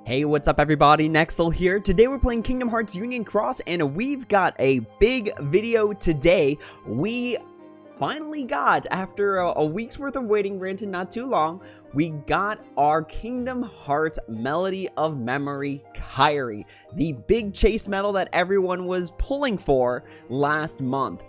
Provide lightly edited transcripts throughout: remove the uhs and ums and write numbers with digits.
Hey, what's up everybody, Nexel here. Today we're playing Kingdom Hearts Union Cross and we've got a big video today. We finally got, after a week's worth of waiting, granted not too long, we got our Kingdom Hearts Melody of Memory Kairi, the big chase medal that everyone was pulling for last month.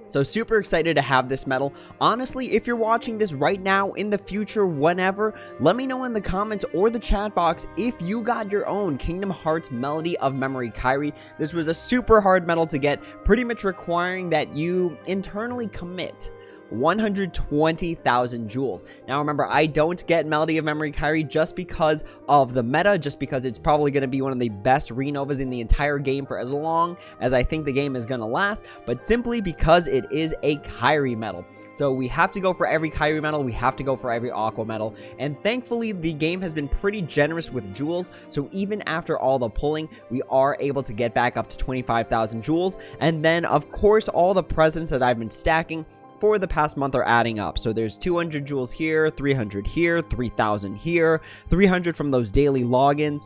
So super excited to have this medal. Honestly, if you're watching this right now, in the future, whenever, let me know in the comments or the chat box if you got your own Kingdom Hearts Melody of Memory Kairi. This was a super hard medal to get, pretty much requiring that you internally commit 120,000 jewels. Now remember, I don't get Melody of Memory Kairi just because of the meta, just because it's probably going to be one of the best Renovas in the entire game for as long as I think the game is going to last, but simply because it is a Kairi medal. So we have to go for every Kairi medal, we have to go for every Aqua medal, and thankfully the game has been pretty generous with jewels, so even after all the pulling, we are able to get back up to 25,000 jewels, and then of course all the presents that I've been stacking for the past month are adding up. So there's 200 jewels here, 300 here, 3,000 here, 300 from those daily logins.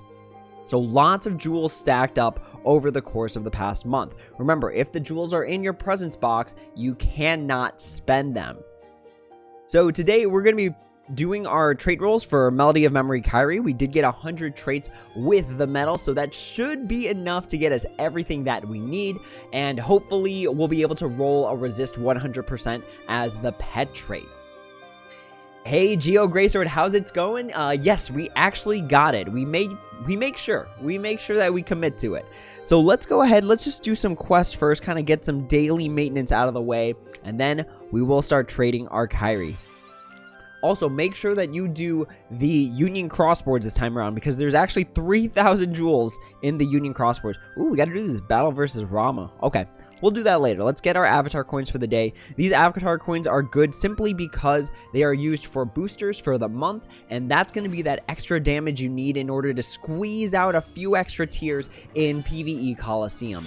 So lots of jewels stacked up over the course of the past month. Remember, if the jewels are in your presents box, you cannot spend them. So today we're going to be doing our trait rolls for Melody of Memory Kairi. We did get 100 traits with the medal, so that should be enough to get us everything that we need, and hopefully we'll be able to roll a resist 100% as the pet trait. Hey Geo Graysword, how's it going? Yes, we actually got it. We make sure that we commit to it. So let's go ahead, let's just do some quests first, kind of get some daily maintenance out of the way, and then we will start trading our Kairi. Also, make sure that you do the Union Crossboards this time around, because there's actually 3,000 jewels in the Union Crossboards. Ooh, we gotta do this battle versus Rama. Okay, we'll do that later. Let's get our avatar coins for the day. These avatar coins are good simply because they are used for boosters for the month, and that's gonna be that extra damage you need in order to squeeze out a few extra tiers in PvE Coliseum.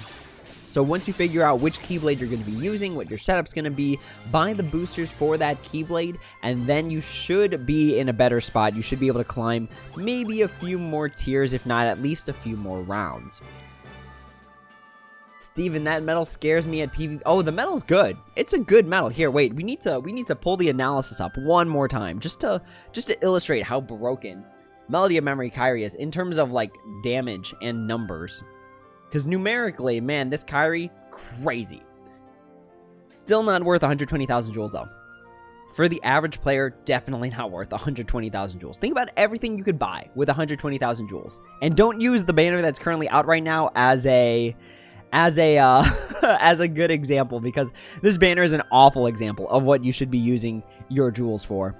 So once you figure out which Keyblade you're going to be using, what your setup's going to be, buy the boosters for that Keyblade, and then you should be in a better spot. You should be able to climb maybe a few more tiers, if not at least a few more rounds. Steven, that medal scares me at PvP. Oh, the medal's good. It's a good medal. Here, wait, we need to pull the analysis up one more time just to illustrate how broken Melody of Memory Kairi is in terms of like damage and numbers. Because numerically, man, this Kairi, crazy. Still not worth 120,000 jewels, though. For the average player, definitely not worth 120,000 jewels. Think about everything you could buy with 120,000 jewels. And don't use the banner that's currently out right now as a good example, because this banner is an awful example of what you should be using your jewels for.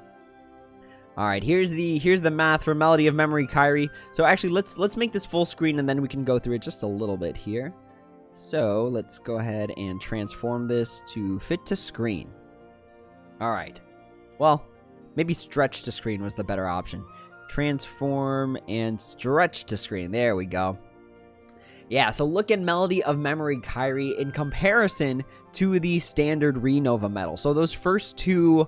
All right, here's the math for Melody of Memory Kairi. So actually, let's make this full screen, and then we can go through it just a little bit here. So let's go ahead and transform this to fit to screen. All right. Well, maybe stretch to screen was the better option. Transform and stretch to screen. There we go. Yeah, so look at Melody of Memory Kairi in comparison to the standard Renova medal. So those first two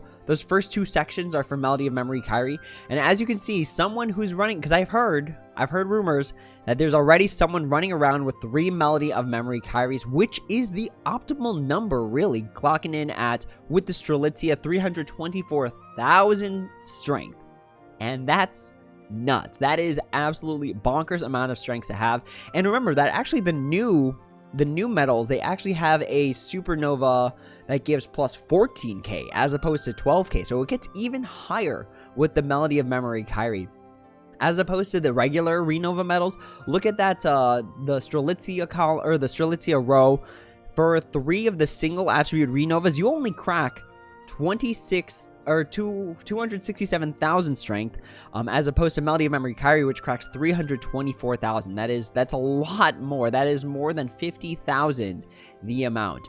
sections are for Melody of Memory Kairi, and as you can see, someone who's running, because I've heard rumors that there's already someone running around with 3 Melody of Memory Kairis, which is the optimal number, really, clocking in at, with the Strelitzia, 324,000 strength, and that's nuts. That is absolutely bonkers amount of strength to have. And remember that actually the new medals, they actually have a Supernova that gives plus 14k as opposed to 12k, so it gets even higher with the Melody of Memory Kairi as opposed to the regular Renova medals. Look at that, the Strelitzia or the Strelitzia row. For 3 of the single attribute Renovas, you only crack 267,000 strength, as opposed to Melody of Memory Kairi, which cracks 324,000. That's a lot more. That is more than 50,000 the amount.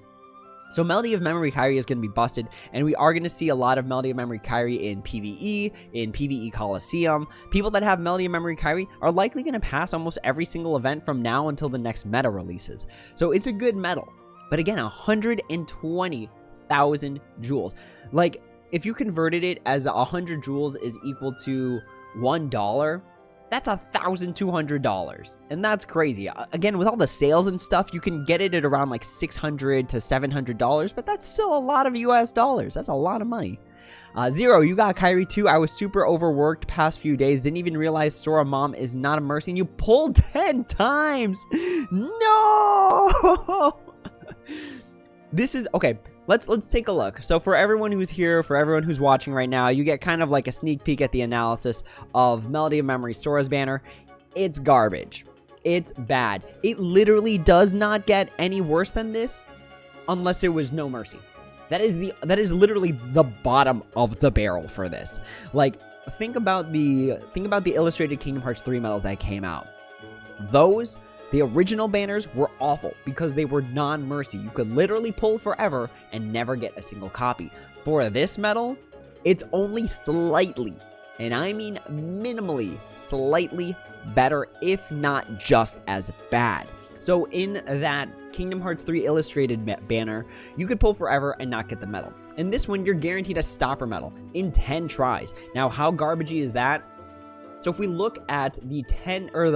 So Melody of Memory Kairi is going to be busted, and we are going to see a lot of Melody of Memory Kairi in PvE, in PvE Coliseum. People that have Melody of Memory Kairi are likely going to pass almost every single event from now until the next meta releases. So it's a good medal. But again, 120,000 jewels. Like, if you converted it as 100 jewels is equal to $1, That's $1,200, and that's crazy. Again, with all the sales and stuff, you can get it at around like $600 to $700, but that's still a lot of US dollars. That's a lot of money. Zero, you got Kairi too. I was super overworked past few days. Didn't even realize Sora Mom is not a mercy, and you pulled 10 times. No! This is okay. Let's take a look. So for everyone who's here, for everyone who's watching right now, you get kind of like a sneak peek at the analysis of Melody of Memory Sora's banner. It's garbage. It's bad. It literally does not get any worse than this unless it was No Mercy. That is literally the bottom of the barrel for this. Like, think about the illustrated Kingdom Hearts 3 medals that came out. The original banners were awful because they were non-mercy. You could literally pull forever and never get a single copy. For this medal, it's only slightly, and I mean minimally, slightly better, if not just as bad. So in that Kingdom Hearts 3 illustrated banner, you could pull forever and not get the medal. In this one, you're guaranteed a stopper medal in 10 tries. Now, how garbagey is that? So if we look at the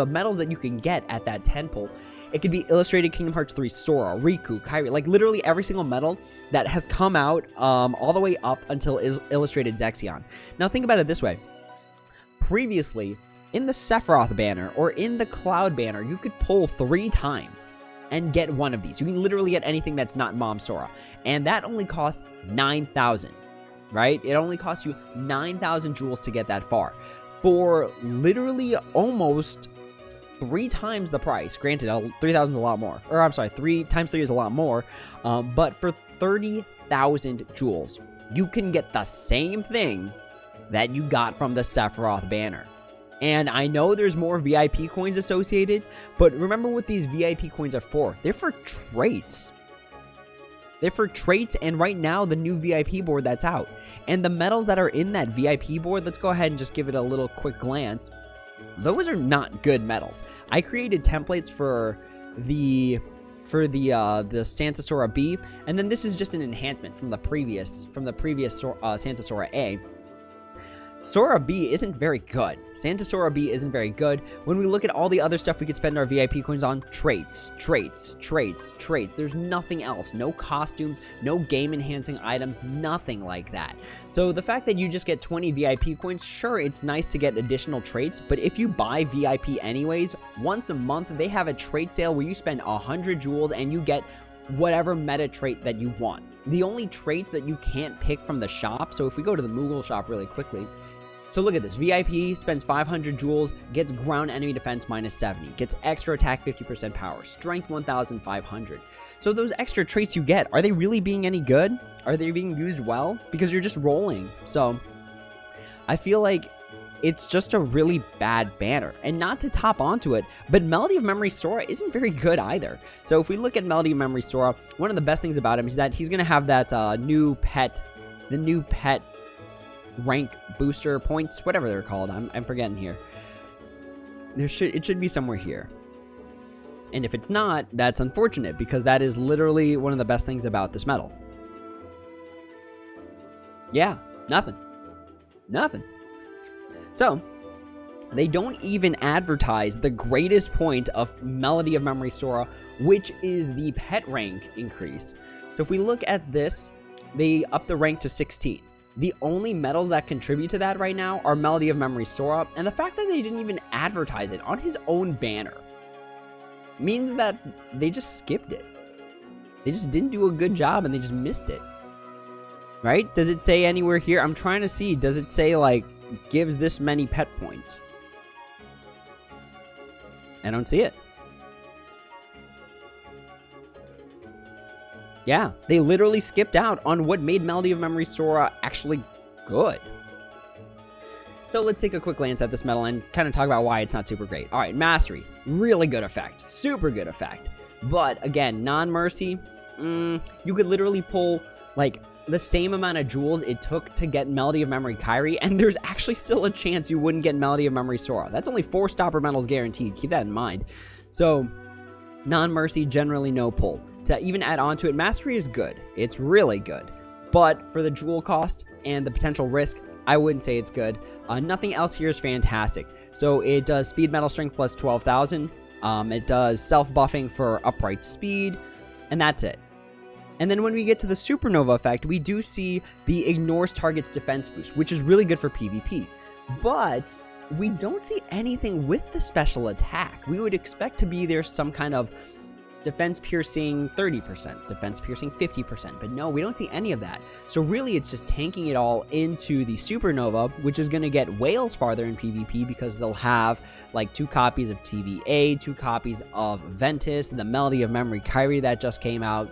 medals that you can get at that 10 pull, it could be illustrated Kingdom Hearts 3 Sora, Riku, Kairi, like literally every single medal that has come out all the way up until illustrated Zexion. Now think about it this way. Previously, in the Sephiroth banner or in the Cloud banner, you could pull 3 times and get one of these. You can literally get anything that's not Mom Sora. And that only costs 9,000, right? It only costs you 9,000 jewels to get that far. For literally almost 3 times the price. Granted, 3,000 is a lot more. Or I'm sorry, 3 times 3 is a lot more. But for 30,000 jewels, you can get the same thing that you got from the Sephiroth banner. And I know there's more VIP coins associated, but remember what these VIP coins are for. They're for traits. They're for traits, and right now, the new VIP board that's out. And the medals that are in that VIP board, let's go ahead and just give it a little quick glance. Those are not good medals. I created templates for the Santa Sora B, and then this is just an enhancement from the previous Santa Sora A. Sora B isn't very good. Santa Sora B isn't very good. When we look at all the other stuff we could spend our VIP coins on, traits. There's nothing else. No costumes, no game-enhancing items, nothing like that. So the fact that you just get 20 VIP coins, sure, it's nice to get additional traits, but if you buy VIP anyways, once a month, they have a trait sale where you spend 100 jewels and you get whatever meta trait that you want. The only traits that you can't pick from the shop, so if we go to the Moogle shop really quickly, so look at this, VIP spends 500 jewels, gets ground enemy defense minus 70, gets extra attack 50% power, strength 1,500. So those extra traits you get, are they really being any good? Are they being used well? Because you're just rolling. So I feel like it's just a really bad banner. And not to top onto it, but Melody of Memory Sora isn't very good either. So if we look at Melody of Memory Sora, one of the best things about him is that he's going to have that the new pet rank booster points, whatever they're called. I'm forgetting here. It should be somewhere here. And if it's not, that's unfortunate, because that is literally one of the best things about this medal. Yeah, nothing. So, they don't even advertise the greatest point of Melody of Memory Sora, which is the pet rank increase. So if we look at this, they up the rank to 16. The only medals that contribute to that right now are Melody of Memory Sora, and the fact that they didn't even advertise it on his own banner means that they just skipped it. They just didn't do a good job and they just missed it. Right? Does it say anywhere here? I'm trying to see. Does it say, like, gives this many pet points? I don't see it. Yeah, they literally skipped out on what made Melody of Memory Sora actually good. So let's take a quick glance at this medal and kind of talk about why it's not super great. All right, Mastery, really good effect, super good effect. But again, non-mercy, you could literally pull like the same amount of jewels it took to get Melody of Memory Kairi, and there's actually still a chance you wouldn't get Melody of Memory Sora. That's only 4 stopper medals guaranteed, keep that in mind. So non-mercy, generally no pull. To even add on to it, Mastery is good. It's really good. But for the jewel cost and the potential risk, I wouldn't say it's good. Nothing else here is fantastic. So it does speed metal strength plus 12,000. It does self-buffing for upright speed, and that's it. And then when we get to the Supernova effect, we do see the ignores target's defense boost, which is really good for PvP. But we don't see anything with the special attack. We would expect to be there some kind of defense piercing 30%, defense piercing 50%, but no, we don't see any of that. So really it's just tanking it all into the Supernova, which is going to get whales farther in PvP because they'll have like 2 copies of TVA, 2 copies of Ventus, the Melody of Memory Kairi that just came out.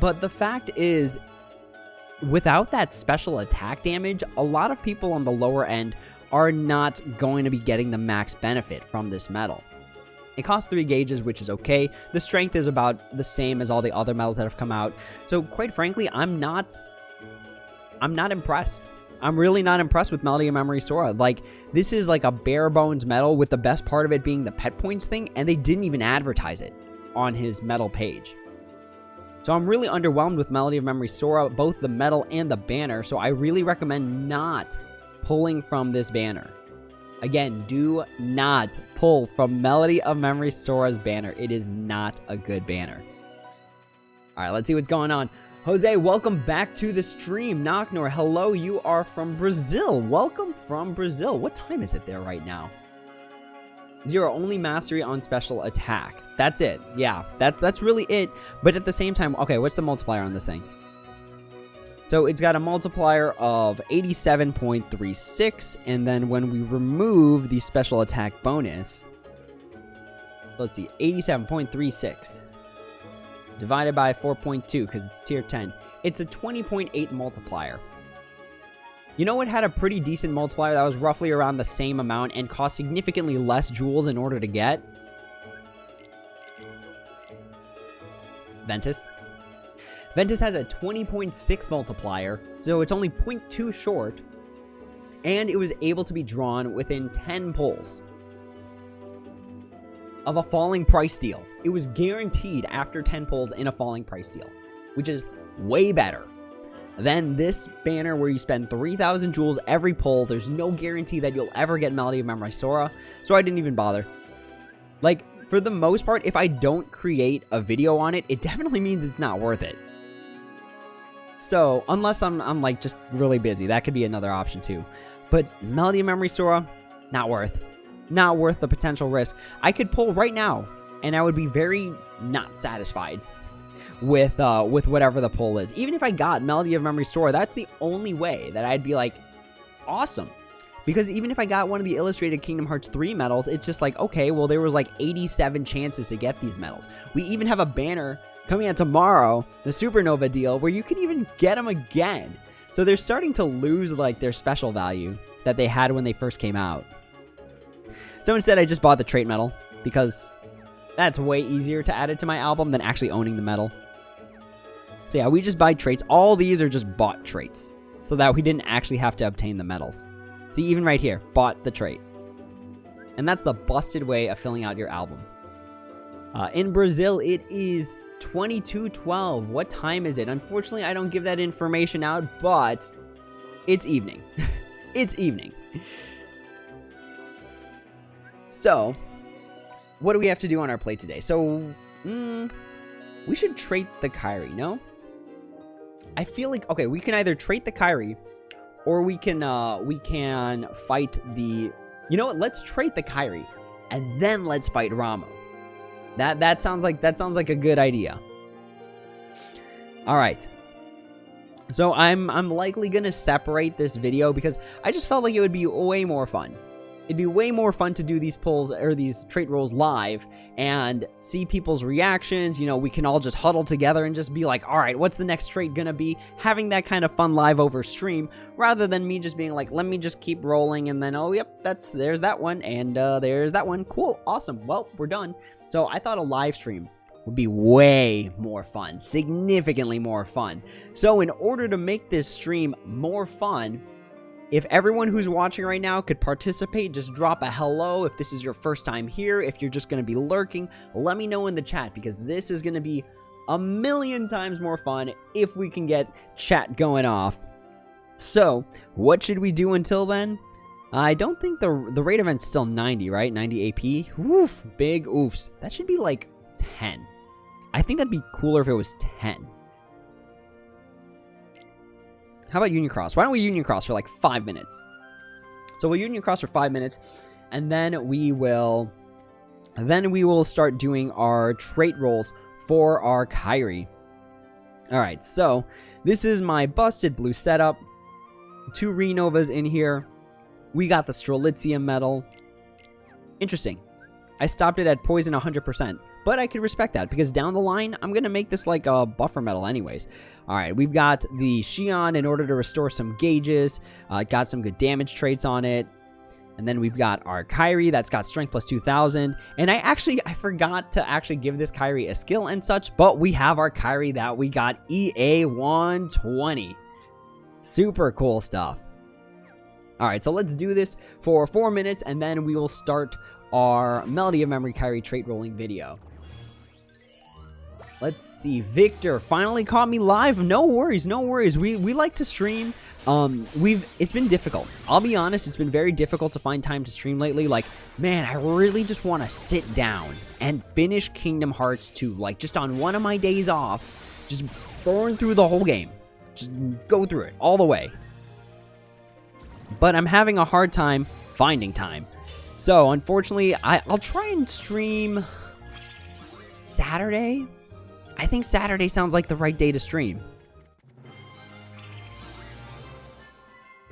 But the fact is, without that special attack damage, a lot of people on the lower end are not going to be getting the max benefit from this medal. It costs 3 gauges, which is okay. The strength is about the same as all the other medals that have come out. So quite frankly, I'm not impressed. I'm really not impressed with Melody of Memory Sora. Like, this is like a bare bones medal with the best part of it being the pet points thing, and they didn't even advertise it on his medal page. So I'm really underwhelmed with Melody of Memory Sora, both the medal and the banner, so I really recommend not pulling from this banner. Again, do not pull from Melody of Memory Sora's banner. It is not a good banner. Alright, let's see what's going on. Jose, welcome back to the stream. Knocknor, hello, you are from Brazil. Welcome from Brazil. What time is it there right now? 0, only mastery on special attack. That's it. Yeah, that's really it. But at the same time, okay, what's the multiplier on this thing? So it's got a multiplier of 87.36, and then when we remove the special attack bonus, let's see, 87.36 divided by 4.2 because it's tier 10. It's a 20.8 multiplier. You know what had a pretty decent multiplier that was roughly around the same amount and cost significantly less jewels in order to get? Ventus. Ventus has a 20.6 multiplier, so it's only 0.2 short, and it was able to be drawn within 10 pulls of a falling price deal. It was guaranteed after 10 pulls in a falling price deal, which is way better than this banner where you spend 3,000 jewels every pull. There's no guarantee that you'll ever get Melody of Memory Sora, so I didn't even bother. Like, for the most part, if I don't create a video on it, it definitely means it's not worth it. So, unless I'm like just really busy, that could be another option too. But Melody of Memory Sora, not worth. Not worth the potential risk. I could pull right now, and I would be very not satisfied with whatever the pull is. Even if I got Melody of Memory Sora, that's the only way that I'd be like, awesome. Because even if I got one of the illustrated Kingdom Hearts 3 medals, it's just like, okay, well, there was like 87 chances to get these medals. We even have a banner coming out tomorrow, the Supernova deal, where you can even get them again. So they're starting to lose like their special value that they had when they first came out. So instead, I just bought the trait medal because that's way easier to add it to my album than actually owning the medal. So yeah, we just buy traits. All these are just bought traits so that we didn't actually have to obtain the medals. See, even right here, bought the trait. And that's the busted way of filling out your album. In Brazil, it is 22:12. What time is it? Unfortunately, I don't give that information out, but it's evening. It's evening. So, what do we have to do on our plate today? So, we should trait the Kairi, no? I feel like, okay, we can either trait the Kairi, or we can fight the... You know what? Let's trait the Kairi, and then let's fight Ramuh. That sounds like a good idea. All right. So I'm likely gonna separate this video because I just felt like it would be way more fun. It'd be way more fun to do these pulls or these trait rolls live and see people's reactions. You know, we can all just huddle together and just be like, all right, what's the next trait gonna be? Having that kind of fun live over stream rather than me just being like, let me just keep rolling and then, oh, yep, there's that one and there's that one. Cool, awesome. Well, we're done. So I thought a live stream would be way more fun, significantly more fun. So in order to make this stream more fun, if everyone who's watching right now could participate, just drop a hello if this is your first time here. If you're just going to be lurking, let me know in the chat because this is going to be a million times more fun if we can get chat going off So, what should we do until then? I don't think the raid event's still 90, right? 90 AP. Oof, big oofs. That should be like 10. I think that'd be cooler if it was 10. How about Union Cross? Why don't we Union Cross for like 5 minutes? So we'll Union Cross for 5 minutes, and then we will start doing our trait rolls for our Kairi. Alright, so this is my busted blue setup. 2 Renovas in here. We got the Strelitzium medal. Interesting. I stopped it at poison 100%, but I can respect that because down the line, I'm going to make this like a buffer medal anyways. Alright, we've got the Xion in order to restore some gauges. Got some good damage traits on it. And then we've got our Kairi that's got strength plus 2000. And I forgot to actually give this Kairi a skill and such, but we have our Kairi that we got EA 120. Super cool stuff. Alright, so let's do this for 4 minutes, and then we will start our Melody of Memory Kairi trait rolling video. Let's see. Victor finally caught me live. No worries, no worries. We like to stream. It's been difficult. I'll be honest, it's been very difficult to find time to stream lately. Like, man, I really just want to sit down and finish Kingdom Hearts 2. Like, just on one of my days off, just burn through the whole game. Just go through it all the way. But I'm having a hard time finding time. So, unfortunately, I'll try and stream Saturday. I think Saturday sounds like the right day to stream.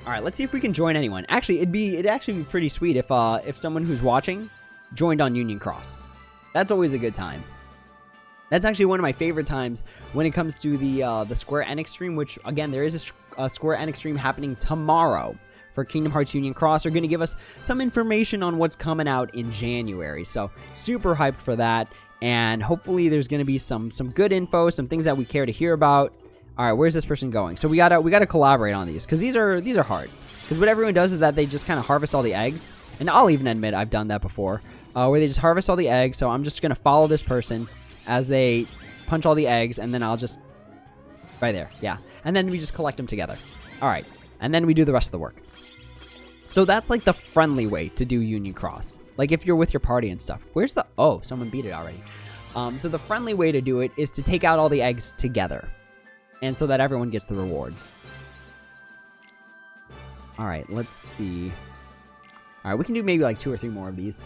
Alright, let's see if we can join anyone. Actually, it'd actually be pretty sweet if someone who's watching joined on Union Cross. That's always a good time. That's actually one of my favorite times when it comes to the Square Enix stream, which, again, there is a Square Enix stream happening tomorrow for Kingdom Hearts Union Cross. They're going to give us some information on what's coming out in January. So, super hyped for that. And hopefully there's going to be some good info, some things that we care to hear about. All right, where's this person going? So we gotta collaborate on these, because these are hard. Because what everyone does is that they just kind of harvest all the eggs. And I'll even admit I've done that before, where they just harvest all the eggs. So I'm just going to follow this person as they punch all the eggs, and then I'll just... Right there, yeah. And then we just collect them together. All right, and then we do the rest of the work. So that's like the friendly way to do Union Cross. Like if you're with your party and stuff. Where's the... Oh, someone beat it already. So the friendly way to do it is to take out all the eggs together. And so that everyone gets the rewards. Alright, let's see. Alright, we can do maybe like 2 or 3 more of these.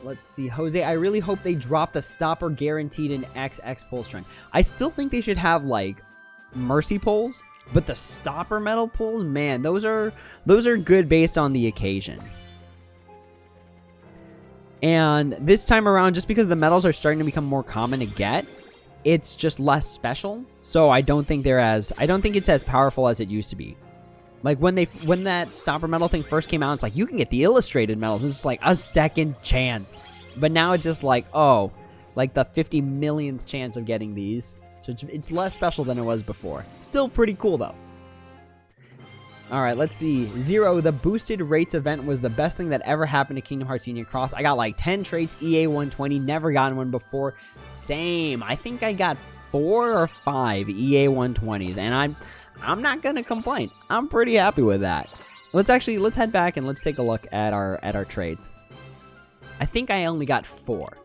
Let's see. Jose, I really hope they drop the stopper guaranteed in XX pull strength. I still think they should have like mercy pulls. But the stopper metal pulls, man, those are good based on the occasion. And this time around, just because the metals are starting to become more common to get, it's just less special. So I don't think it's as powerful as it used to be. Like when that stopper metal thing first came out, it's like you can get the illustrated medals. It's just like a second chance. But now it's just like, oh, like the 50 millionth chance of getting these. So it's less special than it was before. Still pretty cool, though. Alright, let's see. 0, the boosted rates event was the best thing that ever happened to Kingdom Hearts Union Cross. I got like 10 traits, EA 120, never gotten one before. Same. I think I got 4 or 5 EA 120s, and I'm not gonna complain. I'm pretty happy with that. Let's head back and let's take a look at our traits. I think I only got 4.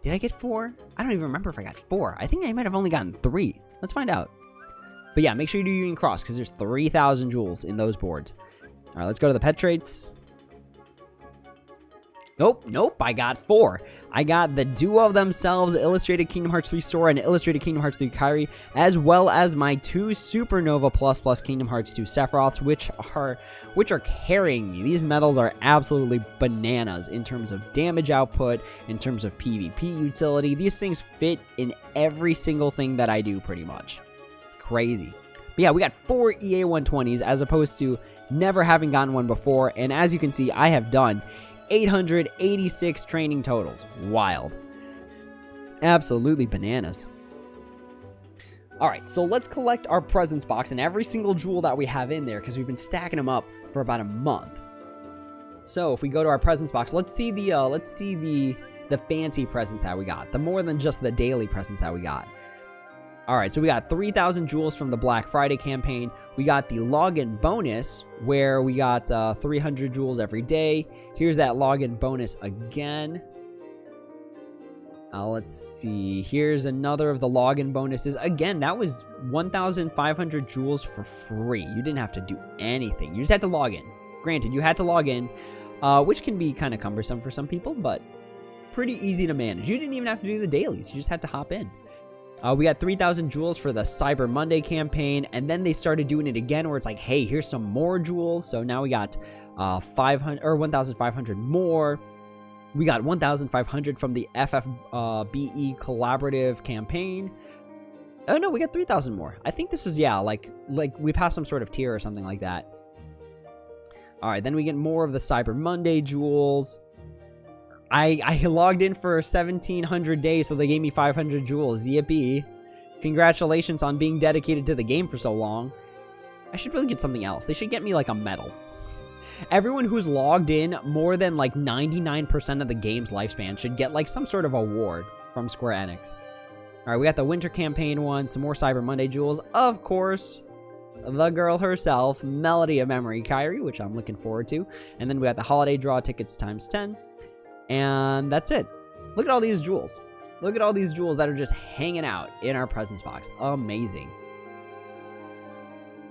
Did I get 4? I don't even remember if I got 4. I think I might have only gotten 3. Let's find out. But yeah, make sure you do Union Cross, because there's 3,000 jewels in those boards. Alright, let's go to the pet traits. Nope, I got 4. I got the duo of themselves, Illustrated Kingdom Hearts 3 Sora and Illustrated Kingdom Hearts 3 Kairi, as well as my 2 Supernova plus Kingdom Hearts 2 Sephiroths, which are carrying me. These medals are absolutely bananas in terms of damage output, in terms of PvP utility. These things fit in every single thing that I do pretty much. It's crazy. But yeah, we got 4 EA 120s as opposed to never having gotten one before, and as you can see, I have done 886 training totals. Wild. Absolutely bananas. Alright, so let's collect our presents box and every single jewel that we have in there, because we've been stacking them up for about a month. So if we go to our presents box, let's see the fancy presents that we got. The more than just the daily presents that we got. All right, so we got 3,000 jewels from the Black Friday campaign. We got the login bonus where we got 300 jewels every day. Here's that login bonus again. Let's see. Here's another of the login bonuses. Again, that was 1,500 jewels for free. You didn't have to do anything. You just had to log in. Granted, you had to log in, which can be kind of cumbersome for some people, but pretty easy to manage. You didn't even have to do the dailies. You just had to hop in. We got 3,000 jewels for the Cyber Monday campaign, and then they started doing it again where it's like, hey, here's some more jewels. So now we got 1,500 more. We got 1,500 from the FFBE collaborative campaign. Oh no, we got 3,000 more. I think this is, yeah, like we passed some sort of tier or something like that. All right, then we get more of the Cyber Monday jewels. I logged in for 1,700 days, so they gave me 500 jewels. Yippee. Congratulations on being dedicated to the game for so long. I should really get something else. They should get me, like, a medal. Everyone who's logged in more than, like, 99% of the game's lifespan should get, like, some sort of award from Square Enix. All right, we got the Winter Campaign one, some more Cyber Monday jewels. Of course, the girl herself, Melody of Memory Kairi, which I'm looking forward to. And then we got the Holiday Draw tickets times 10. And that's it. Look at all these jewels. Look at all these jewels that are just hanging out in our presents box. Amazing.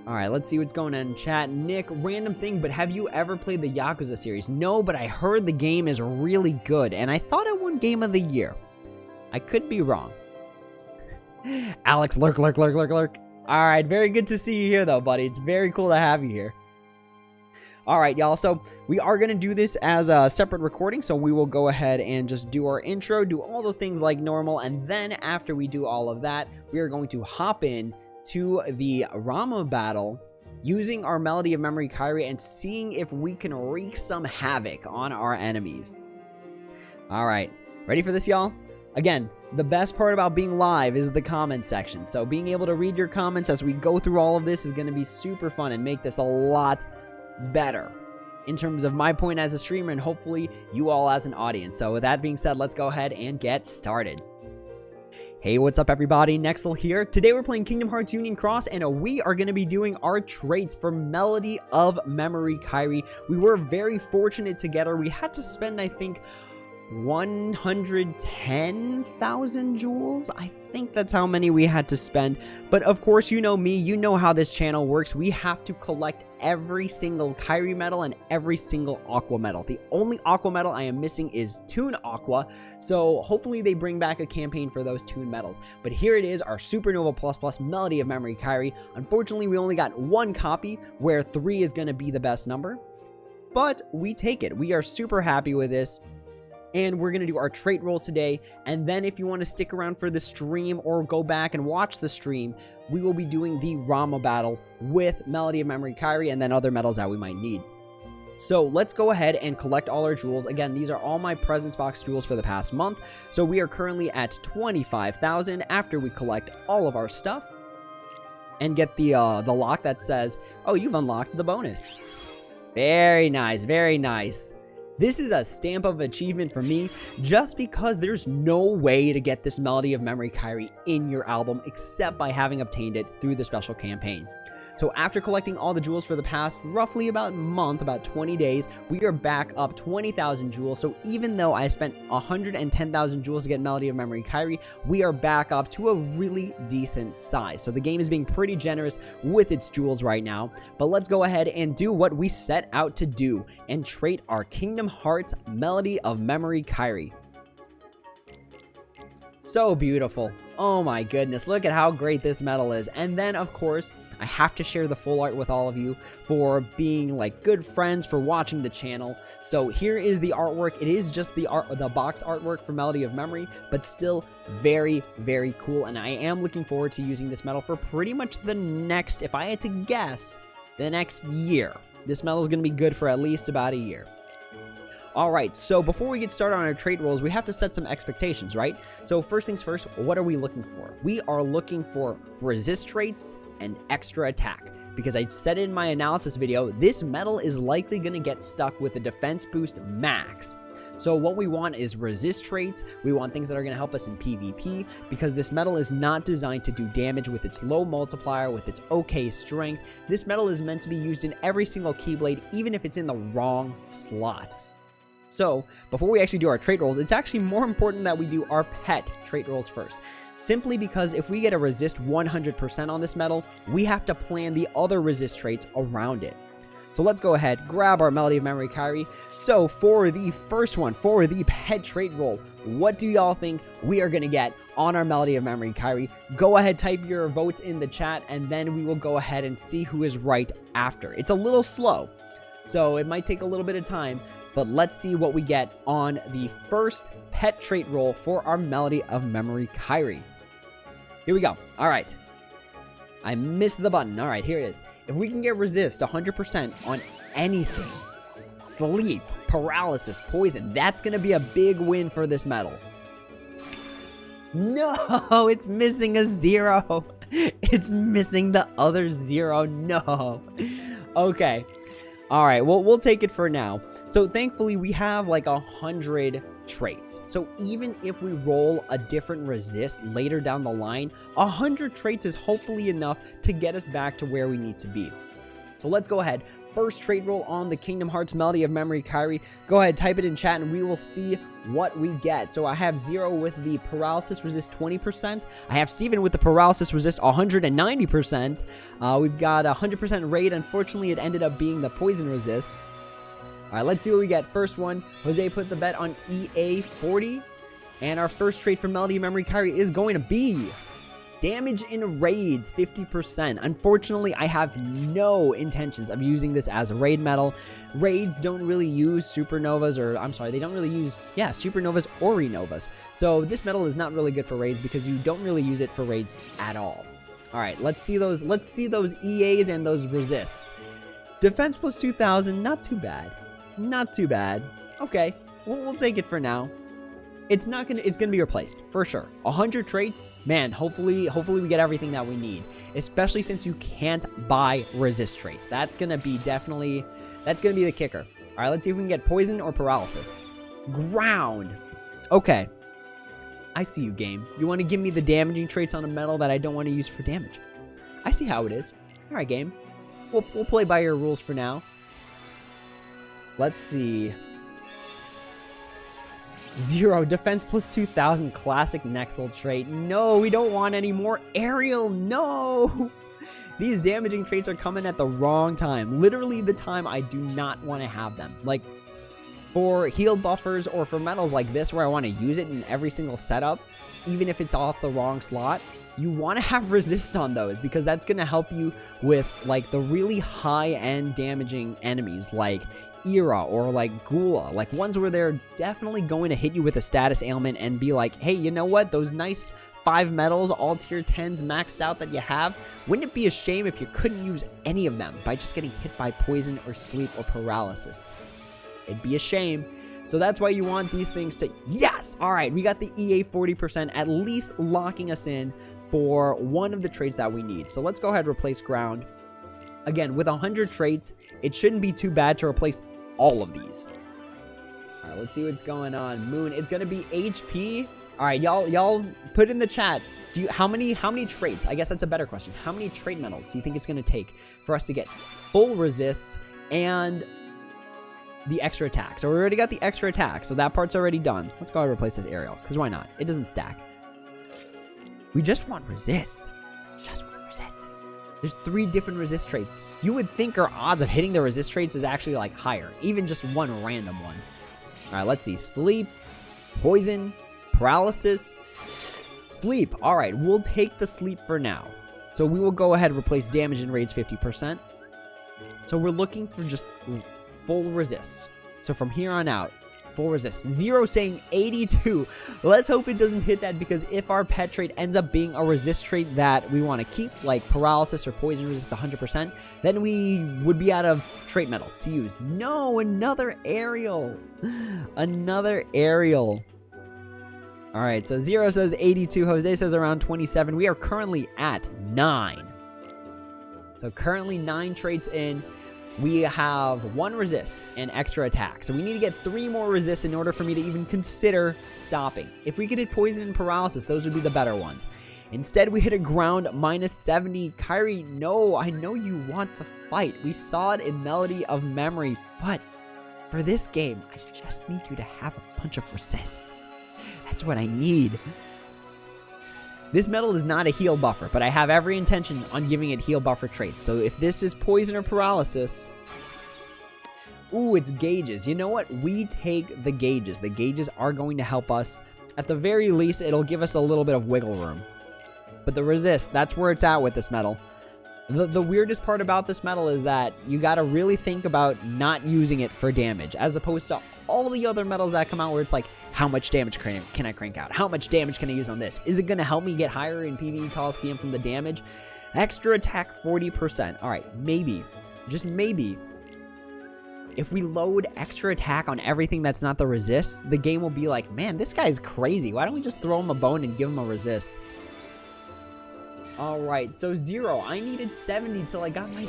All right, let's see what's going on in chat. Nick, random thing, but have you ever played the Yakuza series? No, but I heard the game is really good, and I thought it won Game of the Year. I could be wrong. Alex, lurk. All right, very good to see you here, though, buddy. It's very cool to have you here. All right, y'all, so we are going to do this as a separate recording, so we will go ahead and just do our intro, do all the things like normal, and then after we do all of that, we are going to hop in to the Rama battle using our Melody of Memory Kairi and seeing if we can wreak some havoc on our enemies. All right, ready for this, y'all? Again, the best part about being live is the comment section, so being able to read your comments as we go through all of this is going to be super fun and make this a lot better in terms of my point as a streamer and hopefully you all as an audience. So with that being said, let's go ahead and get started. Hey, what's up everybody? Nexel here. Today we're playing Kingdom Hearts Union Cross and we are going to be doing our traits for Melody of Memory Kairi. We were very fortunate to get her. We had to spend, I think, 110,000 jewels. I think that's how many we had to spend. But of course, you know me, you know how this channel works. We have to collect every single Kairi medal and every single Aqua medal. The only Aqua medal I am missing is Toon Aqua, so hopefully they bring back a campaign for those Toon medals. But here it is, our Supernova ++ Melody of Memory Kairi. Unfortunately, we only got one copy, where 3 is going to be the best number. But we take it. We are super happy with this. And we're going to do our trait rolls today, and then if you want to stick around for the stream or go back and watch the stream, we will be doing the Rama battle with Melody of Memory Kairi and then other medals that we might need. So let's go ahead and collect all our jewels. Again, these are all my presents box jewels for the past month, so we are currently at 25,000 after we collect all of our stuff and get the lock that says, oh, you've unlocked the bonus. Very nice, very nice. This is a stamp of achievement for me, just because there's no way to get this Melody of Memory Kairi in your album except by having obtained it through the special campaign. So after collecting all the jewels for the past roughly about month, about 20 days, we are back up 20,000 jewels. So even though I spent 110,000 jewels to get Melody of Memory Kairi, we are back up to a really decent size. So the game is being pretty generous with its jewels right now. But let's go ahead and do what we set out to do and trait our Kingdom Hearts Melody of Memory Kairi. So beautiful. Oh my goodness, look at how great this medal is. And then, of course, I have to share the full art with all of you for being like good friends, for watching the channel. So here is the artwork. It is just the box artwork for Melody of Memory, but still very, very cool. And I am looking forward to using this medal for pretty much the next, if I had to guess, the next year. This medal is going to be good for at least about a year. Alright, so before we get started on our trait rolls, we have to set some expectations, right? So first things first, what are we looking for? We are looking for resist traits and extra attack. Because I said in my analysis video, this medal is likely going to get stuck with a defense boost max. So what we want is resist traits. We want things that are going to help us in PvP, because this metal is not designed to do damage with its low multiplier, with its okay strength. This metal is meant to be used in every single Keyblade, even if it's in the wrong slot. So before we actually do our trait rolls, it's actually more important that we do our pet trait rolls first. Simply because if we get a resist 100% on this metal, we have to plan the other resist traits around it. So let's go ahead, grab our Melody of Memory Kairi. So for the first one, for the pet trait roll, what do y'all think we are going to get on our Melody of Memory Kairi? Go ahead, type your votes in the chat, and then we will go ahead and see who is right after. It's a little slow, so it might take a little bit of time, but let's see what we get on the first pet trait roll for our Melody of Memory Kairi. Here we go. All right. I missed the button. All right, here it is. If we can get resist 100% on anything, sleep, paralysis, poison, that's going to be a big win for this metal. No, it's missing a 0. It's missing the other 0. No. Okay. All right, well, we'll take it for now. So thankfully, we have like 100 traits. So even if we roll a different resist later down the line, 100 traits is hopefully enough to get us back to where we need to be. So let's go ahead. First trait roll on the Kingdom Hearts Melody of Memory Kairi. Go ahead, type it in chat, and we will see what we get. So I have 0 with the paralysis resist 20%. I have Steven with the paralysis resist 190%. We've got 100% raid. Unfortunately, it ended up being the poison resist. All right, let's see what we get. First one, Jose put the bet on EA 40. And our first trait for Melody of Memory Kairi is going to be damage in raids 50%. Unfortunately, I have no intentions of using this as a raid metal. Raids don't really use supernovas, or I'm sorry, they don't really use, supernovas or renovas. So this metal is not really good for raids because you don't really use it for raids at all. All right, let's see those EAs and those resists. Defense plus 2000, not too bad. Not too bad. Okay, we'll take it for now. It's gonna be replaced for sure. 100 traits, man. Hopefully we get everything that we need. Especially since you can't buy resist traits. That's gonna be the kicker. All right, let's see if we can get poison or paralysis. Ground. Okay. I see you, game. You want to give me the damaging traits on a metal that I don't want to use for damage. I see how it is. All right, game. We'll play by your rules for now. Let's see. 0 defense plus 2000 classic Nexel trait. No, we don't want any more aerial. No. These damaging traits are coming at the wrong time. Literally the time I do not want to have them. Like for heal buffers or for metals like this where I want to use it in every single setup, even if it's off the wrong slot, you want to have resist on those because that's going to help you with like the really high-end damaging enemies like Era or like Gula, like ones where they're definitely going to hit you with a status ailment and be like, hey, you know what, those nice 5 medals, all tier 10s maxed out that you have, wouldn't it be a shame if you couldn't use any of them by just getting hit by poison or sleep or paralysis? It'd be a shame. So that's why you want these things to, yes, all right, we got the EA 40% at least locking us in for one of the traits that we need. So let's go ahead and replace ground. Again, with 100 traits, it shouldn't be too bad to replace all of these. All right, let's see what's going on. Moon, it's gonna be HP. All right, y'all put in the chat. How many traits? I guess that's a better question. How many trait metals do you think it's gonna take for us to get full resist and the extra attack? So we already got the extra attack, so that part's already done. Let's go ahead and replace this aerial, because why not? It doesn't stack. We just want resist. Just want resist. There's 3 different resist traits. You would think our odds of hitting the resist traits is actually like higher, even just one random one. All right, let's see. Sleep, poison, paralysis, sleep. All right, we'll take the sleep for now. So we will go ahead and replace damage in raids 50%. So we're looking for just full resist. So from here on out, full resist. 0 saying 82. Let's hope it doesn't hit that, because if our pet trait ends up being a resist trait that we want to keep, like paralysis or poison resist 100%, then we would be out of trait metals to use. No, another aerial. Another aerial. All right, so 0 says 82. Jose says around 27. We are currently at 9. So currently 9 traits in. we have 1 resist and extra attack. So we need to get 3 more resist in order for me to even consider stopping. If we could hit poison and paralysis, those would be the better ones. Instead, we hit a ground -70. Kairi, no, I know you want to fight. We saw it in Melody of Memory, but for this game, I just need you to have a bunch of resists. That's what I need. This medal is not a heal buffer, but I have every intention on giving it heal buffer traits. So if this is poison or paralysis... Ooh, it's gauges. You know what? We take the gauges. The gauges are going to help us. At the very least, it'll give us a little bit of wiggle room. But the resist, that's where it's at with this medal. The weirdest part about this medal is that you got to really think about not using it for damage, as opposed to all the other medals that come out where it's like, how much damage can I crank out? How much damage can I use on this? Is it going to help me get higher in PvE Coliseum from the damage? Extra attack 40%. All right, maybe, just maybe, if we load extra attack on everything that's not the resist, the game will be like, man, this guy's crazy. Why don't we just throw him a bone and give him a resist? Alright, so 0. I needed 70 till I got my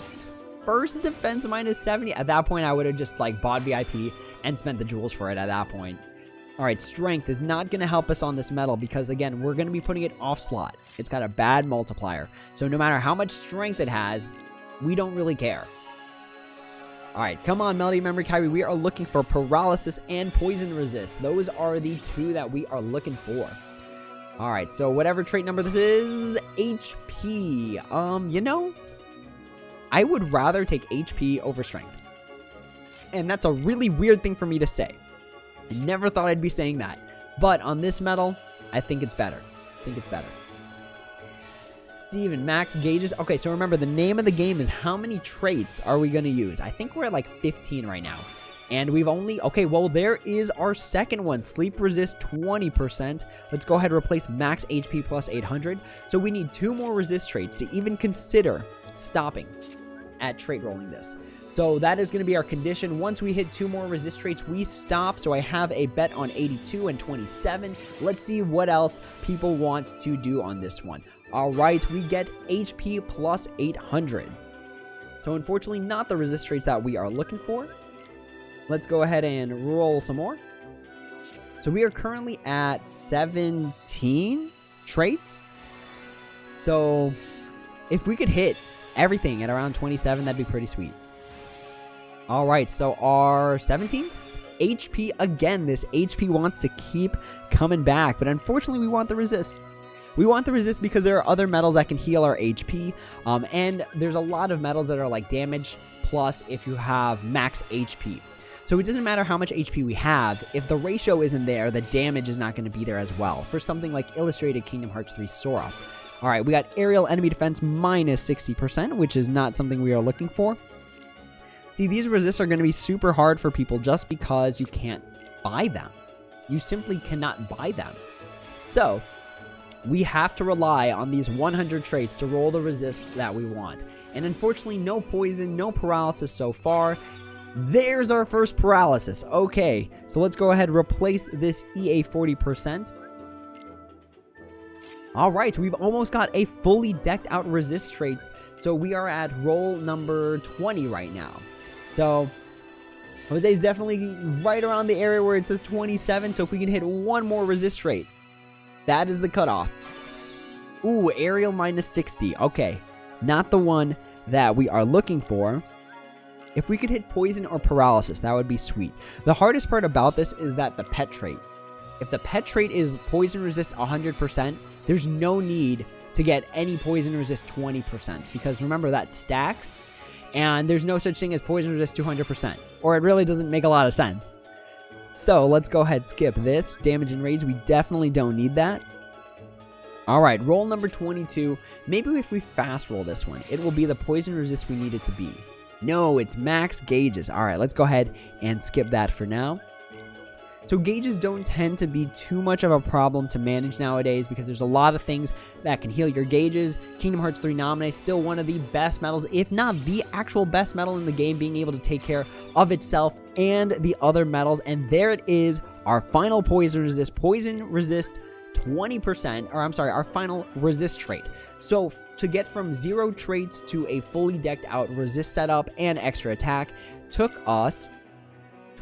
first defense -70. At that point, I would have just, like, bought VIP and spent the jewels for it at that point. Alright, strength is not going to help us on this medal because, again, we're going to be putting it off slot. It's got a bad multiplier. So no matter how much strength it has, we don't really care. Alright, come on, Melody of Memory Kairi. We are looking for paralysis and poison resist. Those are the 2 that we are looking for. Alright, so whatever trait number this is, HP. You know, I would rather take HP over strength. And that's a really weird thing for me to say. I never thought I'd be saying that. But on this medal, I think it's better. Steven, max gauges. Okay, so remember, the name of the game is how many traits are we going to use? I think we're at like 15 right now. And we've only... Okay, well, there is our second one. Sleep resist 20%. Let's go ahead and replace max HP plus 800. So we need 2 more resist traits to even consider stopping at trait rolling this. So that is going to be our condition. Once we hit 2 more resist traits, we stop. So I have a bet on 82 and 27. Let's see what else people want to do on this one. All right, we get HP plus 800. So unfortunately, not the resist traits that we are looking for. Let's go ahead and roll some more. So we are currently at 17 traits. So if we could hit everything at around 27, that'd be pretty sweet. All right, so our 17 HP again. This HP wants to keep coming back, but unfortunately we want the resist. We want the resist because there are other metals that can heal our HP, and there's a lot of metals that are like damage plus if you have max HP. So it doesn't matter how much HP we have, if the ratio isn't there, the damage is not going to be there as well. For something like Illustrated Kingdom Hearts 3 Sora. Alright, we got aerial enemy defense minus 60%, which is not something we are looking for. See, these resists are going to be super hard for people just because you can't buy them. You simply cannot buy them. So, we have to rely on these 100 traits to roll the resists that we want. And unfortunately, no poison, no paralysis so far. There's our first paralysis. Okay, so let's go ahead and replace this EA 40%. Alright, we've almost got a fully decked out resist traits. So we are at roll number 20 right now. So Jose's definitely right around the area where it says 27. So if we can hit 1 more resist trait, that is the cutoff. Ooh, aerial minus 60. Okay, not the one that we are looking for. If we could hit poison or paralysis, that would be sweet. The hardest part about this is that the pet trait. If the pet trait is poison resist 100%, there's no need to get any poison resist 20%. Because remember, that stacks, and there's no such thing as poison resist 200%. Or it really doesn't make a lot of sense. So let's go ahead and skip this. Damage and rage, we definitely don't need that. Alright, roll number 22. Maybe if we fast roll this one, it will be the poison resist we need it to be. No, it's max gauges. Alright, let's go ahead and skip that for now. So gauges don't tend to be too much of a problem to manage nowadays because there's a lot of things that can heal your gauges. Kingdom Hearts 3 Nominee is still one of the best medals, if not the actual best medal in the game, being able to take care of itself and the other medals. And there it is, our final poison resist 20%, or I'm sorry, our final resist trait. So to get from 0 traits to a fully decked out resist setup and extra attack took us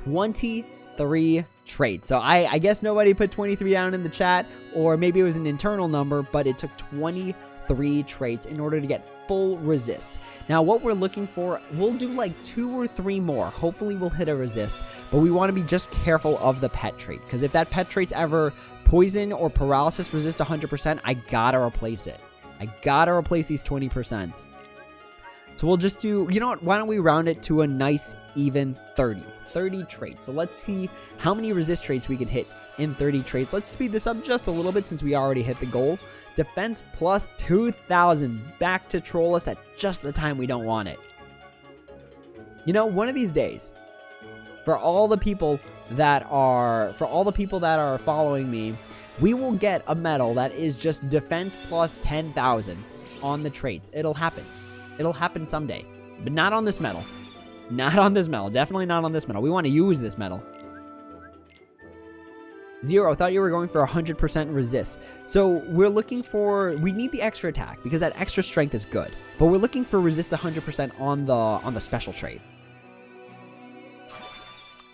23 traits. So I guess nobody put 23 down in the chat, or maybe it was an internal number, but it took 23 traits in order to get full resist. Now what we're looking for, we'll do like 2 or 3 more. Hopefully we'll hit a resist, but we want to be just careful of the pet trait, because if that pet trait's ever poison or paralysis resist 100%, I gotta replace it. I gotta replace these 20%. So we'll just do, you know what, why don't we round it to a nice even 30 traits. So let's see how many resist traits we can hit in 30 traits. Let's speed this up just a little bit since we already hit the goal. Defense plus 2,000, back to troll us at just the time we don't want it. You know, one of these days, for all the people that are following me, we will get a medal that is just defense plus 10,000 on the traits. It'll happen. It'll happen someday, but not on this medal. Not on this medal. Definitely not on this medal. We want to use this medal. 0, thought you were going for 100% resist. So we're looking for, we need the extra attack because that extra strength is good. But we're looking for resist 100% on the special trait.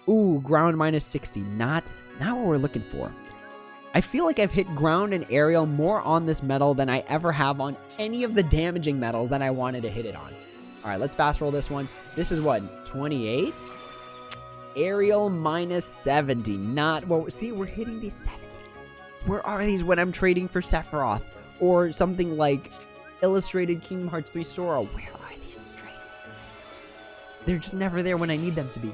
Ooh, ground minus 60. Not what we're looking for. I feel like I've hit ground and aerial more on this medal than I ever have on any of the damaging medals that I wanted to hit it on. All right, let's fast roll this one. This is what, 28? Aerial minus 70. Not, well, see, we're hitting these 70s. Where are these when I'm trading for Sephiroth? Or something like Illustrated Kingdom Hearts 3 Sora. Where are these traits? They're just never there when I need them to be.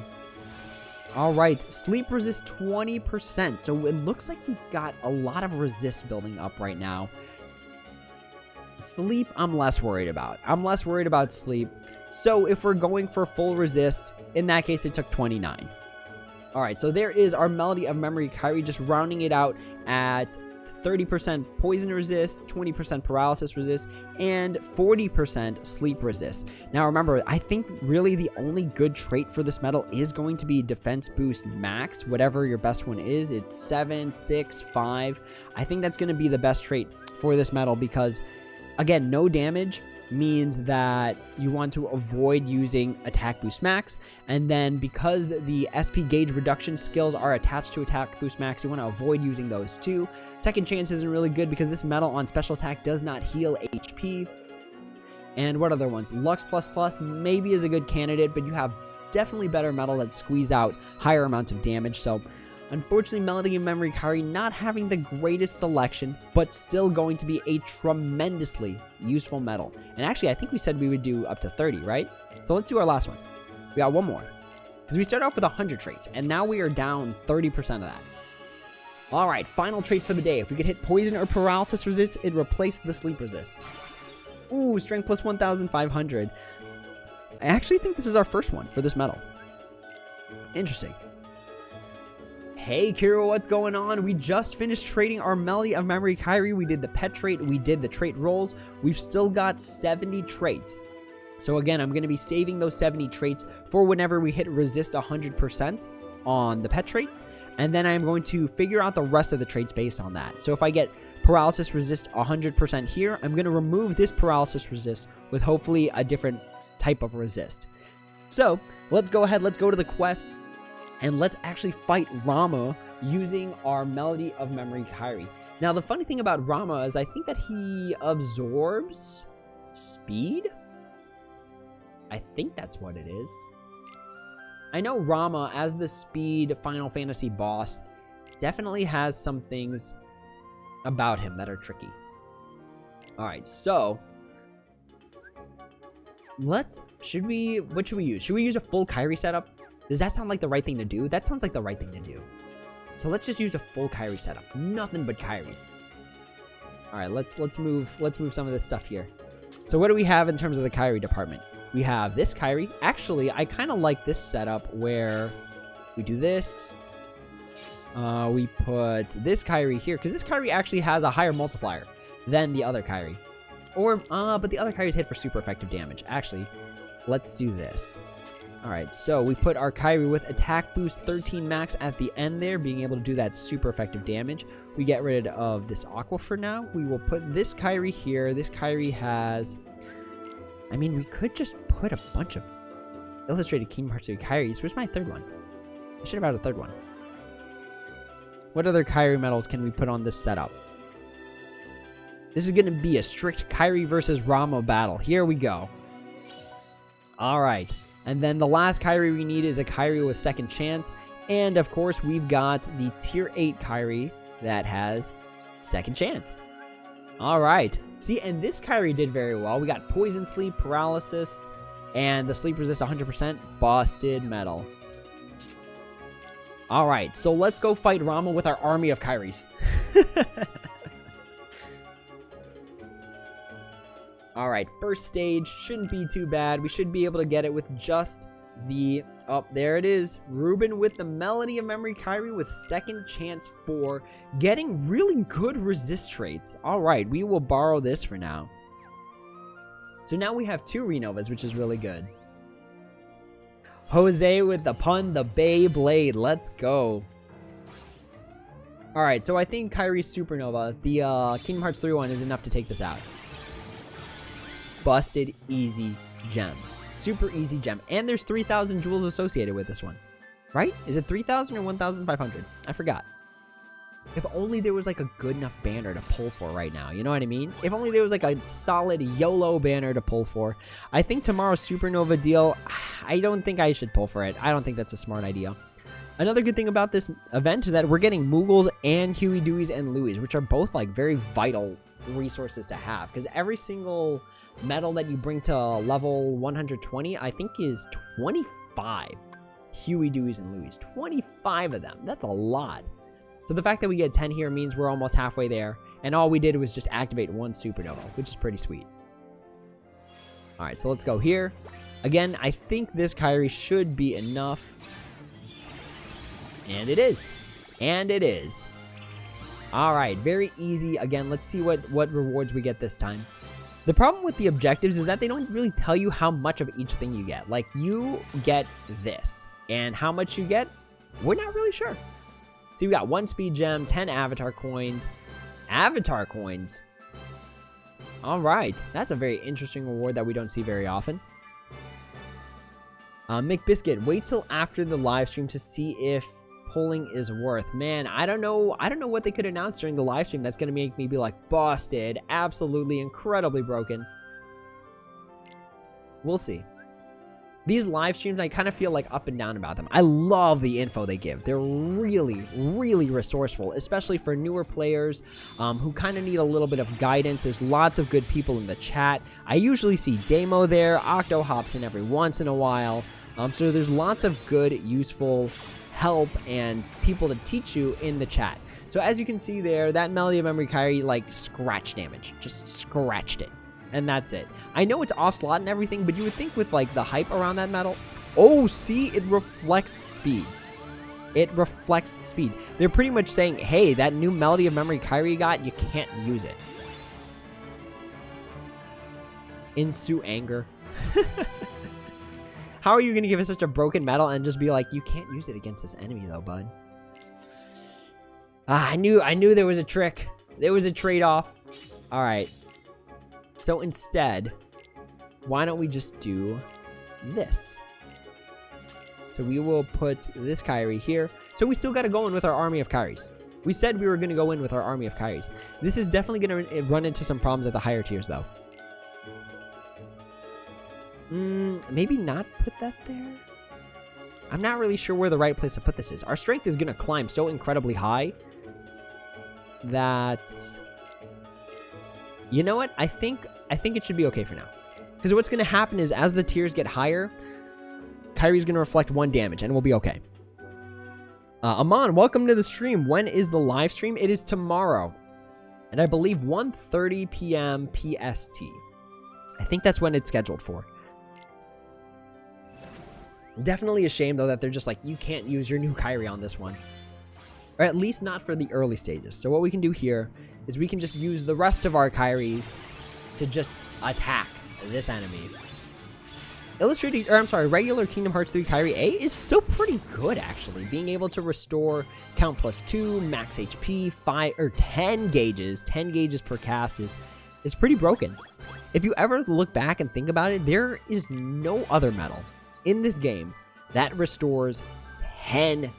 All right, sleep resist 20%. So it looks like we've got a lot of resist building up right now. Sleep, I'm less worried about. I'm less worried about sleep. So if we're going for full resist, in that case, it took 29. All right, so there is our Melody of Memory Kairi, just rounding it out at 30% poison resist, 20% paralysis resist, and 40% sleep resist. Now remember, I think really the only good trait for this medal is going to be defense boost max, whatever your best one is. It's 7, 6, 5. I think that's going to be the best trait for this medal because, again, no damage means that you want to avoid using attack boost max, and then because the SP gauge reduction skills are attached to attack boost max, you want to avoid using those too. Second chance isn't really good because this medal on special attack does not heal HP. And what other ones? Lux plus plus maybe is a good candidate, but you have definitely better medal that squeeze out higher amounts of damage. So unfortunately, Melody of Memory Kairi not having the greatest selection, but still going to be a tremendously useful medal. And actually, I think we said we would do up to 30, right? So let's do our last one. We got one more. Because we started off with 100 traits, and now we are down 30% of that. All right, final trait for the day. If we could hit poison or paralysis resist, it replaced the sleep resist. Ooh, strength plus 1,500. I actually think this is our first one for this medal. Interesting. Hey Kiro, what's going on? We just finished trading our Melody of Memory Kairi. We did the pet trait, we did the trait rolls. We've still got 70 traits. So again, I'm going to be saving those 70 traits for whenever we hit resist 100% on the pet trait. And then I'm going to figure out the rest of the traits based on that. So if I get paralysis resist 100% here, I'm going to remove this paralysis resist with hopefully a different type of resist. So let's go ahead, let's go to the quest. And let's actually fight Rama using our Melody of Memory Kairi. Now, the funny thing about Rama is I think that he absorbs speed. I think that's what it is. I know Rama, as the speed Final Fantasy boss, definitely has some things about him that are tricky. All right, so what should we use? Should we use a full Kairi setup? Does that sound like the right thing to do? That sounds like the right thing to do. So let's just use a full Kairi setup. Nothing but Kairis. All right, let's move some of this stuff here. So what do we have in terms of the Kairi department? We have this Kairi. Actually, I kind of like this setup where we do this. We put this Kairi here because this Kairi actually has a higher multiplier than the other Kairi. But the other Kairis hit for super effective damage. Actually, let's do this. Alright, so we put our Kairi with attack boost 13 max at the end there, being able to do that super effective damage. We get rid of this Aqua for now. We will put this Kairi here. This Kairi has... I mean, we could just put a bunch of illustrated Kingdom Hearts 3 Kairis. Where's my third one? I should have had a third one. What other Kairi medals can we put on this setup? This is going to be a strict Kairi versus Rama battle. Here we go. Alright. And then the last Kairi we need is a Kairi with second chance. And of course, we've got the tier 8 Kairi that has second chance. Alright. See, and this Kairi did very well. We got poison sleep, paralysis, and the sleep resist 100%. Busted metal. Alright, so let's go fight Rama with our army of Kairis. Alright, first stage shouldn't be too bad. We should be able to get it with just the... Oh, there it is. Ruben with the Melody of Memory Kairi with second chance for getting really good resist traits. Alright, we will borrow this for now. So now we have 2 Renovas, which is really good. Jose with the pun, the Bay Blade. Let's go. Alright, so I think Kairi's Supernova, the Kingdom Hearts 3 one, is enough to take this out. Busted easy gem. Super easy gem. And there's 3,000 jewels associated with this one. Right? Is it 3,000 or 1,500? I forgot. If only there was like a good enough banner to pull for right now. You know what I mean? If only there was like a solid YOLO banner to pull for. I think tomorrow's Supernova deal, I don't think I should pull for it. I don't think that's a smart idea. Another good thing about this event is that we're getting Moogles and Huey, Deweys, and Louis, which are both like very vital resources to have. Because every single medal that you bring to level 120, I think is 25 Huey, Deweys, and Louis. 25 of them. That's a lot. So the fact that we get 10 here means we're almost halfway there. And all we did was just activate one Supernova, which is pretty sweet. Alright, so let's go here. Again, I think this Kairi should be enough. And it is. And it is. Alright, very easy. Again, let's see what rewards we get this time. The problem with the objectives is that they don't really tell you how much of each thing you get. Like, you get this. And how much you get, we're not really sure. So we got 1 speed gem, 10 avatar coins. Avatar coins? Alright, that's a very interesting reward that we don't see very often. McBiscuit, wait till after the live stream to see if pulling is worth. Man, I don't know what they could announce during the live stream that's going to make me be like, busted, absolutely incredibly broken. We'll see. These live streams, I kind of feel like up and down about them. I love the info they give. They're really, really resourceful, especially for newer players who kind of need a little bit of guidance. There's lots of good people in the chat. I usually see Damo there. Octo hops in every once in a while. So there's lots of good, useful help and people to teach you in the chat. So as you can see there, that Melody of Memory Kairi, like, scratch damage. Just scratched it. And that's it. I know it's off slot and everything, but you would think with like the hype around that medal. Oh, see, it reflects speed. It reflects speed. They're pretty much saying, hey, that new Melody of Memory Kairi you got, you can't use it. Ensue anger. How are you going to give us such a broken medal and just be like, you can't use it against this enemy though, bud? I knew there was a trick. There was a trade-off. All right. So instead, why don't we just do this? So we will put this Kairi here. So we still got to go in with our army of Kairis. We said we were going to go in with our army of Kairis. This is definitely going to run into some problems at the higher tiers, though. Maybe not put that there? I'm not really sure where the right place to put this is. Our strength is going to climb so incredibly high that... You know what? I think it should be okay for now. Because what's going to happen is as the tiers get higher, Kairi's going to reflect 1 damage and we'll be okay. Amon, welcome to the stream. When is the live stream? It is tomorrow. And I believe 1:30 p.m. PST. I think that's when it's scheduled for. Definitely a shame, though, that they're just like, you can't use your new Kairi on this one. Or at least not for the early stages. So what we can do here is we can just use the rest of our Kairis to just attack this enemy. regular Kingdom Hearts 3 Kairi A is still pretty good, actually. Being able to restore count +2, max HP, 10 gauges per cast is pretty broken. If you ever look back and think about it, there is no other medal in this game that restores 10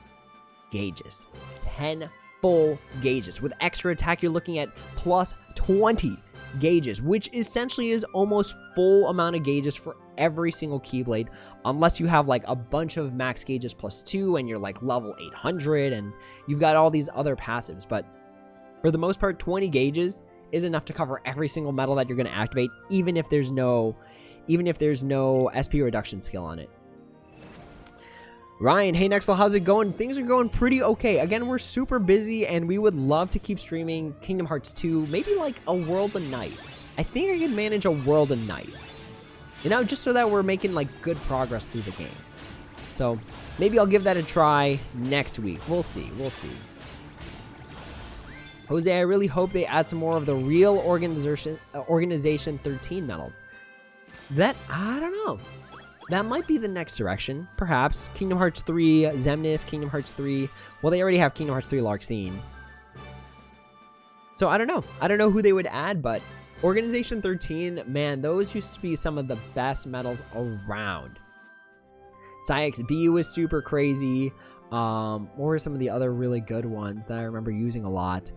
gauges. 10 full gauges. With extra attack, you're looking at +20 gauges, which essentially is almost full amount of gauges for every single Keyblade, unless you have like a bunch of max gauges +2 and you're like level 800 and you've got all these other passives. But for the most part, 20 gauges is enough to cover every single medal that you're going to activate, even if there's no SP reduction skill on it. Ryan, hey Nexel, how's it going? Things are going pretty okay. Again, we're super busy and we would love to keep streaming Kingdom Hearts 2, maybe like a world a night. I think I can manage a world a night. You know, just so that we're making like good progress through the game. So maybe I'll give that a try next week. We'll see. Jose, I really hope they add some more of the real Organization 13 medals. That, I don't know. That might be the next direction, perhaps. Kingdom Hearts 3 Xemnas, Kingdom Hearts 3... Well, they already have Kingdom Hearts 3 Larxene. So, I don't know. I don't know who they would add, but... Organization 13, man, those used to be some of the best medals around. CyXB was super crazy. What were some of the other really good ones that I remember using a lot?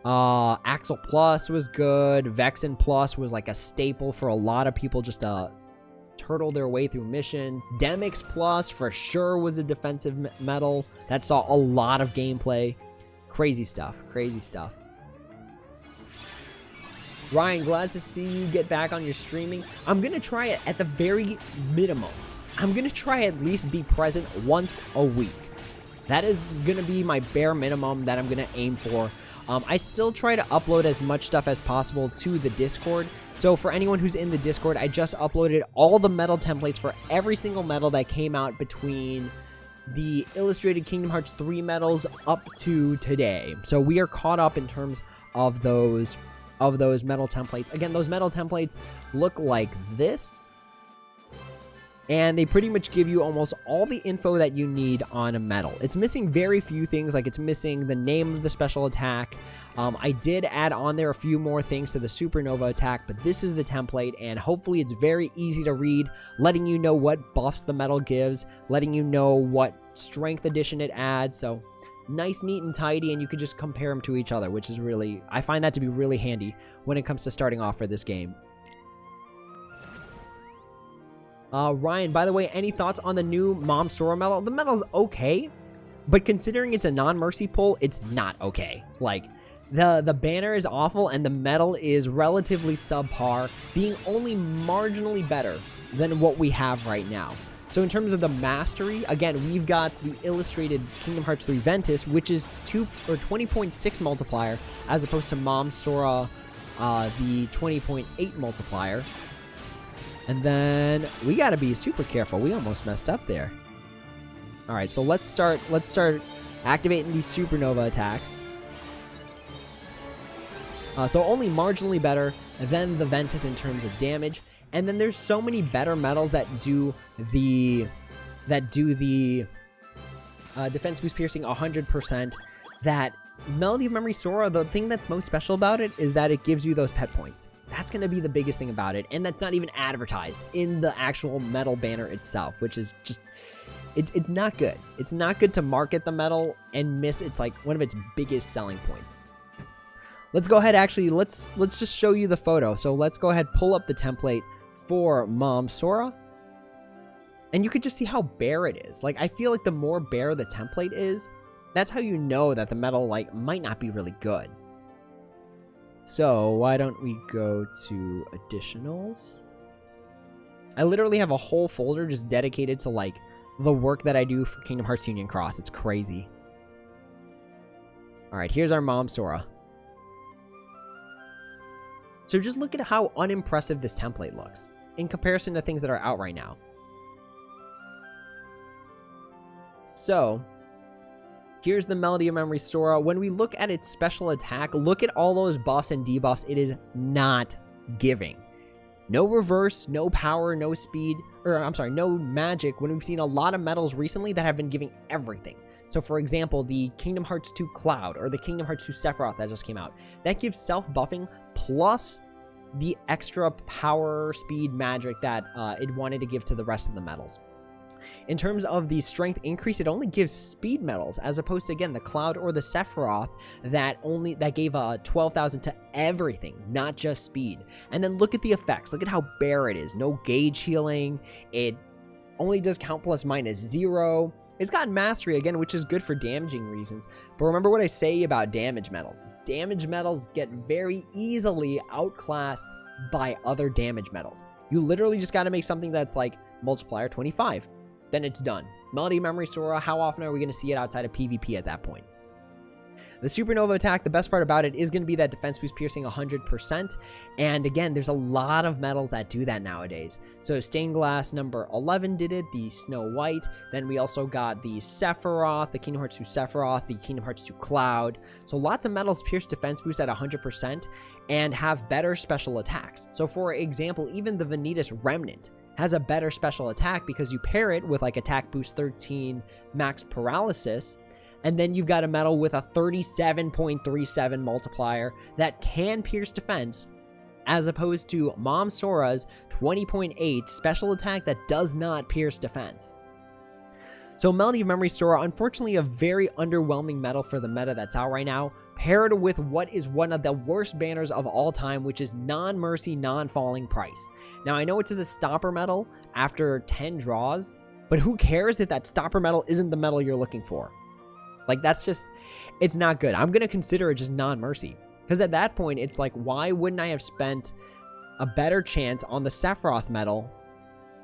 Axel Plus was good. Vexen Plus was like a staple for a lot of people just to turtle their way through missions. Demix Plus for sure was a defensive medal that saw a lot of gameplay. Crazy stuff. Ryan, glad to see you get back on your streaming. I'm going to try it at the very minimum. I'm going to try at least be present once a week. That is going to be my bare minimum that I'm going to aim for. I still try to upload as much stuff as possible to the Discord. So for anyone who's in the Discord, I just uploaded all the medal templates for every single medal that came out between the illustrated Kingdom Hearts 3 medals up to today. So we are caught up in terms of those medal templates. Again, those medal templates look like this. And they pretty much give you almost all the info that you need on a medal. It's missing very few things, like it's missing the name of the special attack. I did add on there a few more things to the Supernova attack, but this is the template, and hopefully it's very easy to read, letting you know what buffs the medal gives, letting you know what strength addition it adds. So nice, neat, and tidy, and you can just compare them to each other, which is really, I find that to be really handy when it comes to starting off for this game. Ryan, by the way, any thoughts on the new Mom Sora medal? The medal's okay, but considering it's a non-mercy pull, it's not okay. Like, the banner is awful, and the medal is relatively subpar, being only marginally better than what we have right now. So in terms of the mastery, again, we've got the illustrated Kingdom Hearts 3 Ventus, which is 20.6 multiplier, as opposed to Mom Sora, the 20.8 multiplier. And then we gotta be super careful. We almost messed up there. All right, so let's start activating these Supernova attacks. So only marginally better than the Ventus in terms of damage. And then there's so many better medals that do the defense boost piercing 100%. That Melody of Memory Sora, the thing that's most special about it is that it gives you those pet points. That's going to be the biggest thing about it, and that's not even advertised in the actual medal banner itself, which is just, it's not good. It's not good to market the medal and miss its like one of its biggest selling points. Let's go ahead, actually, let's just show you the photo. So let's go ahead, pull up the template for Mom Sora, and you could just see how bare it is. Like, I feel like the more bare the template is, that's how you know that the medal like might not be really good. So why don't we go to additionals? I literally have a whole folder just dedicated to like the work that I do for Kingdom Hearts Union Cross. It's crazy. All right, here's our Mom Sora. So just look at how unimpressive this template looks in comparison to things that are out right now. So here's the Melody of Memory Sora. When we look at its special attack, look at all those buffs and debuffs it is not giving. No reverse, no power, no speed, or I'm sorry, no magic, when we've seen a lot of medals recently that have been giving everything. So for example, the Kingdom Hearts 2 Cloud or the Kingdom Hearts 2 Sephiroth that just came out, that gives self-buffing plus the extra power, speed, magic that it wanted to give to the rest of the medals. In terms of the strength increase, it only gives speed medals, as opposed to, again, the Cloud or the Sephiroth that gave 12,000 to everything, not just speed. And then look at the effects. Look at how bare it is. No gauge healing. It only does count plus minus 0. It's got mastery again, which is good for damaging reasons. But remember what I say about damage medals. Damage medals get very easily outclassed by other damage medals. You literally just got to make something that's like multiplier 25. Then it's done. Melody of Memory Sora, how often are we going to see it outside of PvP at that point? The Supernova Attack, the best part about it is going to be that defense boost piercing 100%. And again, there's a lot of medals that do that nowadays. So Stained Glass number 11 did it, the Snow White. Then we also got the Sephiroth, the Kingdom Hearts 2 Sephiroth, the Kingdom Hearts 2 Cloud. So lots of medals pierce defense boost at 100% and have better special attacks. So for example, even the Vanitas Remnant has a better special attack because you pair it with like attack boost 13 max paralysis, and then you've got a medal with a 37.37 multiplier that can pierce defense, as opposed to Mom Sora's 20.8 special attack that does not pierce defense. So Melody of Memory Sora, unfortunately a very underwhelming medal for the meta that's out right now, paired with what is one of the worst banners of all time, which is non-mercy, non-falling price. Now, I know it says a stopper medal after 10 draws, but who cares if that stopper medal isn't the medal you're looking for? Like, that's just, it's not good. I'm going to consider it just non-mercy. Because at that point, it's like, why wouldn't I have spent a better chance on the Sephiroth medal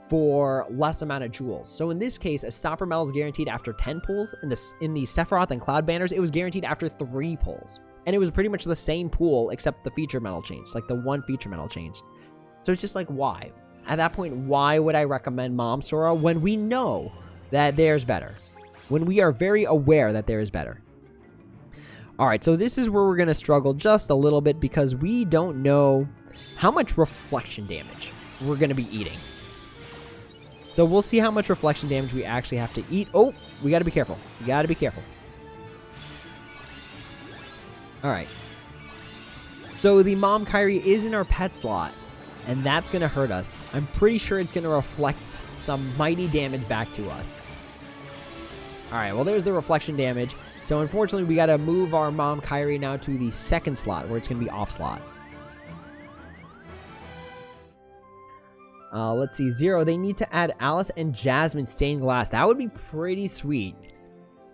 for less amount of jewels? So in this case, a stopper medal is guaranteed after 10 pulls. In the Sephiroth and Cloud banners, it was guaranteed after 3 pulls. And it was pretty much the same pool, except the feature medal changed. Like, the one feature medal changed. So it's just like, why? At that point, why would I recommend Mom Sora when we know that there's better? When we are very aware that there is better. Alright, so this is where we're going to struggle just a little bit because we don't know how much reflection damage we're going to be eating. So we'll see how much reflection damage we actually have to eat. Oh, we got to be careful. We got to be careful. Alright. So the Mom Kairi is in our pet slot, and that's going to hurt us. I'm pretty sure it's going to reflect some mighty damage back to us. Alright, well there's the reflection damage. So unfortunately we got to move our Mom Kairi now to the second slot where it's going to be off slot. Let's see, 0. They need to add Alice and Jasmine Stained Glass. That would be pretty sweet.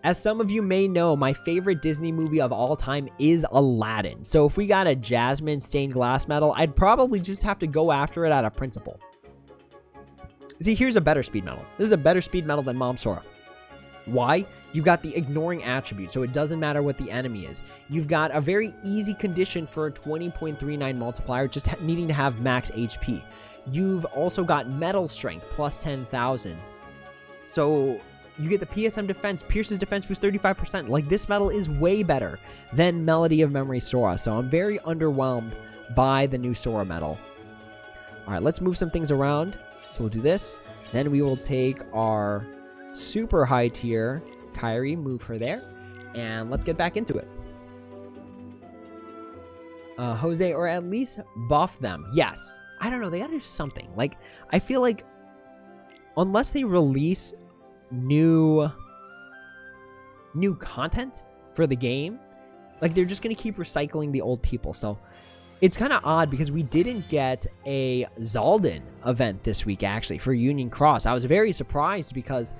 As some of you may know, my favorite Disney movie of all time is Aladdin. So if we got a Jasmine Stained Glass medal, I'd probably just have to go after it out of principle. See, here's a better speed medal. This is a better speed medal than Mom Sora. Why? You've got the ignoring attribute, so it doesn't matter what the enemy is. You've got a very easy condition for a 20.39 multiplier, just needing to have max HP. You've also got metal strength, plus 10,000. So you get the PSM defense, pierces defense boost 35%. Like, this medal is way better than Melody of Memory Sora. So I'm very underwhelmed by the new Sora medal. All right, let's move some things around. So we'll do this. Then we will take our super high tier Kairi, move her there, and let's get back into it. Jose, or at least buff them. Yes. I don't know, they gotta do something. Like, I feel like unless they release new content for the game, like, they're just gonna keep recycling the old people. So it's kind of odd because we didn't get a Zaldin event this week, actually, for Union Cross. I was very surprised because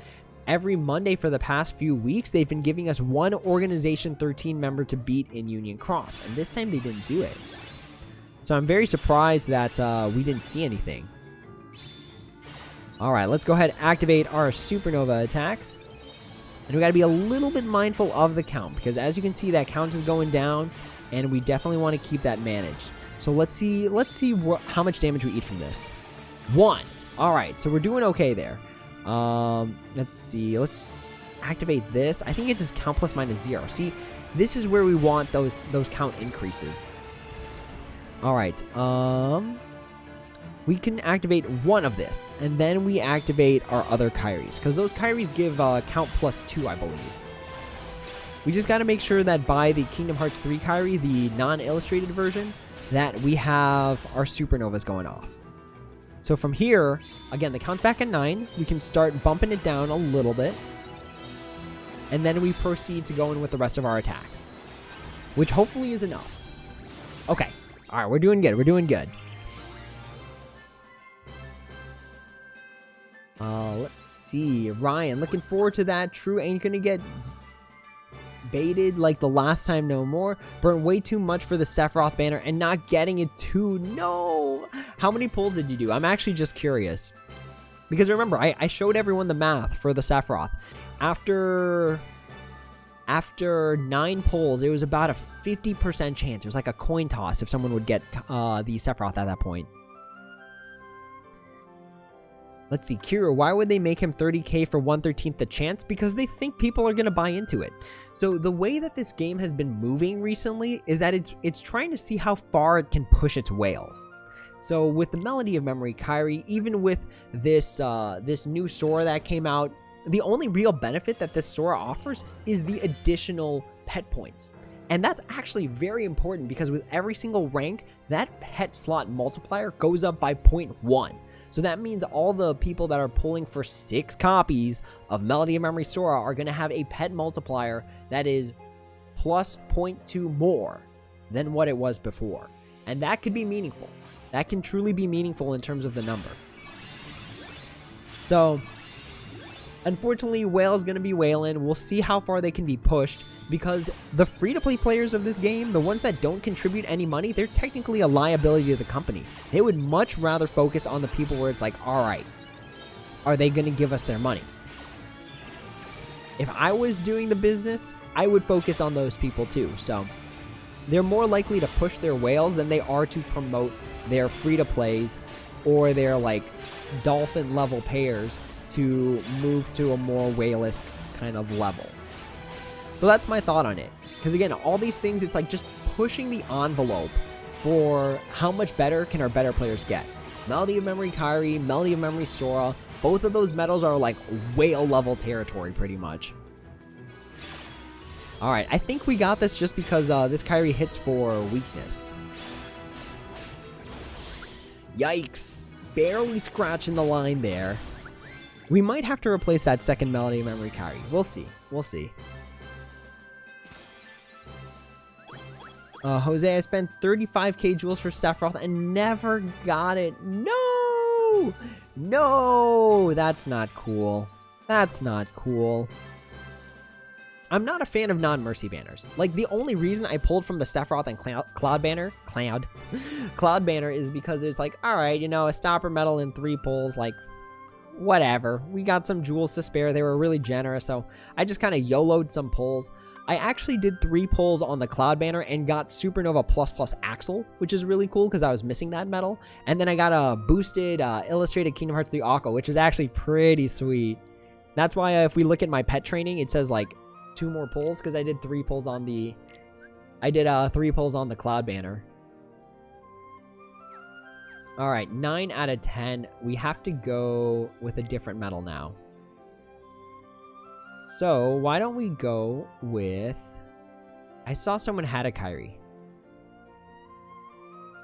every Monday for the past few weeks, they've been giving us one Organization 13 member to beat in Union Cross, and this time they didn't do it. So I'm very surprised that we didn't see anything. Alright, let's go ahead and activate our Supernova Attacks. And we got to be a little bit mindful of the count, because as you can see, that count is going down, and we definitely want to keep that managed. So let's see how much damage we eat from this. 1. Alright, so we're doing okay there. Let's see. Let's activate this. I think it does count plus minus 0. See, this is where we want those count increases. All right. we can activate one of this, and then we activate our other Kairis, because those Kairis give count +2, I believe. We just got to make sure that by the Kingdom Hearts 3 Kairi, the non-illustrated version, that we have our Supernovas going off. So from here, again, the count's back at 9. We can start bumping it down a little bit. And then we proceed to go in with the rest of our attacks, which hopefully is enough. Okay. All right, we're doing good. We're doing good. Let's see. Ryan, looking forward to that. True, ain't gonna get baited like the last time no more. Burn way too much for the Sephiroth banner and not getting it too. No. How many pulls did you do? I'm actually just curious. Because remember, I showed everyone the math for the Sephiroth. After 9 pulls, it was about a 50% chance. It was like a coin toss if someone would get the Sephiroth at that point. Let's see, Kira, why would they make him 30k for 1/13th the chance? Because they think people are going to buy into it. So the way that this game has been moving recently is that it's trying to see how far it can push its whales. So with the Melody of Memory Kairi, even with this this new Sora that came out, the only real benefit that this Sora offers is the additional pet points. And that's actually very important because with every single rank, that pet slot multiplier goes up by 0.1. So that means all the people that are pulling for 6 copies of Melody of Memory Sora are going to have a pet multiplier that is plus 0.2 more than what it was before. And that could be meaningful. That can truly be meaningful in terms of the number. So, unfortunately, Whale's going to be whaling. We'll see how far they can be pushed because the free-to-play players of this game, the ones that don't contribute any money, they're technically a liability to the company. They would much rather focus on the people where it's like, all right, are they going to give us their money? If I was doing the business, I would focus on those people too. So they're more likely to push their whales than they are to promote their free-to-plays or their like dolphin level payers to move to a more whale-esque kind of level. So that's my thought on it. Because again, all these things, it's like just pushing the envelope for how much better can our better players get. Melody of Memory Kairi, Melody of Memory Sora, both of those medals are like whale level territory pretty much. Alright, I think we got this just because this Kairi hits for weakness. Yikes. Barely scratching the line there. We might have to replace that second Melody of Memory Kairi. We'll see. We'll see. Jose, I spent 35k jewels for Sephiroth and never got it. No! No! That's not cool. That's not cool. I'm not a fan of non-mercy banners. Like, the only reason I pulled from the Sephiroth and Cloud banner is because it's like, alright, you know, a stopper medal in 3 pulls, like, whatever. We got some jewels to spare. They were really generous, so I just kind of YOLO'd some pulls. I actually did 3 pulls on the Cloud banner and got Supernova ++ Axel, which is really cool because I was missing that medal. And then I got a boosted illustrated Kingdom Hearts 3 Aqua, which is actually pretty sweet. That's why if we look at my pet training, it says like 2 more pulls because I did 3 pulls on the 3 pulls on the Cloud banner. All right, 9 out of 10. We have to go with a different medal now. So why don't we go with... I saw someone had a Kairi.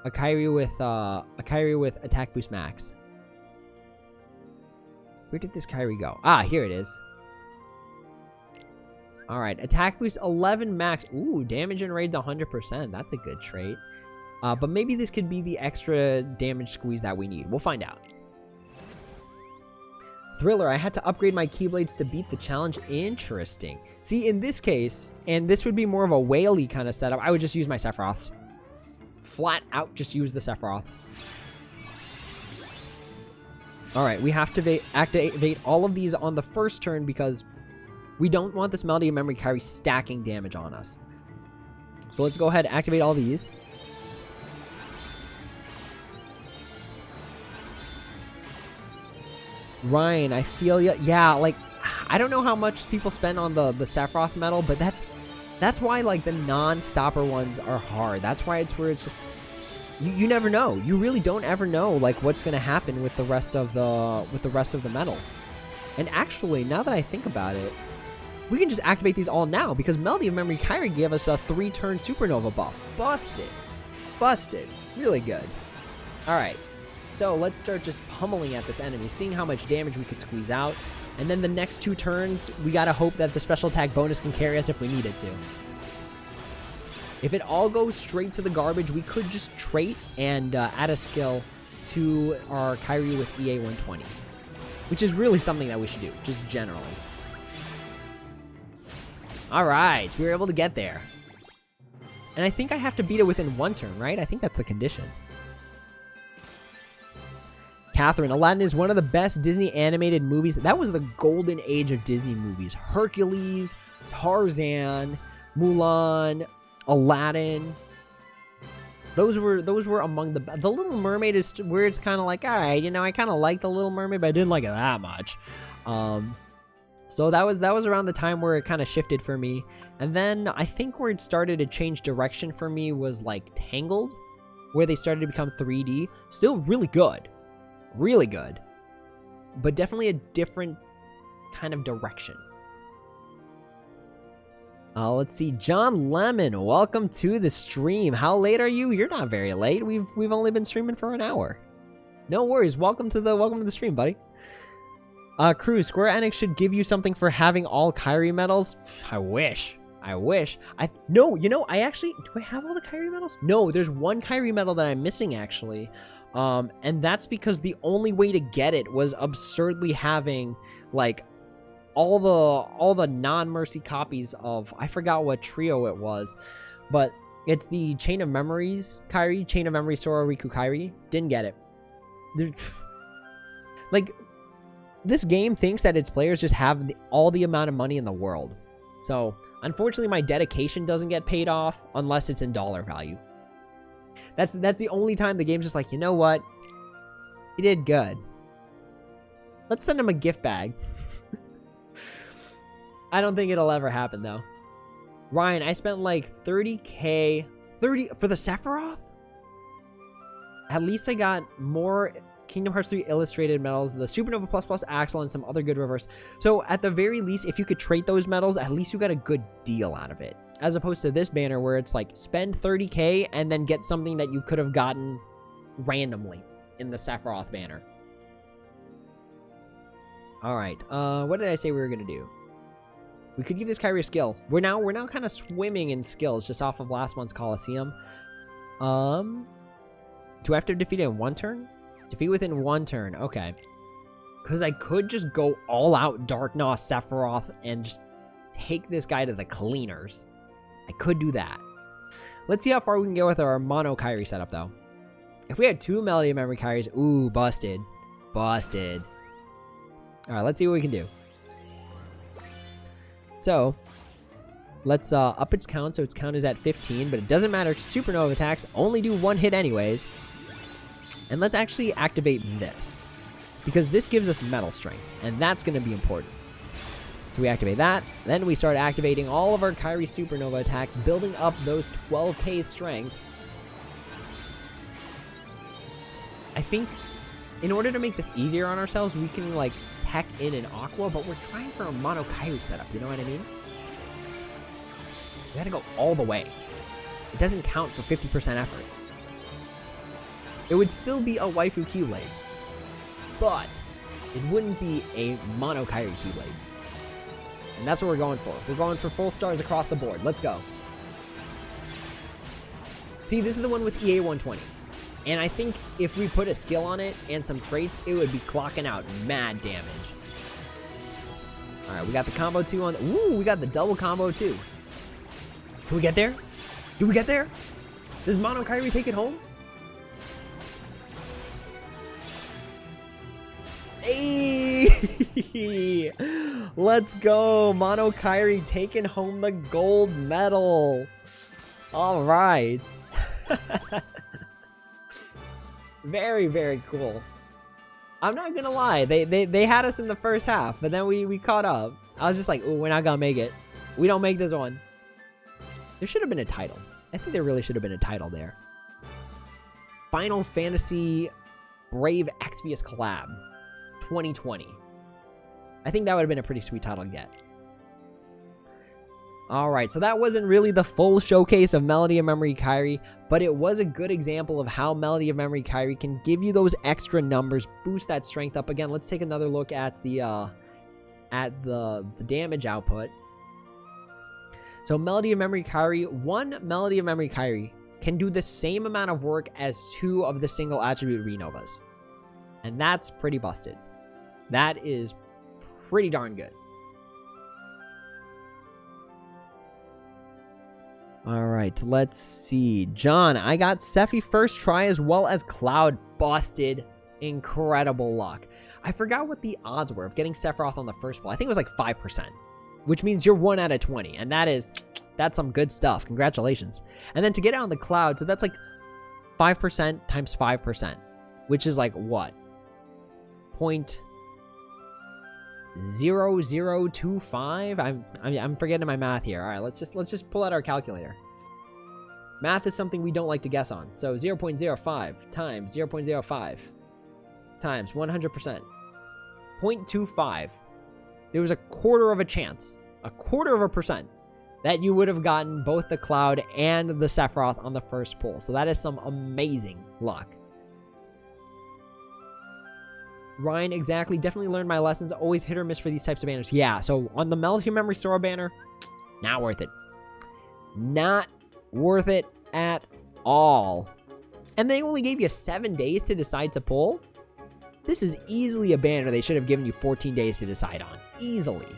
A Kairi with attack boost max. Where did this Kairi go? Ah, here it is. Alright, attack boost 11 max. Ooh, damage and raids 100%. That's a good trait. But maybe this could be the extra damage squeeze that we need. We'll find out. Thriller, I had to upgrade my Keyblades to beat the challenge. Interesting. See, in this case, and this would be more of a whaley kind of setup, I would just use my Sephiroths. Flat out, just use the Sephiroths. Alright, we have to activate all of these on the first turn because we don't want this Melody of Memory Kairi stacking damage on us. So let's go ahead and activate all these. Ryan, I feel ya. Yeah, like, I don't know how much people spend on the Sephiroth medal, but that's why, like, the non-stopper ones are hard. That's why it's where it's just... you never know. You really don't ever know like what's gonna happen with the rest of the medals. And actually, now that I think about it, we can just activate these all now because Melody of Memory Kairi gave us a 3-turn Supernova buff. Busted. Busted. Really good. Alright. So let's start just pummeling at this enemy, seeing how much damage we could squeeze out. And then the next 2 turns, we gotta hope that the special attack bonus can carry us if we need it to. If it all goes straight to the garbage, we could just trait and add a skill to our Kairi with EA 120. Which is really something that we should do, just generally. Alright, we were able to get there. And I think I have to beat it within 1 turn, right? I think that's the condition. Catherine, Aladdin is one of the best Disney animated movies. That was the golden age of Disney movies. Hercules, Tarzan, Mulan, Aladdin. Those were among the Little Mermaid is where it's kind of like, all right, you know, I kind of like the Little Mermaid, but I didn't like it that much. So that was around the time where it kind of shifted for me. And then I think where it started to change direction for me was like Tangled, where they started to become 3D. Still really good. Really good. But definitely a different kind of direction. Let's see. John Lemon, welcome to the stream. How late are you? You're not very late. We've only been streaming for an hour. No worries. Welcome to the stream, buddy. Cruz, Square Enix should give you something for having all Kairi medals. I wish. No, you know, I actually, do I have all the Kairi medals? No, there's one Kairi medal that I'm missing actually. And that's because the only way to get it was absurdly having like all the non-mercy copies of, I forgot what trio it was, but it's the Chain of Memories Kairi, Chain of Memories Sora Riku Kairi. Didn't get it. Like, this game thinks that its players just have all the amount of money in the world. So, unfortunately, my dedication doesn't get paid off unless it's in dollar value. That's the only time the game's just like, you know what? You did good. Let's send him a gift bag. I don't think it'll ever happen, though. Ryan, I spent like 30K... 30 for the Sephiroth? At least I got more Kingdom Hearts 3 illustrated medals, the Supernova ++ Axel, and some other good reverse. So, at the very least, if you could trade those medals, at least you got a good deal out of it. As opposed to this banner where it's like, spend 30K and then get something that you could have gotten randomly in the Sephiroth banner. Alright, what did I say we were going to do? We could give this Kairi a skill. We're now kind of swimming in skills just off of last month's Coliseum. Do I have to defeat it in 1 turn? Defeat within 1 turn. Okay. Because I could just go all out Dark Gnaw Sephiroth and just take this guy to the cleaners. I could do that. Let's see how far we can go with our mono Kairi setup, though. If we had 2 Melody of Memory Kairis, ooh, busted. Busted. Alright, let's see what we can do. So, let's up its count, so its count is at 15, but it doesn't matter because Supernova Attacks only do 1 hit anyways. And let's actually activate this, because this gives us metal strength, and that's going to be important. So we activate that, then we start activating all of our Kairi Supernova Attacks, building up those 12k strengths. I think in order to make this easier on ourselves, we can like tech in an Aqua, but we're trying for a mono Kairi setup, you know what I mean? We gotta go all the way. It doesn't count for 50% effort. It would still be a waifu Keyblade, but it wouldn't be a mono Kairi Keyblade. And that's what we're going for. We're going for full stars across the board. Let's go. See, this is the one with EA 120. And I think if we put a skill on it and some traits, it would be clocking out mad damage. Alright, we got the combo 2 on... Ooh, we got the double combo 2. Can we get there? Do we get there? Does mono Kairi take it home? Hey! Let's go! Mono Kairi taking home the gold medal. Alright. Very, very cool. I'm not gonna lie, they had us in the first half, but then we caught up. I was just like, ooh, we're not gonna make it. We don't make this one. There should have been a title. I think there really should have been a title there. Final Fantasy Brave Exvius collab 2020. I think that would have been a pretty sweet title to get. Alright, so that wasn't really the full showcase of Melody of Memory Kairi, but it was a good example of how Melody of Memory Kairi can give you those extra numbers, boost that strength up. Again, let's take another look at the damage output. So Melody of Memory Kairi, one Melody of Memory Kairi can do the same amount of work as 2 of the single attribute Renovas. And that's pretty busted. That is pretty darn good. Alright, let's see. John, I got Sephi first try as well as Cloud. Busted. Incredible luck. I forgot what the odds were of getting Sephiroth on the first pull. I think it was like 5%, which means you're 1 out of 20, and that's some good stuff. Congratulations. And then to get it on the Cloud, so that's like 5% times 5%, which is like what? 0.0025. I'm forgetting my math here. All right, let's just pull out our calculator. Math is something we don't like to guess on. So 0.05 times 0.05 times 100%. 0.25. There was a quarter of a chance, a quarter of a percent, that you would have gotten both the Cloud and the Sephiroth on the first pull. So that is some amazing luck. Ryan, exactly. Definitely learned my lessons. Always hit or miss for these types of banners. Yeah, so on the Melody of Memory Sora banner, not worth it. Not worth it at all. And they only gave you 7 days to decide to pull. This is easily a banner they should have given you 14 days to decide on. Easily.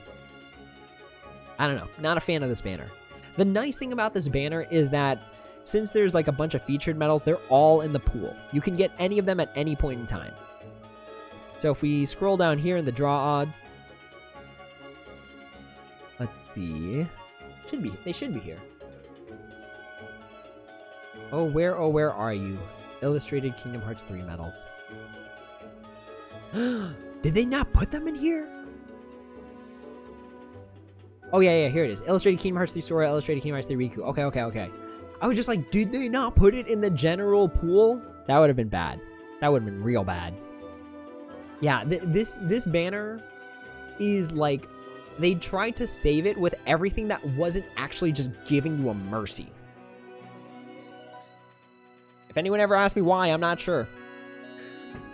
I don't know. Not a fan of this banner. The nice thing about this banner is that since there's like a bunch of featured medals, they're all in the pool. You can get any of them at any point in time. So if we scroll down here in the draw odds, let's see. They should be here. Oh, where are you? Illustrated Kingdom Hearts 3 medals. Did they not put them in here? Oh, yeah, here it is. Illustrated Kingdom Hearts 3 Sora, Illustrated Kingdom Hearts 3 Riku. Okay. I was just like, did they not put it in the general pool? That would have been bad. That would have been real bad. Yeah, this banner is like, they tried to save it with everything that wasn't actually just giving you a mercy. If anyone ever asked me why, I'm not sure.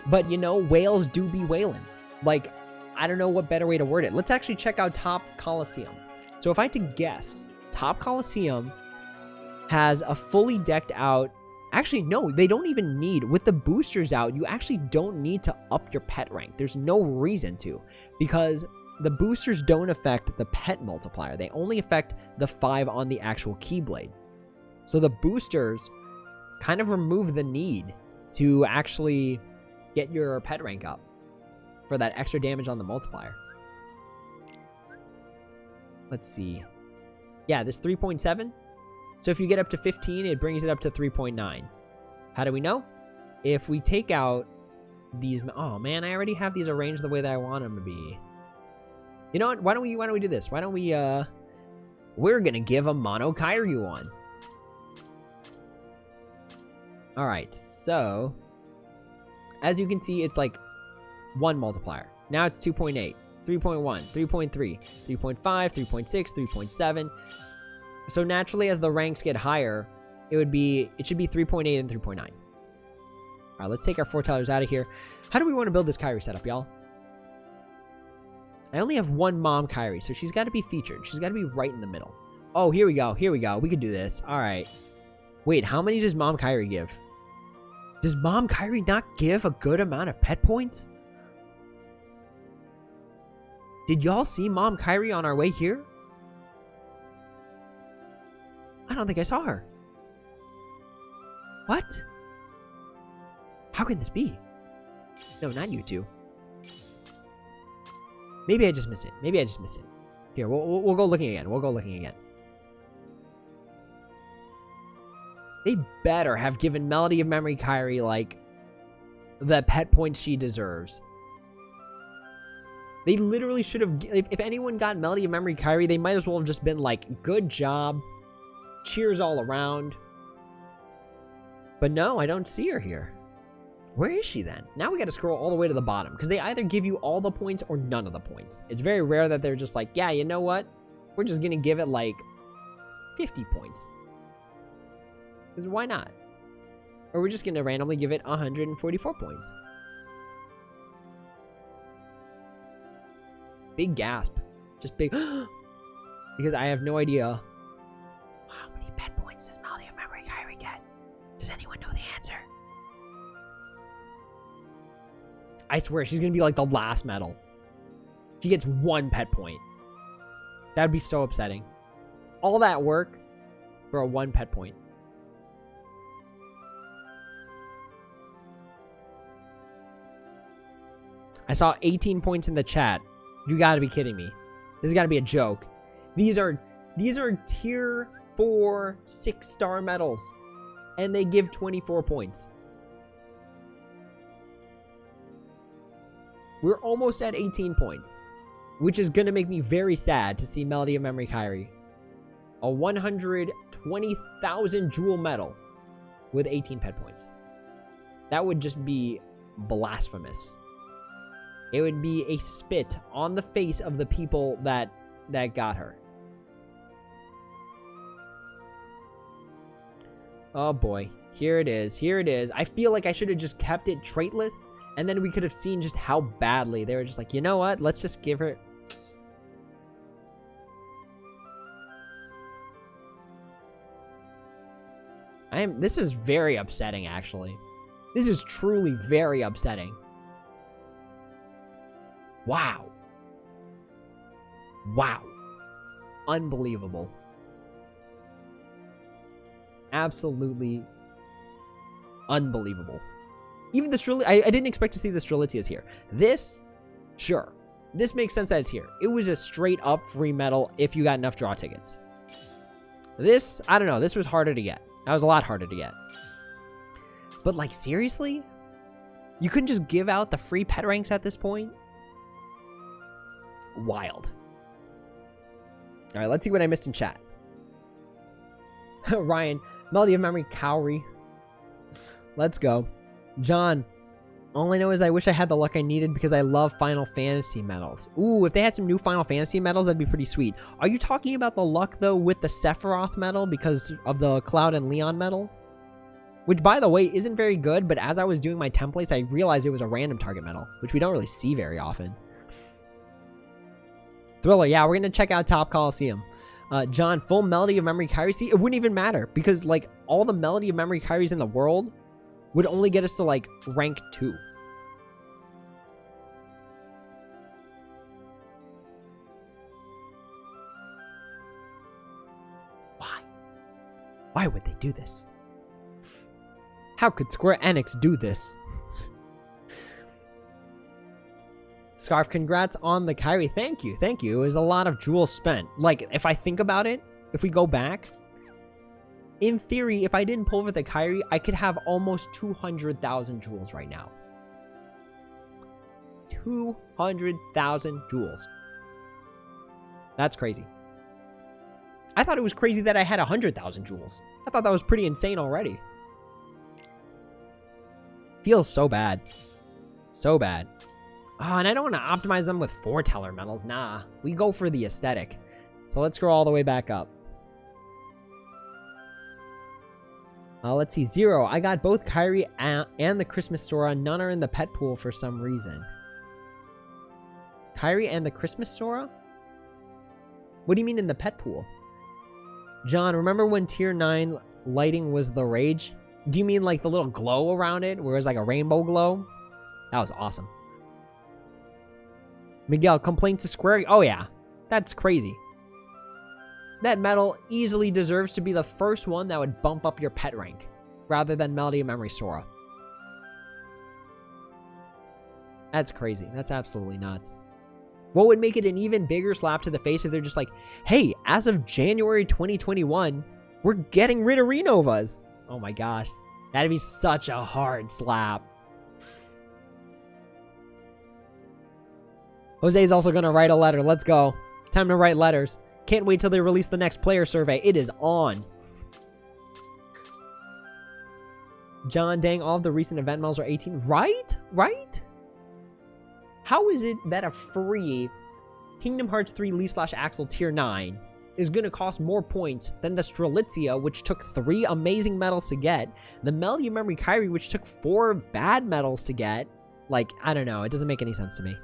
But, you know, whales do be whaling. Like, I don't know what better way to word it. Let's actually check out Top Coliseum. So if I had to guess, Top Coliseum has a fully decked out... Actually, no, they don't even need... With the boosters out, you actually don't need to up your pet rank. There's no reason to. Because the boosters don't affect the pet multiplier. They only affect the 5 on the actual Keyblade. So the boosters kind of remove the need to actually get your pet rank up for that extra damage on the multiplier. Let's see. Yeah, this 3.7. So if you get up to 15, it brings it up to 3.9. How do we know? If we take out these... Oh, man, I already have these arranged the way that I want them to be. You know what? Why don't we do this? Why don't we, we're gonna give a Mono Kairi one. Alright, so... As you can see, it's like 1 multiplier. Now it's 2.8, 3.1, 3.3, 3.5, 3.6, 3.7. So naturally, as the ranks get higher, it should be 3.8 and 3.9. All right, let's take our foretellers out of here. How do we want to build this Kairi setup, y'all? I only have 1 Mom Kairi, so she's got to be featured. She's got to be right in the middle. Oh, here we go. We could do this. All right. Wait, how many does Mom Kairi give? Does Mom Kairi not give a good amount of pet points? Did y'all see Mom Kairi on our way here? I don't think I saw her. What? How could this be? No, not you two. Maybe I just missed it. Here, we'll go looking again. They better have given Melody of Memory Kairi, like, the pet points she deserves. They literally should have... If anyone got Melody of Memory Kairi, they might as well have just been like, good job. Cheers all around. But no, I don't see her here. Where is she then? Now we got to scroll all the way to the bottom because they either give you all the points or none of the points. It's very rare that they're just like, yeah, you know what? We're just going to give it like 50 points. Because why not? Or we're just going to randomly give it 144 points. Big gasp. Just big. Because I have no idea. How many pet points does Melody of Memory Kairi get? Does anyone know the answer? I swear, she's going to be like the last medal. She gets 1 pet point. That'd be so upsetting. All that work for a 1 pet point. I saw 18 points in the chat. You gotta be kidding me. This has gotta be a joke. These are tier 4 6-star medals. And they give 24 points. We're almost at 18 points. Which is gonna make me very sad to see Melody of Memory Kairi. A 120,000 jewel medal with 18 pet points. That would just be blasphemous. It would be a spit on the face of the people that got her. Oh boy. Here it is. Here it is. I feel like I should have just kept it traitless. And then we could have seen just how badly they were just like, you know what? Let's just give her... This is very upsetting, actually. This is truly very upsetting. Wow. Wow. Unbelievable. Absolutely unbelievable. Even the Strelitzia, I didn't expect to see the Strelitzias here. This, sure. This makes sense that it's here. It was a straight up free medal if you got enough draw tickets. This, I don't know. This was harder to get. That was a lot harder to get. But like, seriously? You couldn't just give out the free pet ranks at this point? Wild. All right, let's see what I missed in chat. Ryan, Melody of Memory Kairi. Let's go. John, all I know is I wish I had the luck I needed because I love Final Fantasy medals. Ooh, if they had some new Final Fantasy medals, that'd be pretty sweet. Are you talking about the luck, though, with the Sephiroth medal because of the Cloud and Leon medal? Which, by the way, isn't very good, but as I was doing my templates, I realized it was a random target medal, which we don't really see very often. Thriller, yeah, we're going to check out Top Coliseum. John, full Melody of Memory Kairi. See, it wouldn't even matter because, like, all the Melody of Memory Kairis in the world would only get us to, like, rank 2. Why? Why would they do this? How could Square Enix do this? Scarf, congrats on the Kairi. Thank you. Thank you. It was a lot of jewels spent. Like, if I think about it, if we go back, in theory, if I didn't pull for the Kairi, I could have almost 200,000 jewels right now. 200,000 jewels. That's crazy. I thought it was crazy that I had 100,000 jewels. I thought that was pretty insane already. Feels so bad. So bad. Oh, and I don't want to optimize them with foreteller medals. Nah, we go for the aesthetic. So let's scroll all the way back up. Let's see. 0. I got both Kairi and the Christmas Sora. None are in the pet pool for some reason. Kairi and the Christmas Sora? What do you mean in the pet pool? John, remember when tier 9 lighting was the rage? Do you mean like the little glow around it, where it was like a rainbow glow? That was awesome. Miguel, complaint to Square. Oh yeah, that's crazy. That medal easily deserves to be the first one that would bump up your pet rank, rather than Melody of Memory Sora. That's crazy. That's absolutely nuts. What would make it an even bigger slap to the face if they're just like, hey, as of January 2021, we're getting rid of Renovas. Oh my gosh. That'd be such a hard slap. Jose's also going to write a letter. Let's go. Time to write letters. Can't wait till they release the next player survey. It is on. John, dang, all of the recent event medals are 18. Right? Right? How is it that a free Kingdom Hearts 3 Lee/Axel tier 9 is going to cost more points than the Strelitzia, which took 3 amazing medals to get, the Melody of Memory Kairi, which took 4 bad medals to get? Like, I don't know. It doesn't make any sense to me.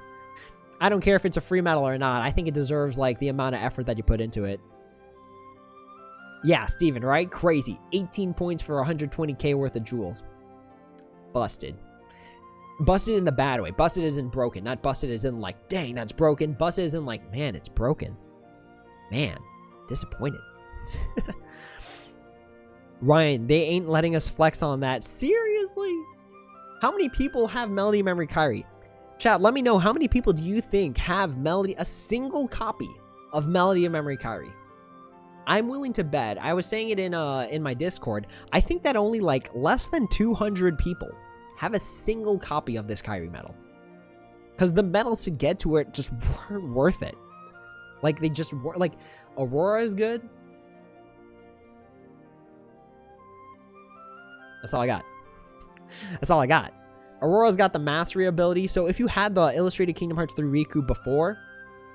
I don't care if it's a free medal or not. I think it deserves, like, the amount of effort that you put into it. Yeah, Steven, right? Crazy. 18 points for 120k worth of jewels. Busted. Busted in the bad way. Busted isn't broken. Not busted as in, like, dang, that's broken. Busted as in, like, man, it's broken. Man, disappointed. Ryan, they ain't letting us flex on that. Seriously? How many people have Melody of Memory Kairi? Chat, let me know, how many people do you think have a single copy of Melody of Memory Kairi? I'm willing to bet, I was saying it in my Discord, I think that only like less than 200 people have a single copy of this Kairi medal. Because the medals to get to it just weren't worth it. Like, they just were, like, Aurora is good. That's all I got. That's all I got. Aurora's got the mastery ability, so if you had the Illustrated Kingdom Hearts 3 Riku before,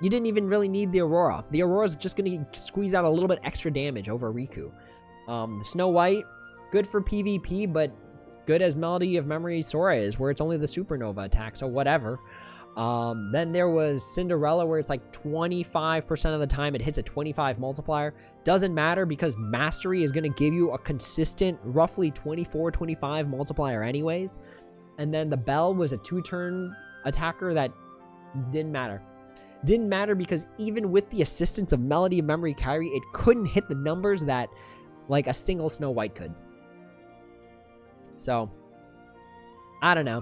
you didn't even really need the Aurora. The Aurora's just going to squeeze out a little bit extra damage over Riku. The Snow White, good for PvP, but good as Melody of Memory Sora is, where it's only the Supernova Attacks, so whatever. Then there was Cinderella, where it's like 25% of the time it hits a 25 multiplier. Doesn't matter, because Mastery is going to give you a consistent, roughly 24-25 multiplier anyways. And then the Bell was a 2-turn attacker that didn't matter. Didn't matter because even with the assistance of Melody of Memory Kairi, it couldn't hit the numbers that, like, a single Snow White could. So, I don't know.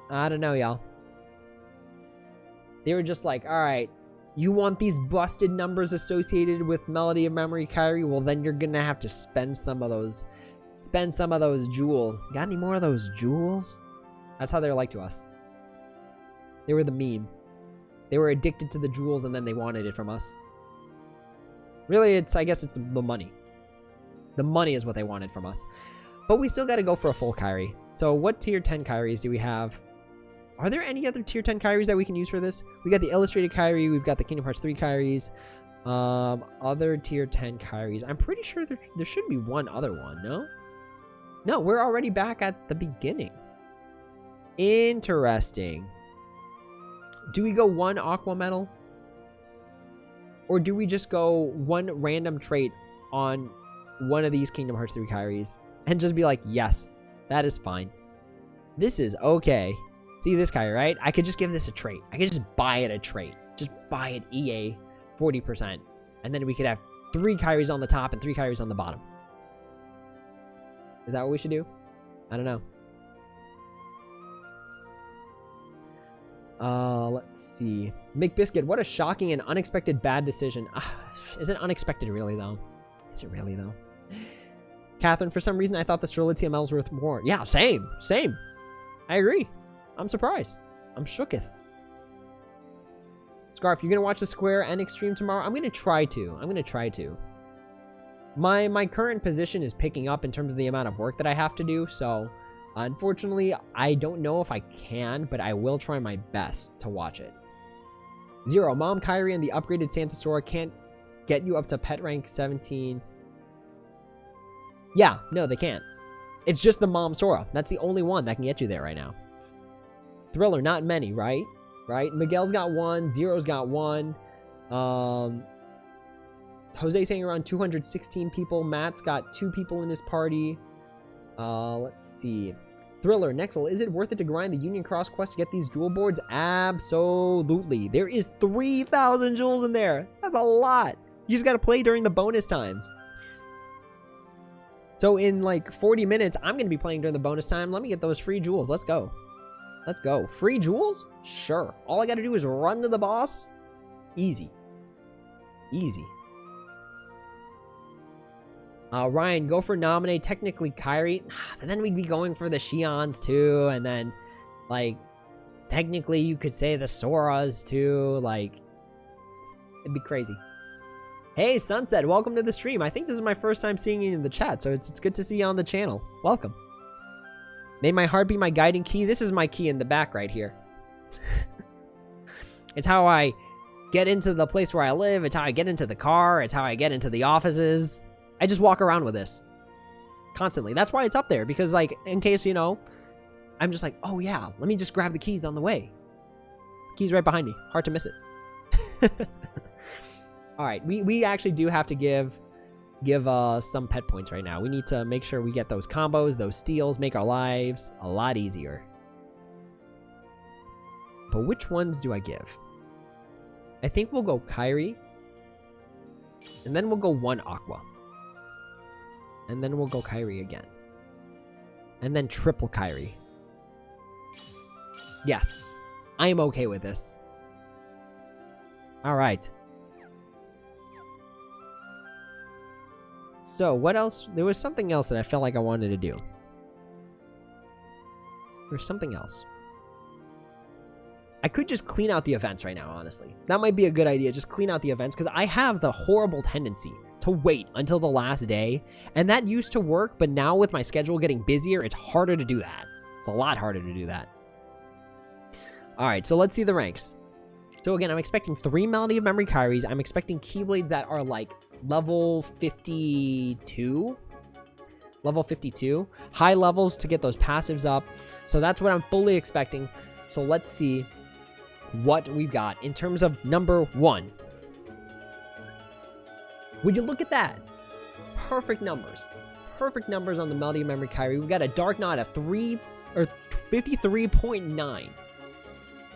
I don't know, y'all. They were just like, alright, you want these busted numbers associated with Melody of Memory Kairi? Well, then you're gonna have to spend some of those jewels. Got any more of those jewels? That's how they're like to us. They were the meme. They were addicted to the jewels and then they wanted it from us. Really, I guess it's the money. The money is what they wanted from us. But we still gotta go for a full Kairi. So what tier 10 Kairis do we have? Are there any other tier 10 Kairis that we can use for this? We got the Illustrated Kairi, we've got the Kingdom Hearts 3 Kairis. Other tier 10 Kairis. I'm pretty sure there should be one other one, no? No, we're already back at the beginning. Interesting. Do we go one Aqua Medal? Or do we just go one random trait on one of these Kingdom Hearts 3 Kairis and just be like, yes, that is fine. This is okay. See this Kairi, right? I could just give this a trait. I could just buy it a trait. Just buy it EA 40%. And then we could have 3 Kairis on the top and 3 Kairis on the bottom. Is that what we should do? I don't know. Let's see. McBiscuit, what a shocking and unexpected bad decision. Is it unexpected really, though? Is it really, though? Catherine, for some reason, I thought the Strelitzia medals were worth more. Yeah, same. I agree. I'm surprised. I'm shooketh. Scarf, you're going to watch the Square Enix stream tomorrow? I'm going to try to. My current position is picking up in terms of the amount of work that I have to do, so unfortunately, I don't know if I can, but I will try my best to watch it. Zero, Mom Kairi and the upgraded Santa Sora can't get you up to pet rank 17. Yeah, no, they can't. It's just the Mom Sora. That's the only one that can get you there right now. Thriller, not many, right? Miguel's got 1, Zero's got 1. Jose saying around 216 people. Matt's got 2 people in his party. Let's see. Thriller, Nexel, is it worth it to grind the Union Cross quest to get these jewel boards? Absolutely. There is 3,000 jewels in there. That's a lot. You just gotta play during the bonus times. So in like 40 minutes, I'm gonna be playing during the bonus time. Let me get those free jewels. Let's go. Free jewels? Sure. All I gotta do is run to the boss. Easy. Ryan, go for nominate, technically Kairi. And then we'd be going for the Xions too. And then, like, technically you could say the Soras too. Like, it'd be crazy. Hey, Sunset, welcome to the stream. I think this is my first time seeing you in the chat, so it's good to see you on the channel. Welcome. May my heart be my guiding key. This is my key in the back right here. It's how I get into the place where I live. It's how I get into the car. It's how I get into the offices. I just walk around with this constantly. That's why it's up there, because like, in case, you know, I'm just like, oh yeah, let me just grab the keys on the way. Keys right behind me. Hard to miss it. All right, we actually do have to give some pet points right now. We need to make sure we get those combos, those steals, make our lives a lot easier. But which ones do I give? I think we'll go Kairi. And then we'll go 1 Aqua. And then we'll go Kairi again. And then triple Kairi. Yes. I am okay with this. Alright. So, what else? There was something else that I felt like I wanted to do. There's something else. I could just clean out the events right now, honestly. That might be a good idea, just clean out the events, because I have the horrible tendency to wait until the last day, and that used to work, but now with my schedule getting busier, it's harder to do that. It's a lot harder to do that. Alright, so let's see the ranks. So again, I'm expecting 3 Melody of Memory Kairis. I'm expecting Keyblades that are like level 52. Level 52. High levels to get those passives up. So that's what I'm fully expecting. So let's see what we've got in terms of number 1. Would you look at that? Perfect numbers. Perfect numbers on the Melody of Memory Kairi. We've got a Dark Knot of 53.9.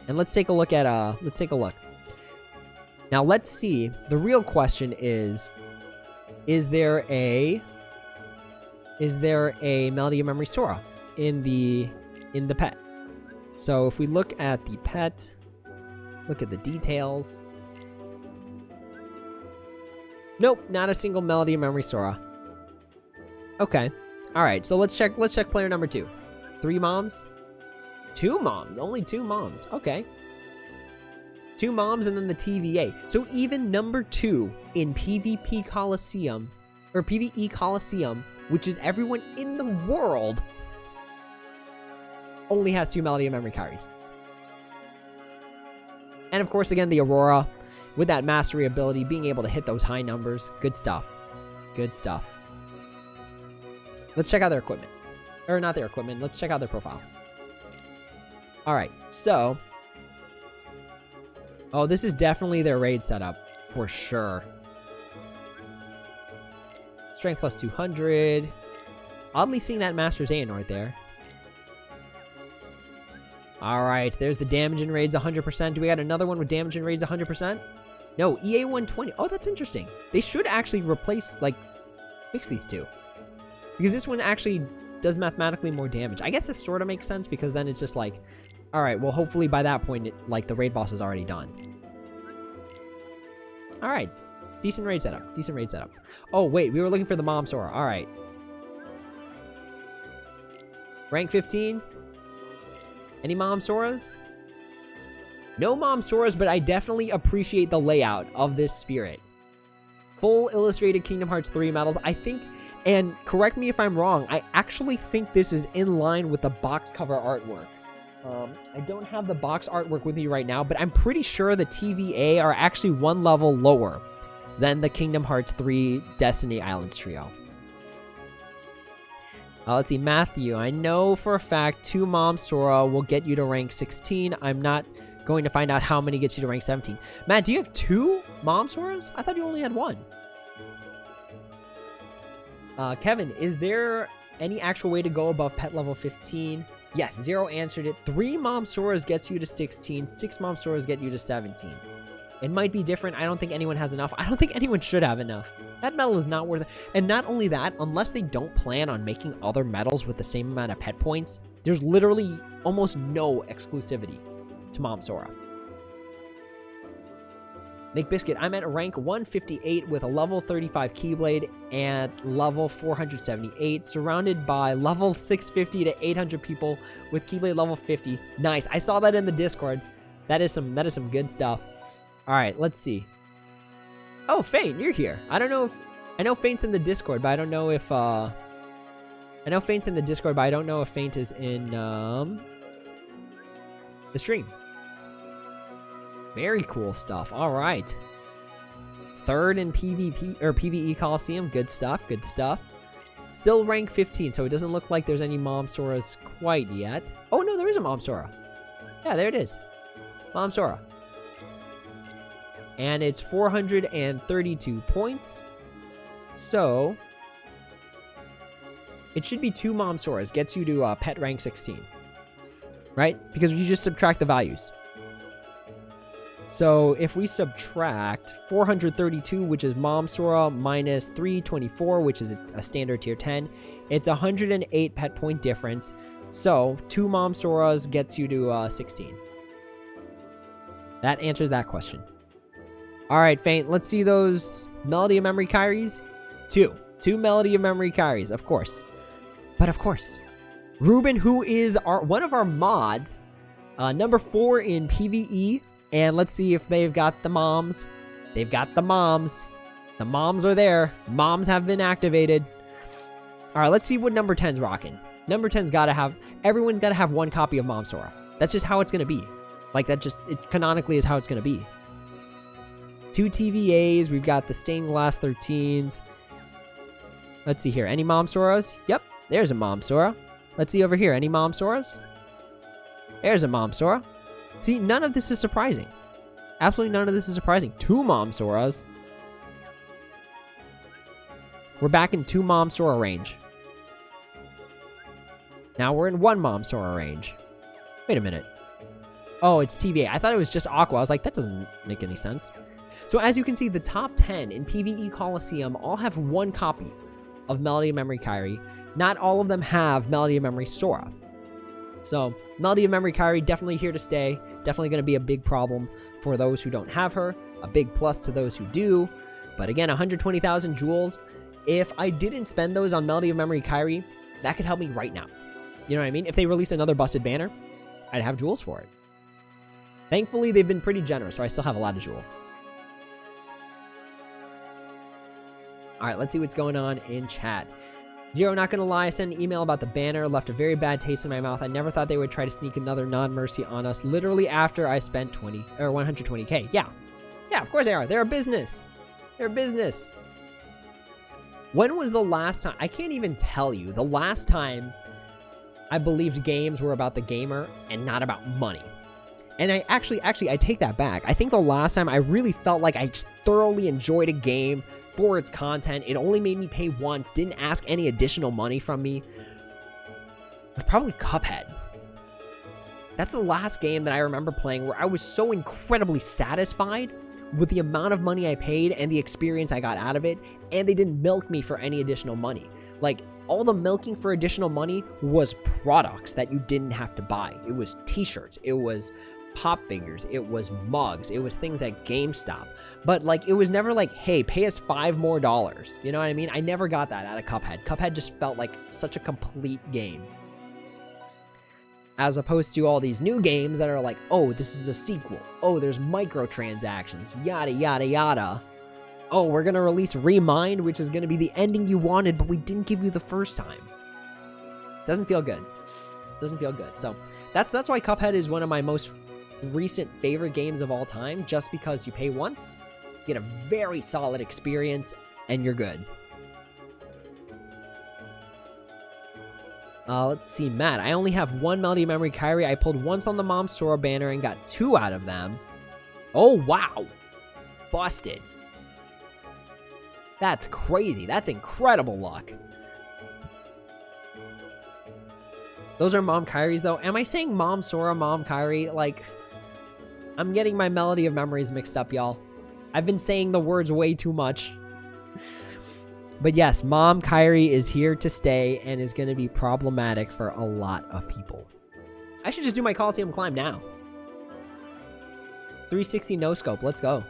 And let's take a look at Now let's see. The real question is there a Melody of Memory Sora in the pet? So if we look at the pet, look at the details. Nope, not a single Melody of Memory Sora. Okay. Alright, so let's check player number 2. 3 moms? 2 moms. Only 2 moms. Okay. 2 moms and then the TVA. So even number 2 in PvP Coliseum, or PvE Coliseum, which is everyone in the world, only has 2 Melody of Memory Kairis. And of course, again, the Aurora, with that mastery ability, being able to hit those high numbers. Good stuff. Good stuff. Let's check out their equipment. Or not their equipment, let's check out their profile. Alright, so... Oh, this is definitely their raid setup, for sure. Strength plus 200. Oddly seeing that Master's Xehanort there. Alright, there's the damage in raids 100%. Do we got another one with damage in raids 100%? No, EA 120. Oh, that's interesting. They should actually replace, like, fix these two. Because this one actually does mathematically more damage. I guess this sort of makes sense, because then it's just like, alright, well, hopefully by that point, like, the raid boss is already done. Alright. Decent raid setup. Decent raid setup. Oh, wait, we were looking for the Mom Sora. Alright. Rank 15? Any Mom Soras? No Mom Soras, but I definitely appreciate the layout of this spirit. Full illustrated Kingdom Hearts 3 medals. I think, and correct me if I'm wrong, I actually think this is in line with the box cover artwork. I don't have the box artwork with me right now, but I'm pretty sure the TVA are actually one level lower than the Kingdom Hearts 3 Destiny Islands trio. Let's see, Matthew. I know for a fact 2 Mom Sora will get you to rank 16. I'm not going to find out how many gets you to rank 17. Matt, do you have 2 Mom Soras? I thought you only had 1. Kevin, is there any actual way to go above pet level 15? Yes, 0 answered it. 3 Mom Soras gets you to 16. 6 Mom Soras get you to 17. It might be different. I don't think anyone has enough. I don't think anyone should have enough. That medal is not worth it. And not only that, unless they don't plan on making other medals with the same amount of pet points, there's literally almost no exclusivity to Mom Sora. McBiscuit, I'm at rank 158 with a level 35 Keyblade and level 478, surrounded by level 650 to 800 people with Keyblade level 50. Nice. I saw that in the Discord. That is some good stuff. All right, let's see. Oh, Faint, you're here. I don't know if I know Faint's in the Discord, but I don't know if I know Feint's in the Discord, but I don't know if Feint is in the stream. Very cool stuff. All right. 3rd in PvP or PvE Coliseum. Good stuff. Good stuff. Still rank 15, so it doesn't look like there's any Mom Soras quite yet. Oh no, there is a Mom Sora. Yeah, there it is. Mom Sora. And it's 432 points. So it should be 2 Mom Soras. Gets you to pet rank 16. Right? Because you just subtract the values. So if we subtract 432, which is Mom Sora, minus 324, which is a standard tier 10, it's 108 pet point difference. So 2 Mom Soras gets you to 16. That answers that question. All right, Feint, let's see those Melody of Memory Kairis. 2 Melody of Memory Kairis, of course. But of course, Ruben, who is one of our mods, number 4 in PvE. And let's see if they've got the moms. They've got the moms. The moms are there. Moms have been activated. All right, let's see what number 10's rocking. Number 10's got to have, everyone's got to have 1 copy of Mom Sora. That's just how it's going to be. Like, that just, it canonically is how it's going to be. 2 TVAs. We've got the Stained Glass 13s. Let's see here. Any Mom Soras? Yep, there's a Mom Sora. Let's see over here. Any Mom Soras? There's a Mom Sora. See, none of this is surprising. Absolutely none of this is surprising. 2 Mom Soras. We're back in 2 Mom Sora range. Now we're in 1 Mom Sora range. Wait a minute. Oh, it's TVA. I thought it was just Aqua. I was like, that doesn't make any sense. So as you can see, the top 10 in PvE Coliseum all have 1 copy of Melody of Memory Kairi. Not all of them have Melody of Memory Sora. So, Melody of Memory Kairi definitely here to stay. Definitely going to be a big problem for those who don't have her. A big plus to those who do. But again, 120,000 jewels. If I didn't spend those on Melody of Memory Kairi, that could help me right now. You know what I mean? If they release another busted banner, I'd have jewels for it. Thankfully, they've been pretty generous, so I still have a lot of jewels. Alright, let's see what's going on in chat. Zero, not gonna lie, I sent an email about the banner, left a very bad taste in my mouth. I never thought they would try to sneak another non-mercy on us literally after I spent 120k. Yeah, of course they are. They're a business. They're a business. When was the last time, I can't even tell you, the last time I believed games were about the gamer and not about money. And I actually, I take that back. I think the last time I really felt like I just thoroughly enjoyed a game for its content, it only made me pay once, didn't ask any additional money from me, was probably Cuphead. That's the last game that I remember playing where I was so incredibly satisfied with the amount of money I paid and the experience I got out of it, and they didn't milk me for any additional money. Like, all the milking for additional money was products that you didn't have to buy. It was t-shirts, it was pop figures, it was mugs, it was things at GameStop. But like, it was never like, hey, pay us $5 more. You know what I mean? I never got that out of Cuphead. Cuphead just felt like such a complete game. As opposed to all these new games that are like, oh, this is a sequel. Oh, there's microtransactions, yada, yada, yada. Oh, we're going to release Remind, which is going to be the ending you wanted, but we didn't give you the first time. Doesn't feel good. Doesn't feel good. So that's why Cuphead is one of my most recent favorite games of all time, just because you pay once, you get a very solid experience, and you're good. Let's see, Matt. I only have 1 Melody of Memory Kairi. I pulled once on the Mom Sora banner and got 2 out of them. Oh, wow. Busted. That's crazy. That's incredible luck. Those are Mom Kairis, though. Am I saying Mom Sora, Mom Kairi? Like, I'm getting my Melody of Memories mixed up, y'all. I've been saying the words way too much. But yes, Mom Kairi is here to stay and is going to be problematic for a lot of people. I should just do my Coliseum climb now. 360 no scope. Let's go.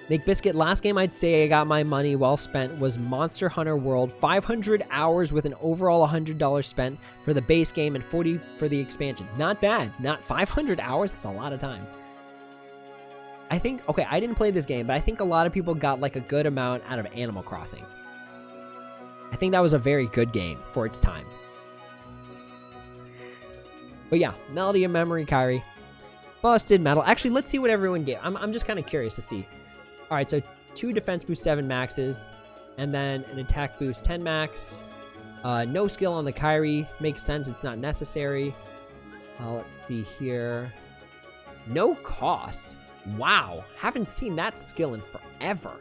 Make Biscuit, last game I'd say I got my money well spent was Monster Hunter World. 500 hours with an overall $100 spent for the base game and 40 for the expansion. Not bad. Not 500 hours. That's a lot of time. I think, okay, I didn't play this game, but I think a lot of people got like a good amount out of Animal Crossing. I think that was a very good game for its time. But yeah, Melody of Memory Kairi. Busted metal. Actually, let's see what everyone gave. I'm just kind of curious to see. All right, so 2 defense boost 7 maxes, and then an attack boost 10 max. No skill on the Kairi. Makes sense. It's not necessary. Let's see here. No cost. Wow. Haven't seen that skill in forever.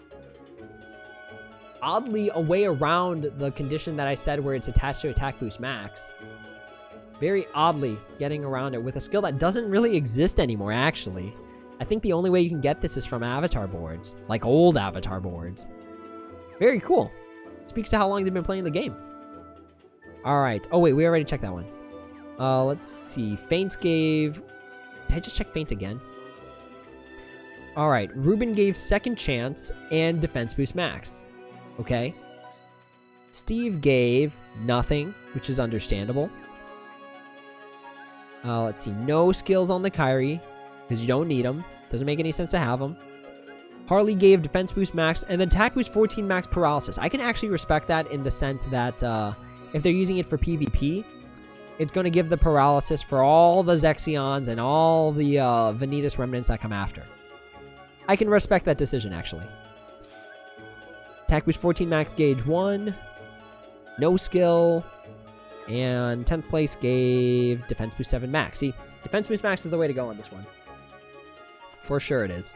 Oddly, a way around the condition that I said where it's attached to attack boost max. Very oddly getting around it with a skill that doesn't really exist anymore, actually. I think the only way you can get this is from avatar boards. Like old avatar boards. Very cool. Speaks to how long they've been playing the game. Alright. Oh, wait. We already checked that one. Let's see. Feints gave... Did I just check Feint again? Alright. Ruben gave Second Chance and Defense Boost Max. Okay. Steve gave nothing, which is understandable. Let's see. No skills on the Kairi, because you don't need them. Doesn't make any sense to have them. Harley gave Defense Boost Max, and then Attack Boost 14 Max Paralysis. I can actually respect that in the sense that if they're using it for PvP, it's going to give the Paralysis for all the Zexions and all the Vanitas Remnants that come after. I can respect that decision, actually. Attack Boost 14 Max Gauge 1. No skill. And 10th place gave Defense Boost 7 Max. See, Defense Boost Max is the way to go on this one. For sure it is.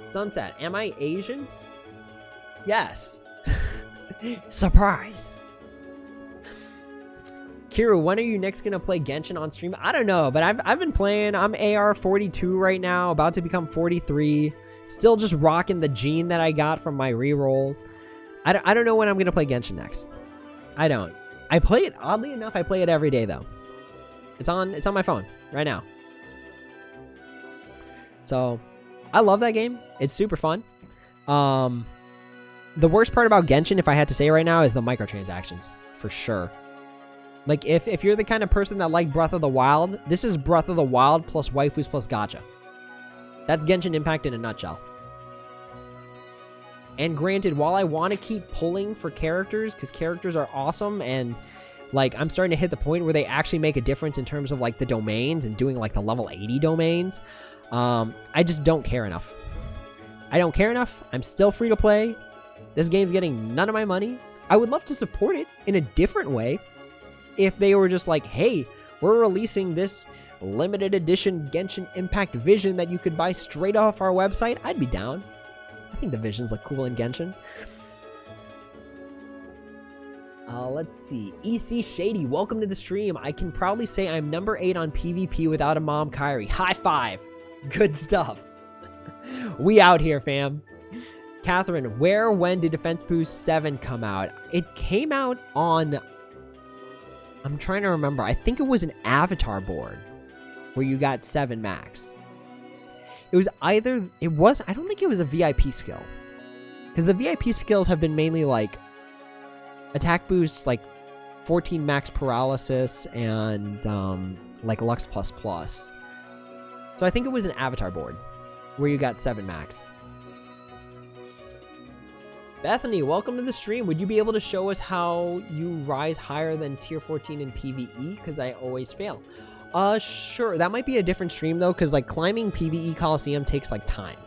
Sunset, am I Asian? Yes. Surprise. Kiru, when are you next gonna play Genshin on stream? I don't know, but I've been playing. I'm AR 42 right now, about to become 43. Still just rocking the gene that I got from my reroll. I don't know when I'm gonna play Genshin next. I don't. I play it, oddly enough, I play it every day though. It's on my phone right now. So I love that game. It's super fun. The worst part about Genshin, if I had to say right now, is the microtransactions, for sure. Like, if you're the kind of person that like Breath of the Wild, this is Breath of the Wild plus waifus plus gacha. That's Genshin Impact in a nutshell. And granted, while I want to keep pulling for characters, because characters are awesome, and, like, I'm starting to hit the point where they actually make a difference in terms of, like, the domains and doing, like, the level 80 domains, I just don't care enough. I don't care enough. I'm still free to play. This game's getting none of my money. I would love to support it in a different way if they were just like, hey, we're releasing this limited edition Genshin Impact Vision that you could buy straight off our website. I'd be down. I think the visions look cool in Genshin. Let's see. EC Shady, welcome to the stream. I can proudly say I'm number 8 on PvP without a mom Kairi. High five. Good stuff. We out here, fam. Catherine, when did Defense Boost 7 come out? It came out on... I'm trying to remember. I think it was an avatar board where you got 7 max. It was either... I don't think it was a VIP skill. Because the VIP skills have been mainly like attack boosts, like 14 max paralysis, and like Lux++. So I think it was an avatar board where you got 7 max. Bethany, welcome to the stream. Would you be able to show us how you rise higher than tier 14 in PvE? Because I always fail. Sure. That might be a different stream, though, because, like, climbing PvE Coliseum takes, like, time.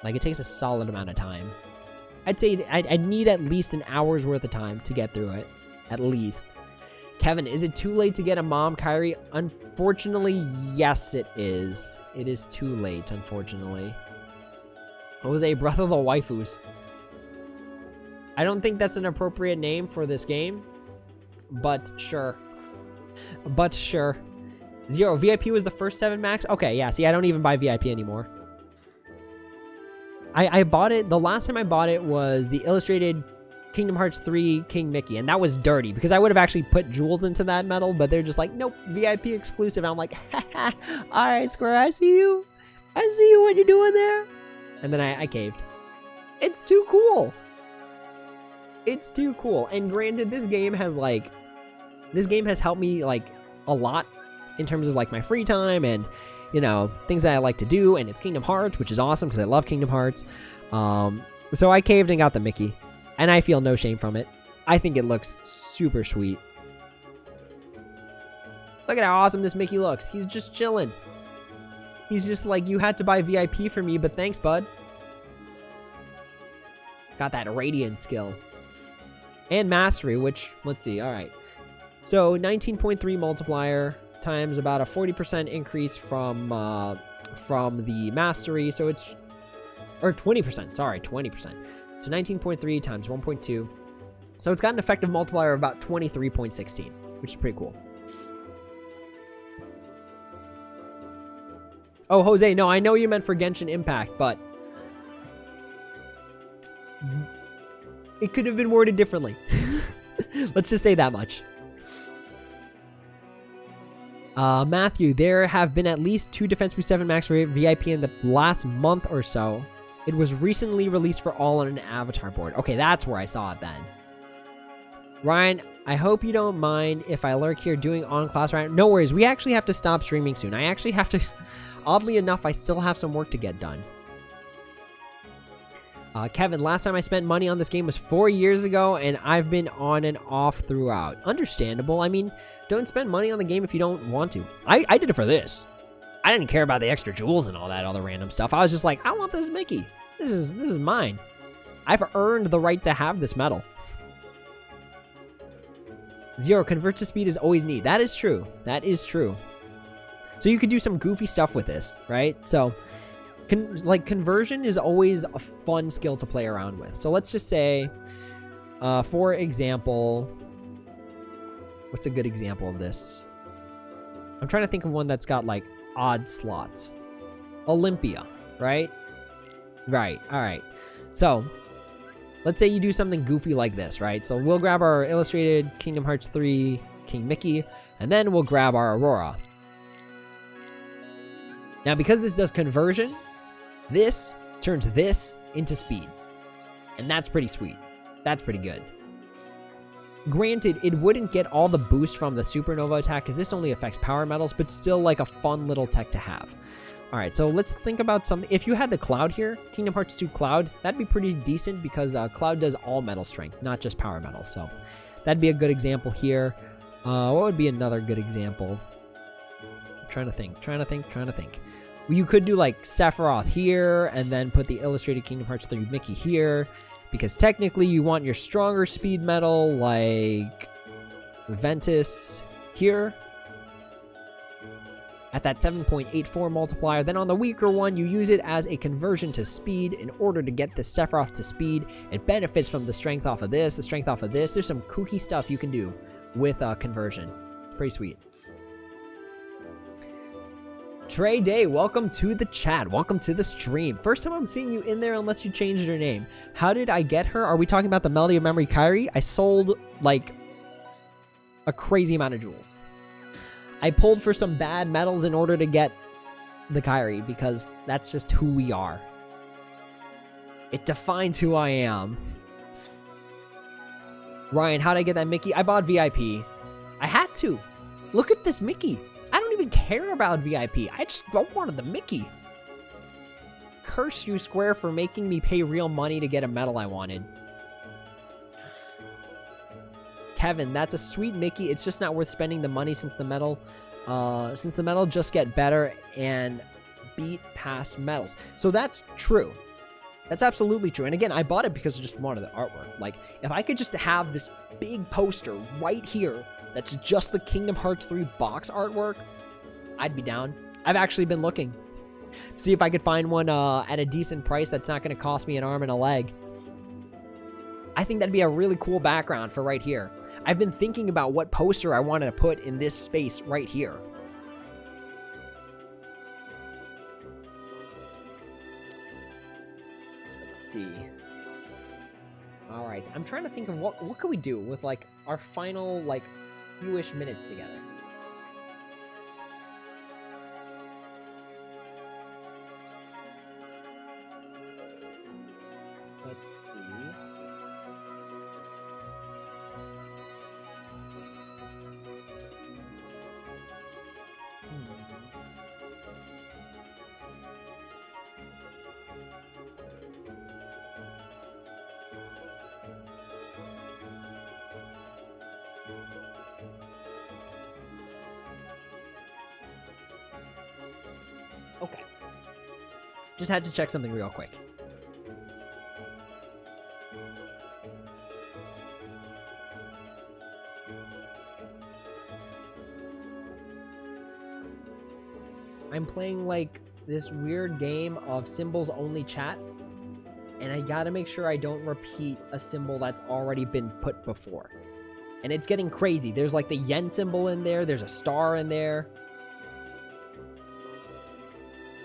Like, it takes a solid amount of time. I'd say I'd need at least an hour's worth of time to get through it. At least. Kevin, is it too late to get a mom Kairi? Unfortunately, yes, it is. It is too late, unfortunately. Jose, Breath of the Waifus. I don't think that's an appropriate name for this game, but sure. But sure. Zero, VIP was the first 7 max? Okay, yeah, see, I don't even buy VIP anymore. I bought it, the last time I bought it was the illustrated Kingdom Hearts 3 King Mickey, and that was dirty, because I would have actually put jewels into that medal, but they're just like, nope, VIP exclusive. And I'm like, haha, alright, Square, I see you. I see you, what you're doing there. And then I caved. It's too cool. It's too cool. And granted, this game has helped me, like, a lot in terms of, like, my free time and, you know, things that I like to do. And it's Kingdom Hearts, which is awesome because I love Kingdom Hearts. So I caved and got the Mickey. And I feel no shame from it. I think it looks super sweet. Look at how awesome this Mickey looks. He's just chilling. He's just like, you had to buy VIP for me, but thanks, bud. Got that Radiant skill. And Mastery, which, let's see, alright. So, 19.3 multiplier times about a 40% increase from the Mastery. So it's, or 20%, sorry, 20%. So 19.3 times 1.2. So it's got an effective multiplier of about 23.16, which is pretty cool. Oh, Jose, no, I know you meant for Genshin Impact, but it could have been worded differently. Let's just say that much. Matthew, there have been at least 2 Defense Boost 7 Max VIP in the last month or so. It was recently released for all on an avatar board. Okay, that's where I saw it then. Ryan, I hope you don't mind if I lurk here doing on-class right now. No worries, we actually have to stop streaming soon. I actually have to... Oddly enough, I still have some work to get done. Kevin, last time I spent money on this game was 4 years ago, and I've been on and off throughout. Understandable. I mean, don't spend money on the game if you don't want to. I did it for this. I didn't care about the extra jewels and all that other random stuff. I was just like, I want this Mickey. This is mine. I've earned the right to have this medal. Zero, convert to speed is always neat. That is true. That is true. So you could do some goofy stuff with this, right? So, conversion is always a fun skill to play around with. So let's just say, for example, what's a good example of this? I'm trying to think of one that's got, like, odd slots. Olympia, right? Right, alright. So, let's say you do something goofy like this, right? So we'll grab our illustrated Kingdom Hearts 3 King Mickey, and then we'll grab our Aurora. Now, because this does conversion, this turns this into speed. And that's pretty sweet. That's pretty good. Granted, it wouldn't get all the boost from the Supernova attack, because this only affects power metals, but still like a fun little tech to have. Alright, so let's think about something. If you had the Cloud here, Kingdom Hearts 2 Cloud, that'd be pretty decent, because Cloud does all metal strength, not just power metals. So that'd be a good example here. What would be another good example? I'm trying to think. You could do like Sephiroth here, and then put the illustrated Kingdom Hearts 3 Mickey here, because technically you want your stronger speed metal like Ventus here at that 7.84 multiplier. Then on the weaker one, you use it as a conversion to speed in order to get the Sephiroth to speed. It benefits from the strength off of this, the strength off of this. There's some kooky stuff you can do with conversion. Pretty sweet. Trey Day, welcome to the chat. Welcome to the stream. First time I'm seeing you in there unless you changed your name. How did I get her? Are we talking about the Melody of Memory Kairi? I sold, like, a crazy amount of jewels. I pulled for some bad metals in order to get the Kairi, because that's just who we are. It defines who I am. Ryan, how did I get that Mickey? I bought VIP. I had to. Look at this Mickey. I don't even care about VIP. I just wanted the Mickey. Curse you, Square, for making me pay real money to get a medal I wanted. Kevin, that's a sweet Mickey. It's just not worth spending the money since the medal just get better and beat past medals. So that's true. That's absolutely true. And again, I bought it because I just wanted the artwork. Like, if I could just have this big poster right here that's just the Kingdom Hearts 3 box artwork, I'd be down. I've actually been looking to see if I could find one at a decent price that's not going to cost me an arm and a leg. I think that'd be a really cool background for right here. I've been thinking about what poster I wanted to put in this space right here. Let's see. All right, I'm trying to think of what could we do with like our final like few-ish minutes together. Let's see. Okay. Just had to check something real quick. I'm playing like this weird game of symbols only chat, and I gotta make sure I don't repeat a symbol that's already been put before. And it's getting crazy. There's like the yen symbol in there, there's a star in there.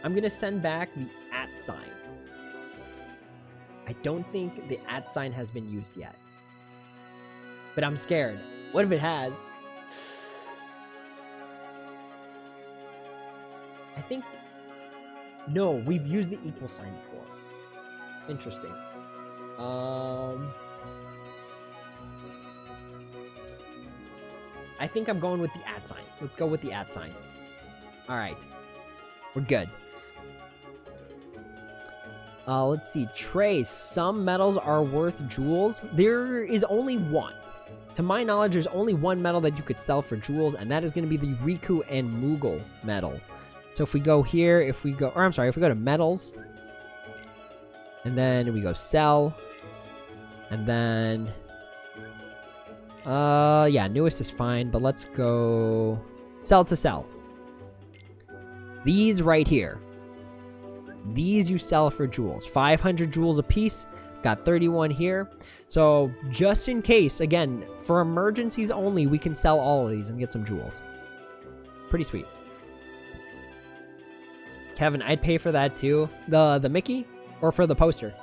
I'm gonna send back the @ sign. I don't think the @ sign has been used yet, but I'm scared. What if it has? I think... No, we've used the equal sign before. Interesting. I think I'm going with the @ sign. Let's go with the @ sign. Alright. We're good. Let's see. Trace. Some medals are worth jewels. There is only one. To my knowledge, there's only one medal that you could sell for jewels, and that is going to be the Riku and Moogle medal. So if we go here, if we go to medals, and then we go sell, and then, yeah, newest is fine, but let's go sell to sell. These right here, these you sell for jewels, 500 jewels a piece, got 31 here. So just in case, again, for emergencies only, we can sell all of these and get some jewels. Pretty sweet. Kevin, I'd pay for that too. The Mickey or for the poster?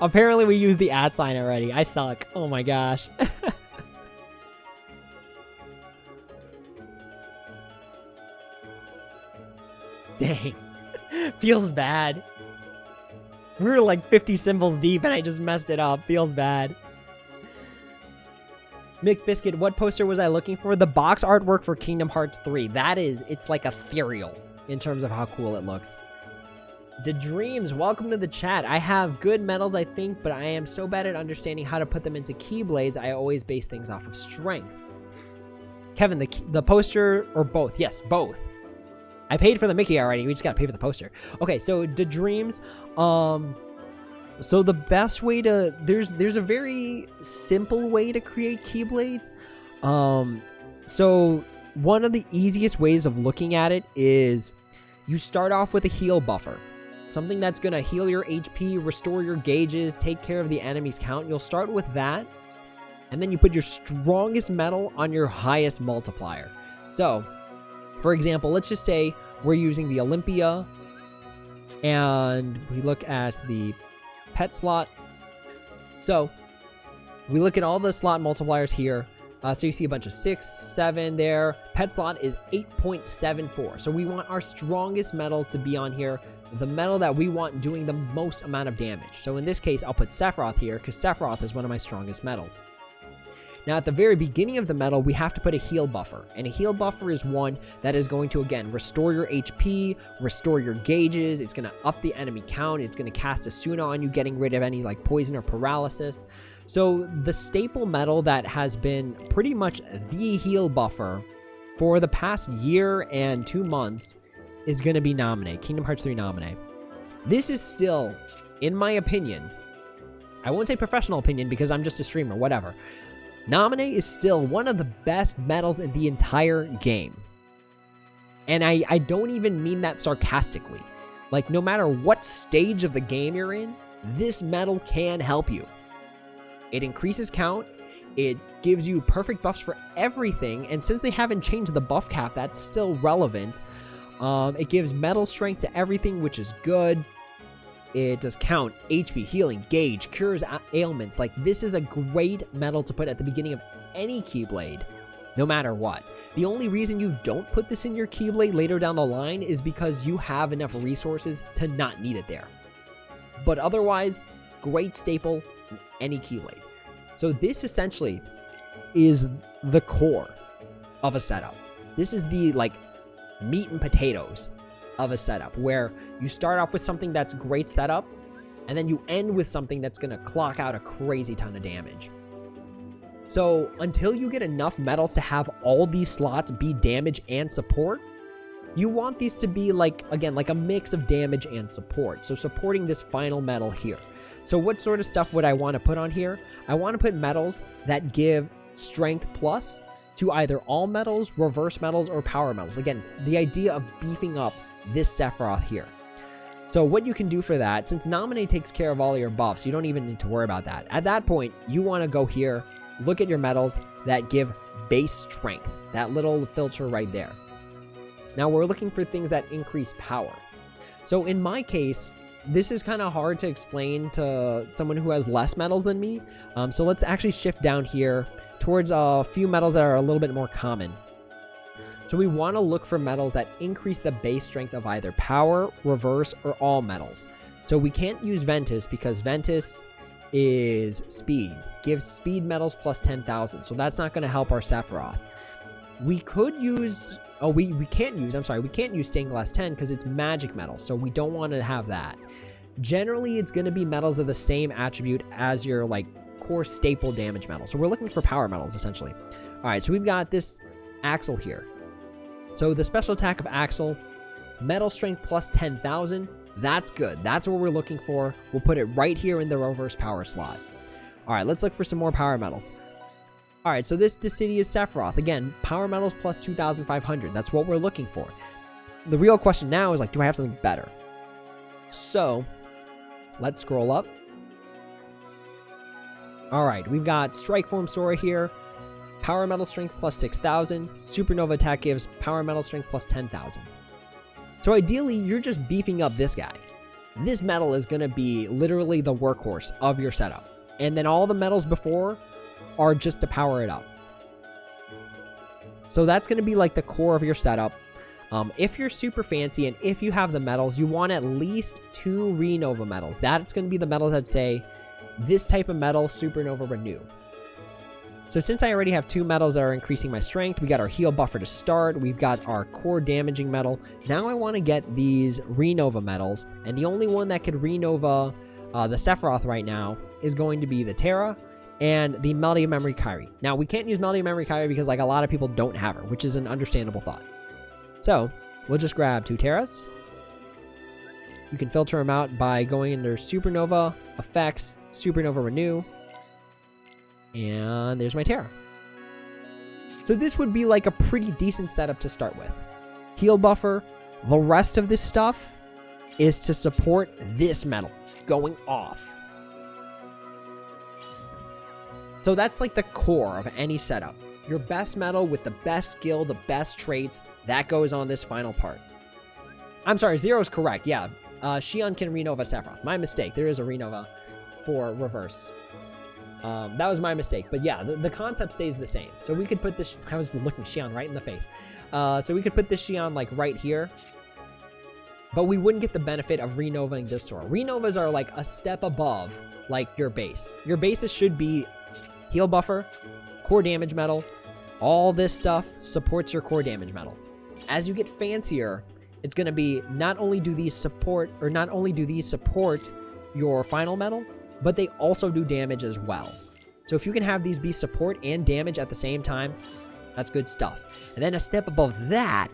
Apparently we used the @ sign already. I suck. Oh my gosh. Dang. Feels bad. We were like 50 symbols deep and I just messed it up. Feels bad. Mick Biscuit, what poster was I looking for? The box artwork for Kingdom Hearts 3. That is, it's like ethereal in terms of how cool it looks. The Dreams, welcome to the chat. I have good medals, I think, but I am so bad at understanding how to put them into Keyblades, I always base things off of strength. Kevin, the poster, or both? Yes, both. I paid for the Mickey already. We just gotta pay for the poster. Okay, so the Dreams. So the best way to there's a very simple way to create Keyblades. So one of the easiest ways of looking at it is you start off with a heal buffer, something that's gonna heal your HP, restore your gauges, take care of the enemy's count. You'll start with that, and then you put your strongest metal on your highest multiplier. So, for example, let's just say we're using the Olympia, and we look at the pet slot. So we look at all the slot multipliers here. So you see a bunch of 6, 7 there. Pet slot is 8.74. So we want our strongest metal to be on here, the metal that we want doing the most amount of damage. So in this case, I'll put Sephiroth here because Sephiroth is one of my strongest metals. Now, at the very beginning of the medal, we have to put a heal buffer. And a heal buffer is one that is going to, again, restore your HP, restore your gauges. It's going to up the enemy count. It's going to cast a Suna on you, getting rid of any, like, poison or paralysis. So, the staple medal that has been pretty much the heal buffer for the past year and 2 months is going to be Naminé, Kingdom Hearts 3 Naminé. This is still, in my opinion, I won't say professional opinion because I'm just a streamer, whatever. Naminé is still one of the best medals in the entire game. And I don't even mean that sarcastically. Like, no matter what stage of the game you're in, this medal can help you. It increases count, it gives you perfect buffs for everything, and since they haven't changed the buff cap, that's still relevant. It gives metal strength to everything, which is good. It does count, HP, healing, gauge, cures ailments. Like, this is a great medal to put at the beginning of any Keyblade, no matter what. The only reason you don't put this in your Keyblade later down the line is because you have enough resources to not need it there. But otherwise, great staple in any Keyblade. So this essentially is the core of a setup. This is the, like, meat and potatoes of a setup, where you start off with something that's great setup, and then you end with something that's going to clock out a crazy ton of damage. So until you get enough medals to have all these slots be damage and support, you want these to be, like, again, like a mix of damage and support. So supporting this final medal here. So what sort of stuff would I want to put on here? I want to put medals that give strength plus to either all medals, reverse medals, or power medals. Again, the idea of beefing up this Sephiroth here. So what you can do for that, since Nominate takes care of all your buffs, you don't even need to worry about that. At that point, you want to go here, look at your medals that give base strength. That little filter right there. Now we're looking for things that increase power. So in my case, this is kind of hard to explain to someone who has less medals than me. So let's actually shift down here towards a few medals that are a little bit more common. So we want to look for medals that increase the base strength of either power, reverse, or all medals. So we can't use Ventus because Ventus is speed. Gives speed medals plus 10,000. So that's not going to help our Sephiroth. We could use... Oh, we can't use Stained Glass 10 because it's magic metal, so we don't want to have that. Generally, it's going to be medals of the same attribute as your, like, core staple damage medal. So we're looking for power medals, essentially. All right, so we've got this Axel here. So the special attack of Axel, metal strength plus 10,000. That's good. That's what we're looking for. We'll put it right here in the reverse power slot. All right, let's look for some more power medals. All right, so this Decidious Sephiroth, again, power medals plus 2,500. That's what we're looking for. The real question now is, like, do I have something better? So let's scroll up. All right, we've got Strike Form Sora here. Power metal strength plus 6,000. Supernova Attack gives power metal strength plus 10,000. So ideally, you're just beefing up this guy. This medal is going to be literally the workhorse of your setup. And then all the medals before are just to power it up. So that's going to be like the core of your setup. If you're super fancy and if you have the medals, you want at least 2 Renova medals. That's going to be the medals that say this type of medal, Supernova Renew. So since I already have 2 medals that are increasing my strength, we got our heal buffer to start, we've got our core damaging medal. Now I want to get these Renova medals, and the only one that could Renova the Sephiroth right now is going to be the Terra and the Melody of Memory Kairi. Now, we can't use Melody of Memory Kairi because, like, a lot of people don't have her, which is an understandable thought. So, we'll just grab 2 Terras. You can filter them out by going under Supernova, Effects, Supernova Renew. And there's my Terra. So this would be like a pretty decent setup to start with. Heal buffer. The rest of this stuff is to support this medal going off. So that's like the core of any setup. Your best medal with the best skill, the best traits, that goes on this final part. I'm sorry, Zero is correct. Yeah, Xion can Renova Sephiroth. My mistake. There is a Renova for reverse. That was my mistake. But yeah, the concept stays the same. So we could put this... I was looking Xion right in the face. So we could put this Xion like right here. But we wouldn't get the benefit of Renovaing this Sora. Renovas are like a step above like your base. Your bases should be heal buffer, core damage medal. All this stuff supports your core damage medal. As you get fancier, it's going to be not only do these support your final medal, but they also do damage as well. So if you can have these be support and damage at the same time, that's good stuff. And then a step above that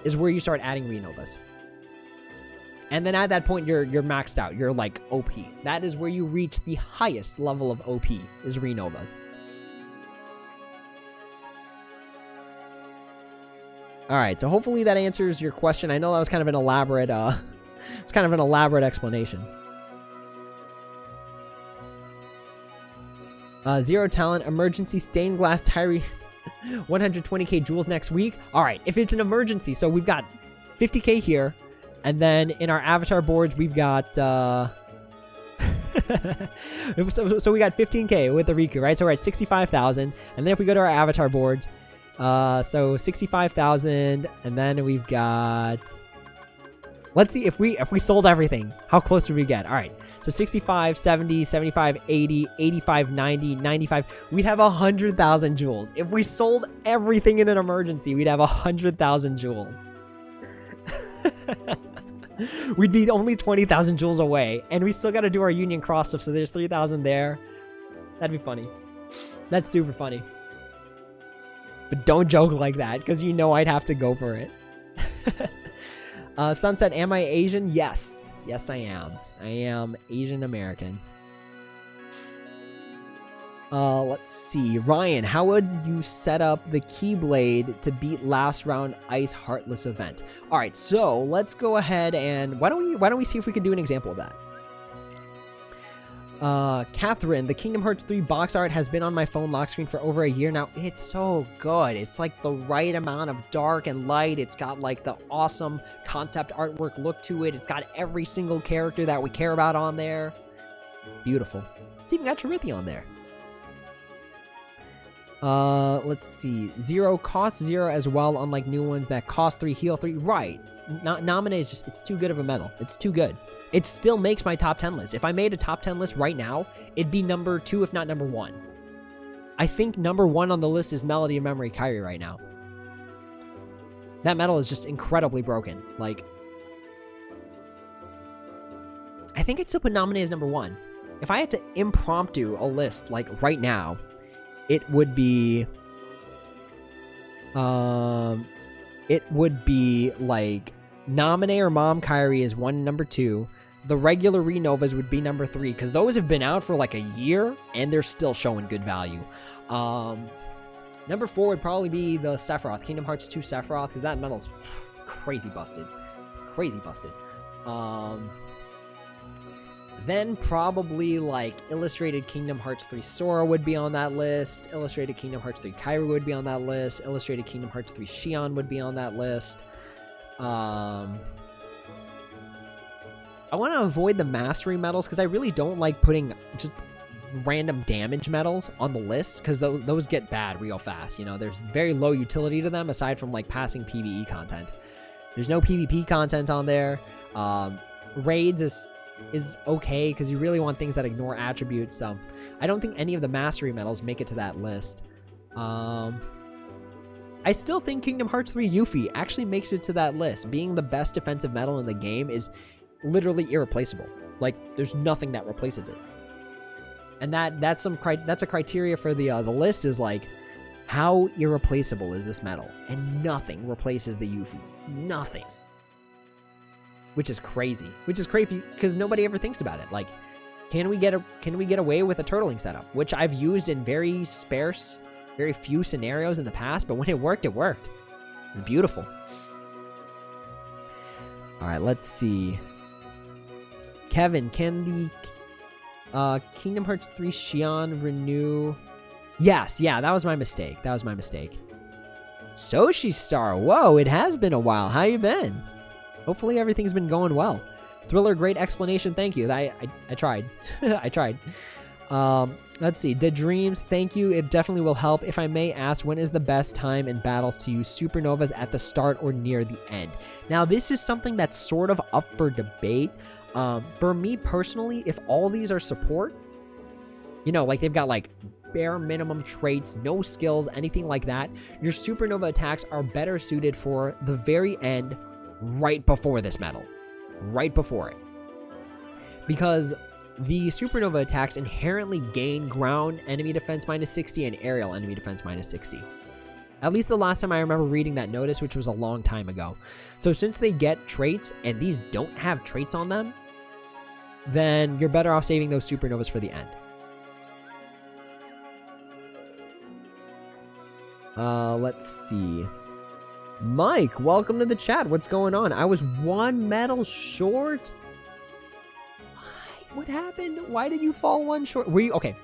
is where you start adding Renovas. And then at that point, you're maxed out. You're like OP. That is where you reach the highest level of OP, is Renovas. All right, so hopefully that answers your question. I know that was kind of an elaborate, explanation. Zero talent, emergency stained glass Kairi, 120k jewels next week. All right, if it's an emergency, so we've got 50k here, and then in our avatar boards we've got so we got 15k with the Riku, right? So we're at 65,000, and then if we go to our avatar boards, so 65,000, and then we've got, let's see if we sold everything, how close do we get? All right, So 65, 70, 75, 80, 85, 90, 95. We'd have 100,000 jewels. If we sold everything in an emergency, we'd have 100,000 jewels. We'd be only 20,000 jewels away, and we still got to do our Union Cross stuff, so there's 3,000 there. That'd be funny. That's super funny. But don't joke like that, because you know I'd have to go for it. Sunset, am I Asian? Yes. Yes, I am. I am Asian American. Let's see. Ryan, how would you set up the Keyblade to beat last round Ice Heartless event? All right, so let's go ahead and why don't we see if we can do an example of that? Catherine, the Kingdom Hearts 3 box art has been on my phone lock screen for over a year now. It's so good. It's like the right amount of dark and light. It's got like the awesome concept artwork look to it. It's got every single character that we care about on there. Beautiful. It's even got Chirithy on there. Let's see. 0 costs 0 as well, unlike new ones that cost 3, heal 3. Right. Nominate is just, it's too good of a medal. It's too good. It still makes my top 10 list. If I made a top 10 list right now, it'd be number 2, if not number 1. I think number 1 on the list is Melody of Memory Kairi right now. That medal is just incredibly broken. Like, I think I'd still put Nominee as number 1. If I had to impromptu a list, like, right now, it would be like Nominee or Mom Kairi is 1, number 2. The regular Renovas would be number 3 because those have been out for like a year and they're still showing good value. Number 4 would probably be the Sephiroth, Kingdom Hearts 2 Sephiroth, because that medal's crazy busted. Crazy busted. Then probably like Illustrated Kingdom Hearts 3 Sora would be on that list. Illustrated Kingdom Hearts 3 Kairi would be on that list. Illustrated Kingdom Hearts 3 Xion would be on that list. I want to avoid the mastery medals because I really don't like putting just random damage medals on the list because those get bad real fast. You know, there's very low utility to them aside from like passing PvE content. There's no PvP content on there. Raids is okay because you really want things that ignore attributes. So I don't think any of the mastery medals make it to that list. I still think Kingdom Hearts 3 Yuffie actually makes it to that list. Being the best defensive medal in the game is literally irreplaceable. Like, there's nothing that replaces it. And that's a criteria for the list is like, how irreplaceable is this medal? And nothing replaces the Yuffie. Nothing. Which is crazy. Which is crazy because nobody ever thinks about it. Like, can we get away with a turtling setup? Which I've used in very sparse, very few scenarios in the past, but when it worked, it worked. It's beautiful. All right, let's see. Kevin, can the Kingdom Hearts 3 Xion renew? Yes, yeah, that was my mistake. That was my mistake. Soshi Star, whoa, it has been a while. How you been? Hopefully everything's been going well. Thriller, great explanation. Thank you. I tried. I tried. Let's see. The Dreams, thank you. It definitely will help. If I may ask, when is the best time in battles to use Supernovas, at the start or near the end? Now, this is something that's sort of up for debate. For me personally, if all these are support, you know, like they've got like bare minimum traits, no skills, anything like that, your Supernova attacks are better suited for the very end, right before this medal. Right before it. Because the Supernova attacks inherently gain ground enemy defense minus 60 and aerial enemy defense minus 60. At least the last time I remember reading that notice, which was a long time ago. So since they get traits and these don't have traits on them, then you're better off saving those Supernovas for the end. Let's see. Mike, welcome to the chat. What's going on? I was 1 medal short. What happened? Why did you fall 1 short? Were you okay?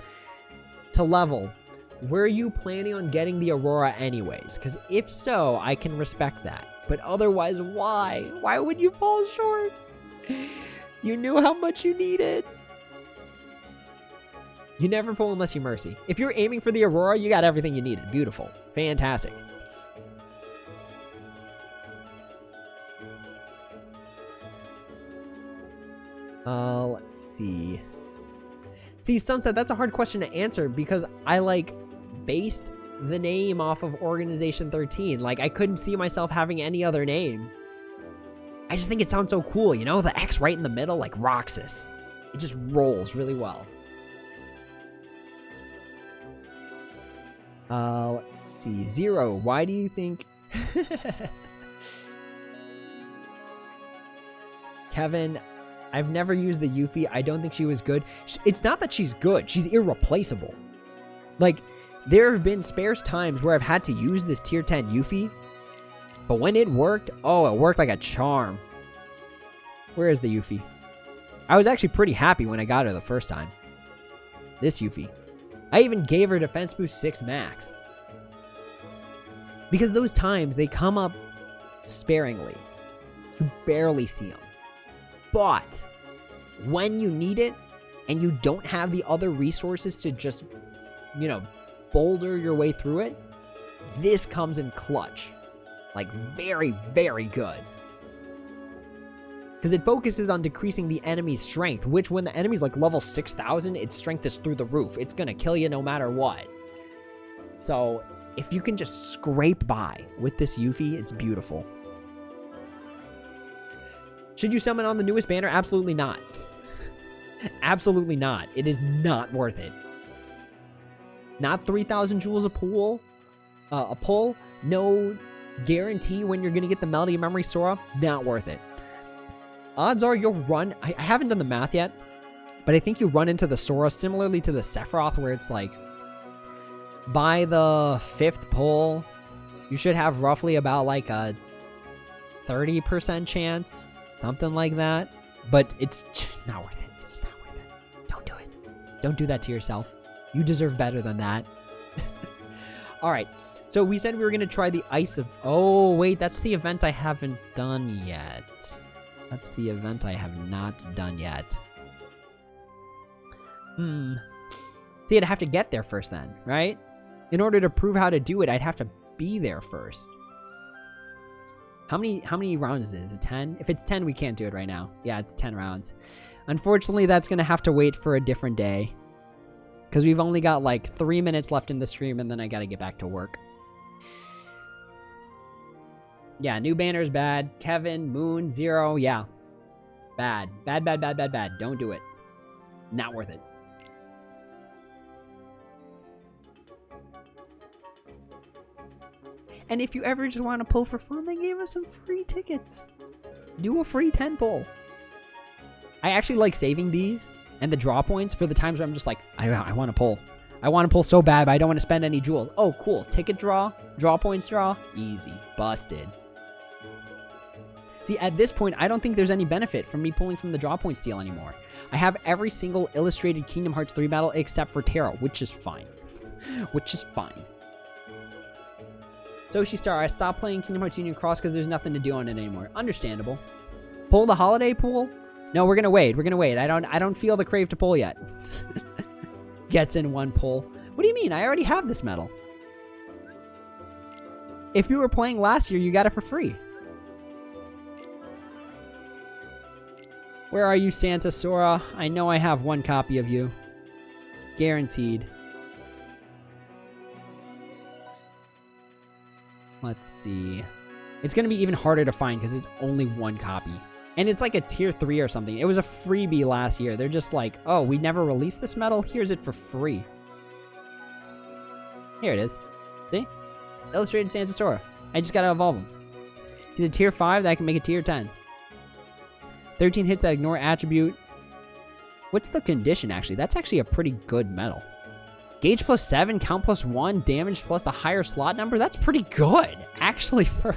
To level, were you planning on getting the Aurora anyways? Because if so, I can respect that. But otherwise, why? Why would you fall short? You knew how much you needed. You never pull unless you mercy. If you're aiming for the Aurora, you got everything you needed. Beautiful. Fantastic. Let's see. See, Sunset, that's a hard question to answer because I, like, based the name off of Organization 13. Like, I couldn't see myself having any other name. I just think it sounds so cool, you know? The X right in the middle, like Roxas. It just rolls really well. Let's see. Zero, why do you think... Kevin, I've never used the Yuffie. I don't think she was good. It's not that she's good. She's irreplaceable. Like, there have been sparse times where I've had to use this tier 10 Yuffie. But when it worked, oh, it worked like a charm. Where is the Yuffie? I was actually pretty happy when I got her the first time. This Yuffie. I even gave her defense boost 6 max. Because those times, they come up sparingly. You barely see them. But when you need it, and you don't have the other resources to just, you know, boulder your way through it, this comes in clutch. Like, very, very good. Because it focuses on decreasing the enemy's strength, which when the enemy's like level 6,000, its strength is through the roof. It's gonna kill you no matter what. So, if you can just scrape by with this Yuffie, it's beautiful. Should you summon on the newest banner? Absolutely not. Absolutely not. It is not worth it. Not 3,000 jewels a pull. No guarantee when you're going to get the Melody of Memory Sora. Not worth it. Odds are you'll run... I haven't done the math yet, but I think you run into the Sora similarly to the Sephiroth, where it's like, by the 5th pull, you should have roughly about like a 30% chance. Something like that. But it's not worth it. It's not worth it. Don't do it. Don't do that to yourself. You deserve better than that. Alright. So we said we were going to try the Ice of... Oh, wait. That's the event I haven't done yet. That's the event I have not done yet. See, I'd have to get there first then, right? In order to prove how to do it, I'd have to be there first. How many rounds is it? Is it 10? If it's 10, we can't do it right now. Yeah, it's 10 rounds. Unfortunately, that's going to have to wait for a different day. Because we've only got like 3 minutes left in the stream, and then I got to get back to work. Yeah, new banner's bad. Kevin, Moon, Zero, yeah. Bad. Bad, bad, bad, bad, bad. Don't do it. Not worth it. And if you ever just want to pull for fun, they gave us some free tickets. Do a free 10 pull. I actually like saving these and the draw points for the times where I'm just like, I want to pull. I want to pull so bad, but I don't want to spend any jewels. Oh, cool. Ticket draw. Draw points draw. Easy. Busted. See, at this point, I don't think there's any benefit from me pulling from the draw point steal anymore. I have every single illustrated Kingdom Hearts 3 battle except for Terra, which is fine. Which is fine. Soshi Star, I stopped playing Kingdom Hearts Union Cross because there's nothing to do on it anymore. Understandable. Pull the holiday pool? No, we're gonna wait. We're gonna wait. I don't feel the crave to pull yet. Gets in one pull. What do you mean? I already have this medal. If you were playing last year, you got it for free. Where are you, Santa Sora? I know I have one copy of you. Guaranteed. Let's see. It's going to be even harder to find because it's only one copy. And it's like a tier 3 or something. It was a freebie last year. They're just like, oh, we never released this medal? Here's it for free. Here it is. See? Illustrated Santa Sora. I just got to evolve him. He's a tier 5 that can make a tier 10. 13 hits that ignore attribute. What's the condition, actually? That's actually a pretty good medal. Gauge plus 7, count plus 1, damage plus the higher slot number. That's pretty good. Actually, for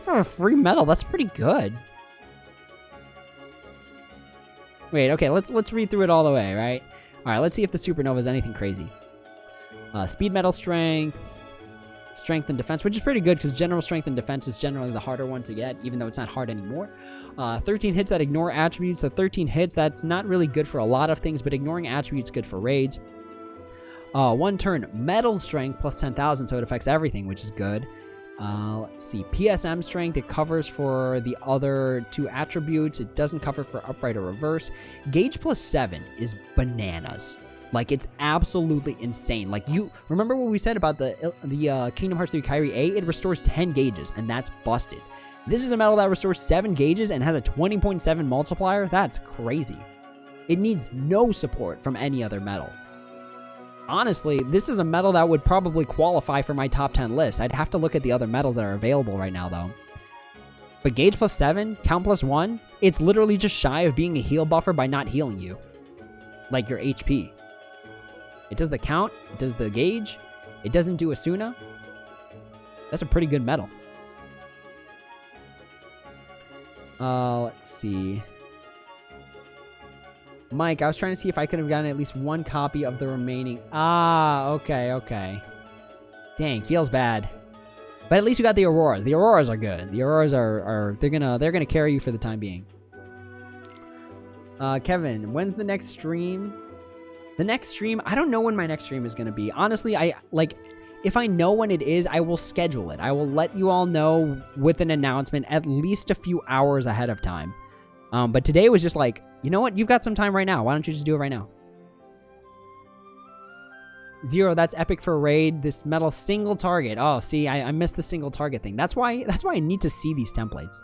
a free medal, that's pretty good. Wait, okay, let's read through it all the way, right? All right, let's see if the Supernova is anything crazy. Speed medal strength, strength and defense, which is pretty good because general strength and defense is generally the harder one to get, even though it's not hard anymore. 13 hits that ignore attributes. So 13 hits, that's not really good for a lot of things, but ignoring attributes good for raids. 1 turn metal strength plus 10,000, so it affects everything, which is good. Let's see. PSM strength, it covers for the other 2 attributes. It doesn't cover for upright or reverse. Gauge plus 7 is bananas. Like, it's absolutely insane. Like, you remember what we said about the Kingdom Hearts 3 Kairi A? It restores 10 gauges, and that's busted. This is a medal that restores 7 gauges and has a 20.7 multiplier. That's crazy. It needs no support from any other medal. Honestly, this is a medal that would probably qualify for my top 10 list. I'd have to look at the other medals that are available right now, though. But gauge plus 7, count plus 1, it's literally just shy of being a heal buffer by not healing you. Like your HP. It does the count, it does the gauge, it doesn't do Asuna. That's a pretty good medal. Let's see. Mike, I was trying to see if I could have gotten at least 1 copy of the remaining. Ah, okay. Dang, feels bad. But at least you got the Auroras. The Auroras are good. The Auroras are they're gonna carry you for the time being. Kevin, when's the next stream? The next stream, I don't know when my next stream is gonna be. Honestly, if I know when it is, I will schedule it. I will let you all know with an announcement at least a few hours ahead of time. But today was just like, you know what? You've got some time right now. Why don't you just do it right now? Zero, that's epic for raid. This metal single target. Oh, see, I missed the single target thing. That's why I need to see these templates.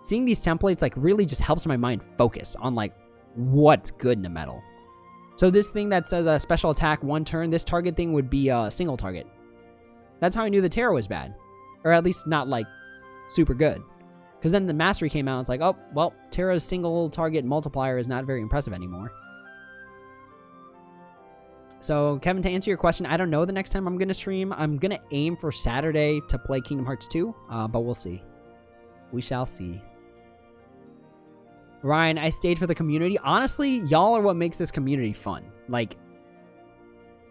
Seeing these templates like really just helps my mind focus on like what's good in a metal. So this thing that says a special attack 1 turn, this target thing would be a single target. That's how I knew the Terra was bad. Or at least not like super good. Because then the Mastery came out, and it's like, oh, well, Terra's single target multiplier is not very impressive anymore. So, Kevin, to answer your question, I don't know the next time I'm going to stream. I'm going to aim for Saturday to play Kingdom Hearts 2, but we'll see. We shall see. Ryan, I stayed for the community. Honestly, y'all are what makes this community fun. Like,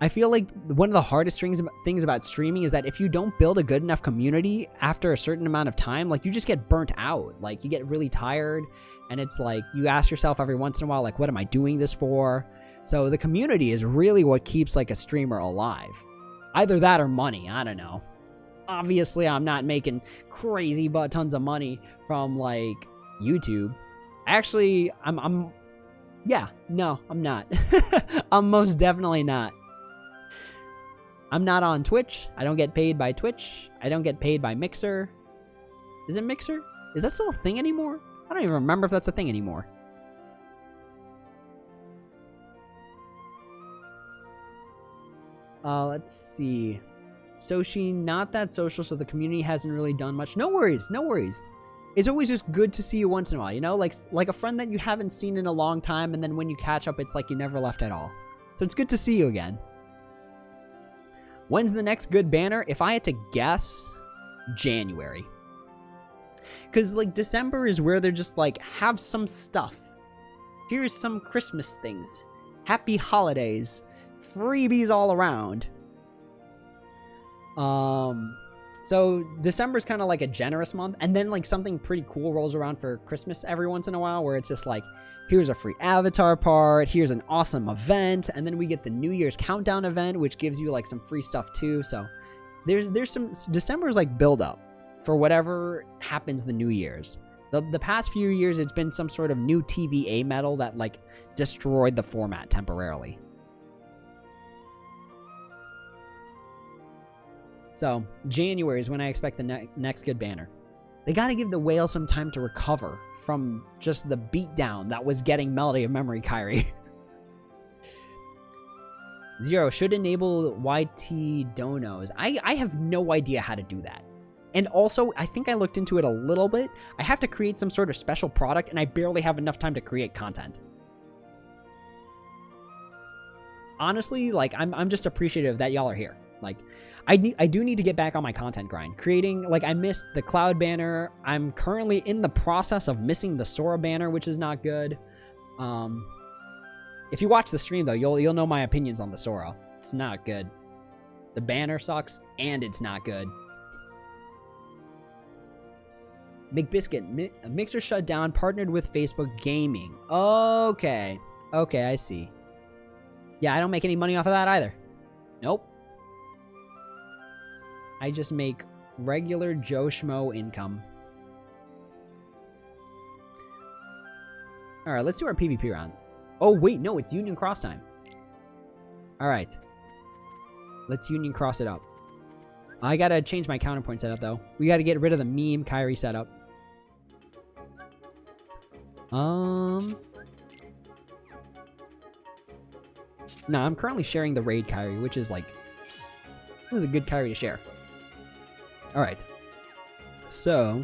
I feel like one of the hardest things about streaming is that if you don't build a good enough community after a certain amount of time, like, you just get burnt out. Like, you get really tired, and it's like, you ask yourself every once in a while, like, what am I doing this for? So the community is really what keeps, like, a streamer alive. Either that or money, I don't know. Obviously, I'm not making crazy tons of money from, like, YouTube. Actually, yeah, no, I'm not. I'm most definitely not. I'm not on Twitch. I don't get paid by Twitch. I don't get paid by Mixer. Is it Mixer? Is that still a thing anymore? I don't even remember if that's a thing anymore. Let's see. Soshi, not that social, so the community hasn't really done much. No worries, no worries. It's always just good to see you once in a while, you know? Like a friend that you haven't seen in a long time, and then when you catch up, it's like you never left at all. So it's good to see you again. When's the next good banner? If I had to guess, January. Because, like, December is where they're just like, have some stuff. Here's some Christmas things. Happy holidays. Freebies all around. So December's kind of like a generous month, and then like something pretty cool rolls around for Christmas every once in a while, where it's just like, here's a free avatar part, here's an awesome event, and then we get the New Year's countdown event, which gives you like some free stuff too. So there's some, December's like build up for whatever happens the New Year's. The past few years, it's been some sort of new TVA medal that like destroyed the format temporarily. So, January is when I expect the next good banner. They gotta give the whale some time to recover from just the beatdown that was getting Melody of Memory Kairi. Zero, should enable YT donos. I have no idea how to do that. And also, I think I looked into it a little bit. I have to create some sort of special product, and I barely have enough time to create content. Honestly, like, I'm just appreciative that y'all are here. Like, I do need to get back on my content grind. Creating, like, I missed the Cloud banner. I'm currently in the process of missing the Sora banner, which is not good. If you watch the stream, though, you'll know my opinions on the Sora. It's not good. The banner sucks, and it's not good. McBiscuit, Mixer shut down, partnered with Facebook Gaming. Okay. Okay, I see. Yeah, I don't make any money off of that either. Nope. I just make Regular Joe Schmo income. Alright, let's do our PvP rounds. Oh, wait, no, it's Union Cross time. Alright. Let's Union Cross it up. I gotta change my counterpoint setup, though. We gotta get rid of the meme Kairi setup. No, I'm currently sharing the raid Kairi, which is like... This is a good Kairi to share. Alright. So...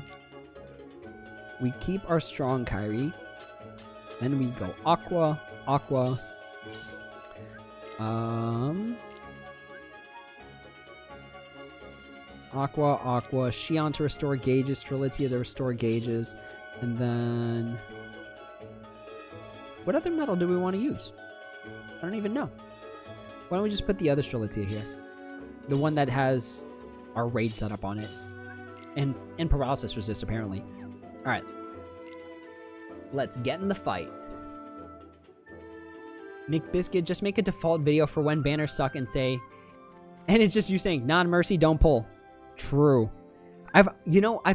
We keep our strong Kairi. Then we go Aqua, Aqua. Aqua, Aqua. Xion to restore gauges. Strelitzia to restore gauges. And then... What other metal do we want to use? I don't even know. Why don't we just put the other Strelitzia here? The one that has our raid setup on it. And paralysis resist, apparently. Alright. Let's get in the fight. McBiscuit, just make a default video for when banners suck and say... And it's just you saying, non-mercy, don't pull. True. I've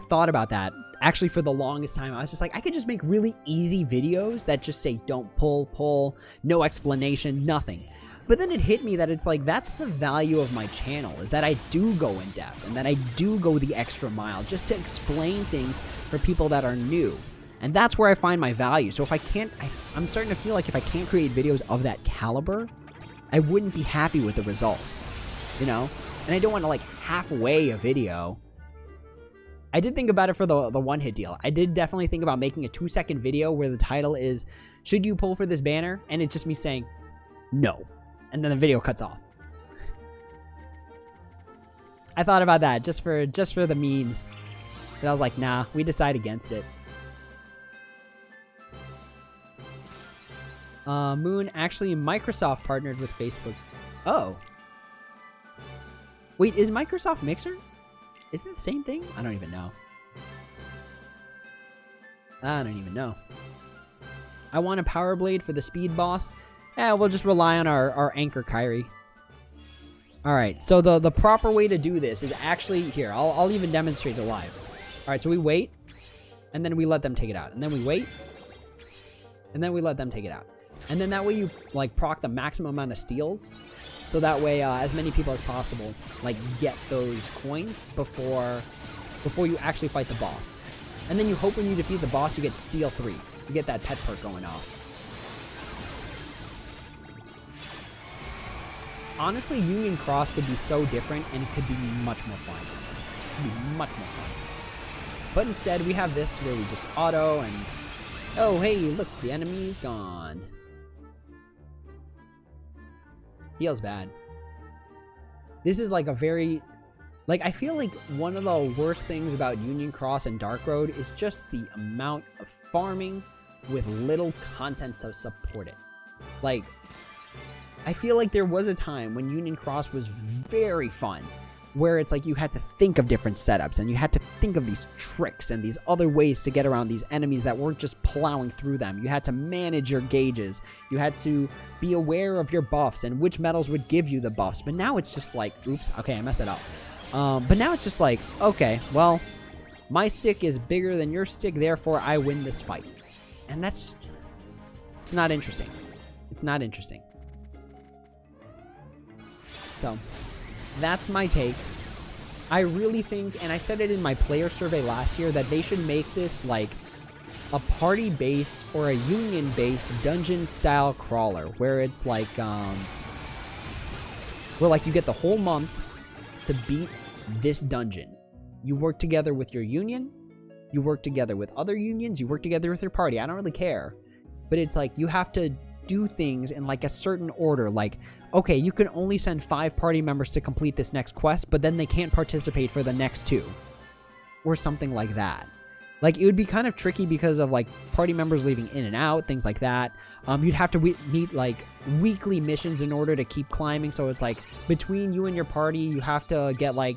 thought about that. Actually, for the longest time, I was just like, I could just make really easy videos that just say, don't pull, no explanation, nothing. But then it hit me that it's like, that's the value of my channel, is that I do go in depth, and that I do go the extra mile, just to explain things for people that are new. And that's where I find my value. So if I can't, I'm starting to feel like if I can't create videos of that caliber, I wouldn't be happy with the result, you know? And I don't want to like halfway a video. I did think about it for the one-hit deal. I did definitely think about making a 2-second video where the title is, should you pull for this banner? And it's just me saying, no. And then the video cuts off. I thought about that just for the memes. But I was like, nah, we decide against it. Moon, actually, Microsoft partnered with Facebook. Oh. Wait, is Microsoft Mixer? Isn't it the same thing? I don't even know. I don't even know. I want a Power Blade for the speed boss. We'll just rely on our Anchor Kairi. Alright, so the proper way to do this is actually... Here, I'll even demonstrate it live. Alright, so we wait. And then we let them take it out. And then we wait. And then we let them take it out. And then that way you, like, proc the maximum amount of steals. So that way, as many people as possible, like, get those coins before you actually fight the boss. And then you hope when you defeat the boss, you get Steal 3. You get that pet perk going off. Honestly, Union Cross could be so different, and it could be much more fun. It could be much more fun. But instead, we have this where we just auto, and... Oh, hey, look, the enemy's gone. Feels bad. This is like a very... Like, I feel like one of the worst things about Union Cross and Dark Road is just the amount of farming with little content to support it. Like, I feel like there was a time when Union Cross was very fun, where it's like you had to think of different setups, and you had to think of these tricks and these other ways to get around these enemies that weren't just plowing through them. You had to manage your gauges. You had to be aware of your buffs and which metals would give you the buffs. But now it's just like, oops, okay, I messed it up. But now it's just like, okay, well, my stick is bigger than your stick, therefore I win this fight. And that's just, it's not interesting. It's not interesting. So... that's my take. I really think, and I said it in my player survey last year, that they should make this like a party-based or a union-based dungeon-style crawler, where it's like, where like you get the whole month to beat this dungeon. You work together with your union, you work together with other unions, you work together with your party. I don't really care, but it's like you have to do things in like a certain order. Like, okay, you can only send 5 party members to complete this next quest, but then they can't participate for the next 2, or something like that. Like, it would be kind of tricky because of like party members leaving in and out, things like that. You'd have to meet like weekly missions in order to keep climbing. So it's like between you and your party, you have to get like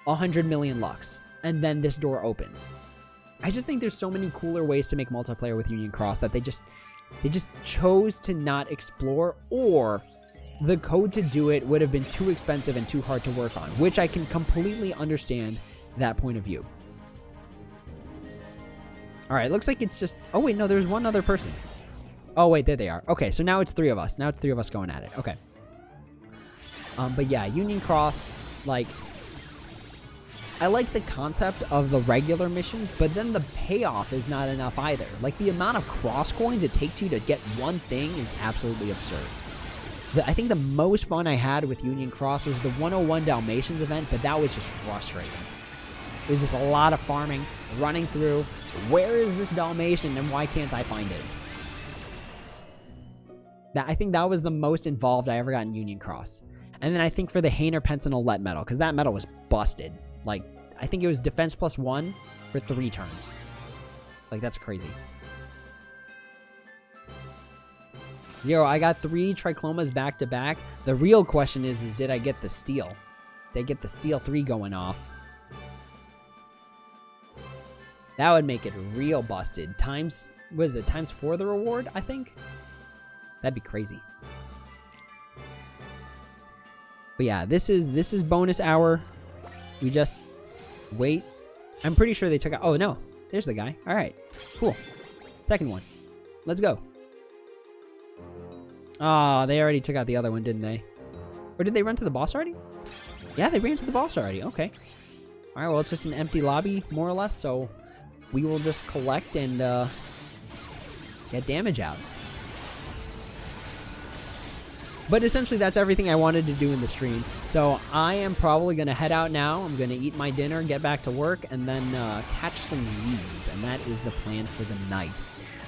100 million Lux, and then this door opens. I just think there's so many cooler ways to make multiplayer with Union Cross that they just chose to not explore, or the code to do it would have been too expensive and too hard to work on, which I can completely understand that point of view. All right, looks like it's just... Oh, wait, no, there's one other person. Oh, wait, there they are. Okay, so now it's 3 of us. Now it's 3 of us going at it. Okay. But yeah, Union Cross, like... I like the concept of the regular missions, but then the payoff is not enough either. Like, the amount of cross coins it takes you to get one thing is absolutely absurd. I think the most fun I had with Union Cross was the 101 Dalmatians event, but that was just frustrating. It was just a lot of farming, running through. Where is this Dalmatian and why can't I find it? I think that was the most involved I ever got in Union Cross. And then I think for the Hainer Pensinolette medal, because that medal was busted. Like, I think it was defense +1 for 3 turns. Like, that's crazy. Zero, I got 3 Triclomas back to back. The real question is did I get the steal? Did I get the steal 3 going off? That would make it real busted. Times, what is it, times 4 the reward, I think? That'd be crazy. But yeah, this is bonus hour. We just wait. I'm pretty sure they took out... Oh, no. There's the guy. All right. Cool. Second one. Let's go. Oh, they already took out the other one, didn't they? Or did they run to the boss already? Yeah, they ran to the boss already. Okay. All right, well, it's just an empty lobby, more or less, so we will just collect and get damage out. But essentially, that's everything I wanted to do in the stream. So I am probably going to head out now. I'm going to eat my dinner, get back to work, and then catch some Z's. And that is the plan for the night.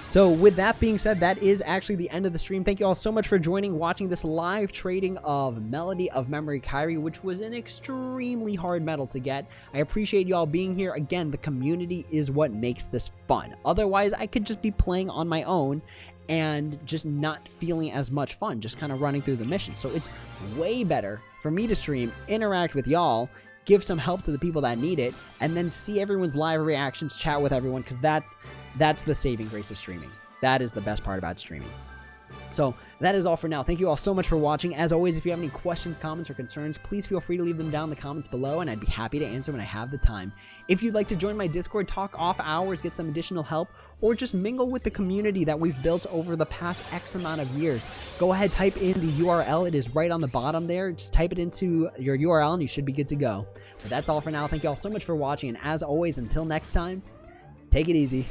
So with that being said, that is actually the end of the stream. Thank you all so much for joining, watching this live trading of Melody of Memory Kairi, which was an extremely hard medal to get. I appreciate you all being here. Again, the community is what makes this fun. Otherwise, I could just be playing on my own and just not feeling as much fun, just kind of running through the mission. So it's way better for me to stream, interact with y'all, give some help to the people that need it, and then see everyone's live reactions, chat with everyone, because that's the saving grace of streaming. That is the best part about streaming. So that is all for now. Thank you all so much for watching. As always, if you have any questions, comments, or concerns, please feel free to leave them down in the comments below, and I'd be happy to answer when I have the time. If you'd like to join my Discord, talk off hours, get some additional help, or just mingle with the community that we've built over the past X amount of years, go ahead, type in the URL. It is right on the bottom there. Just type it into your URL, and you should be good to go. But that's all for now. Thank you all so much for watching, and as always, until next time, take it easy.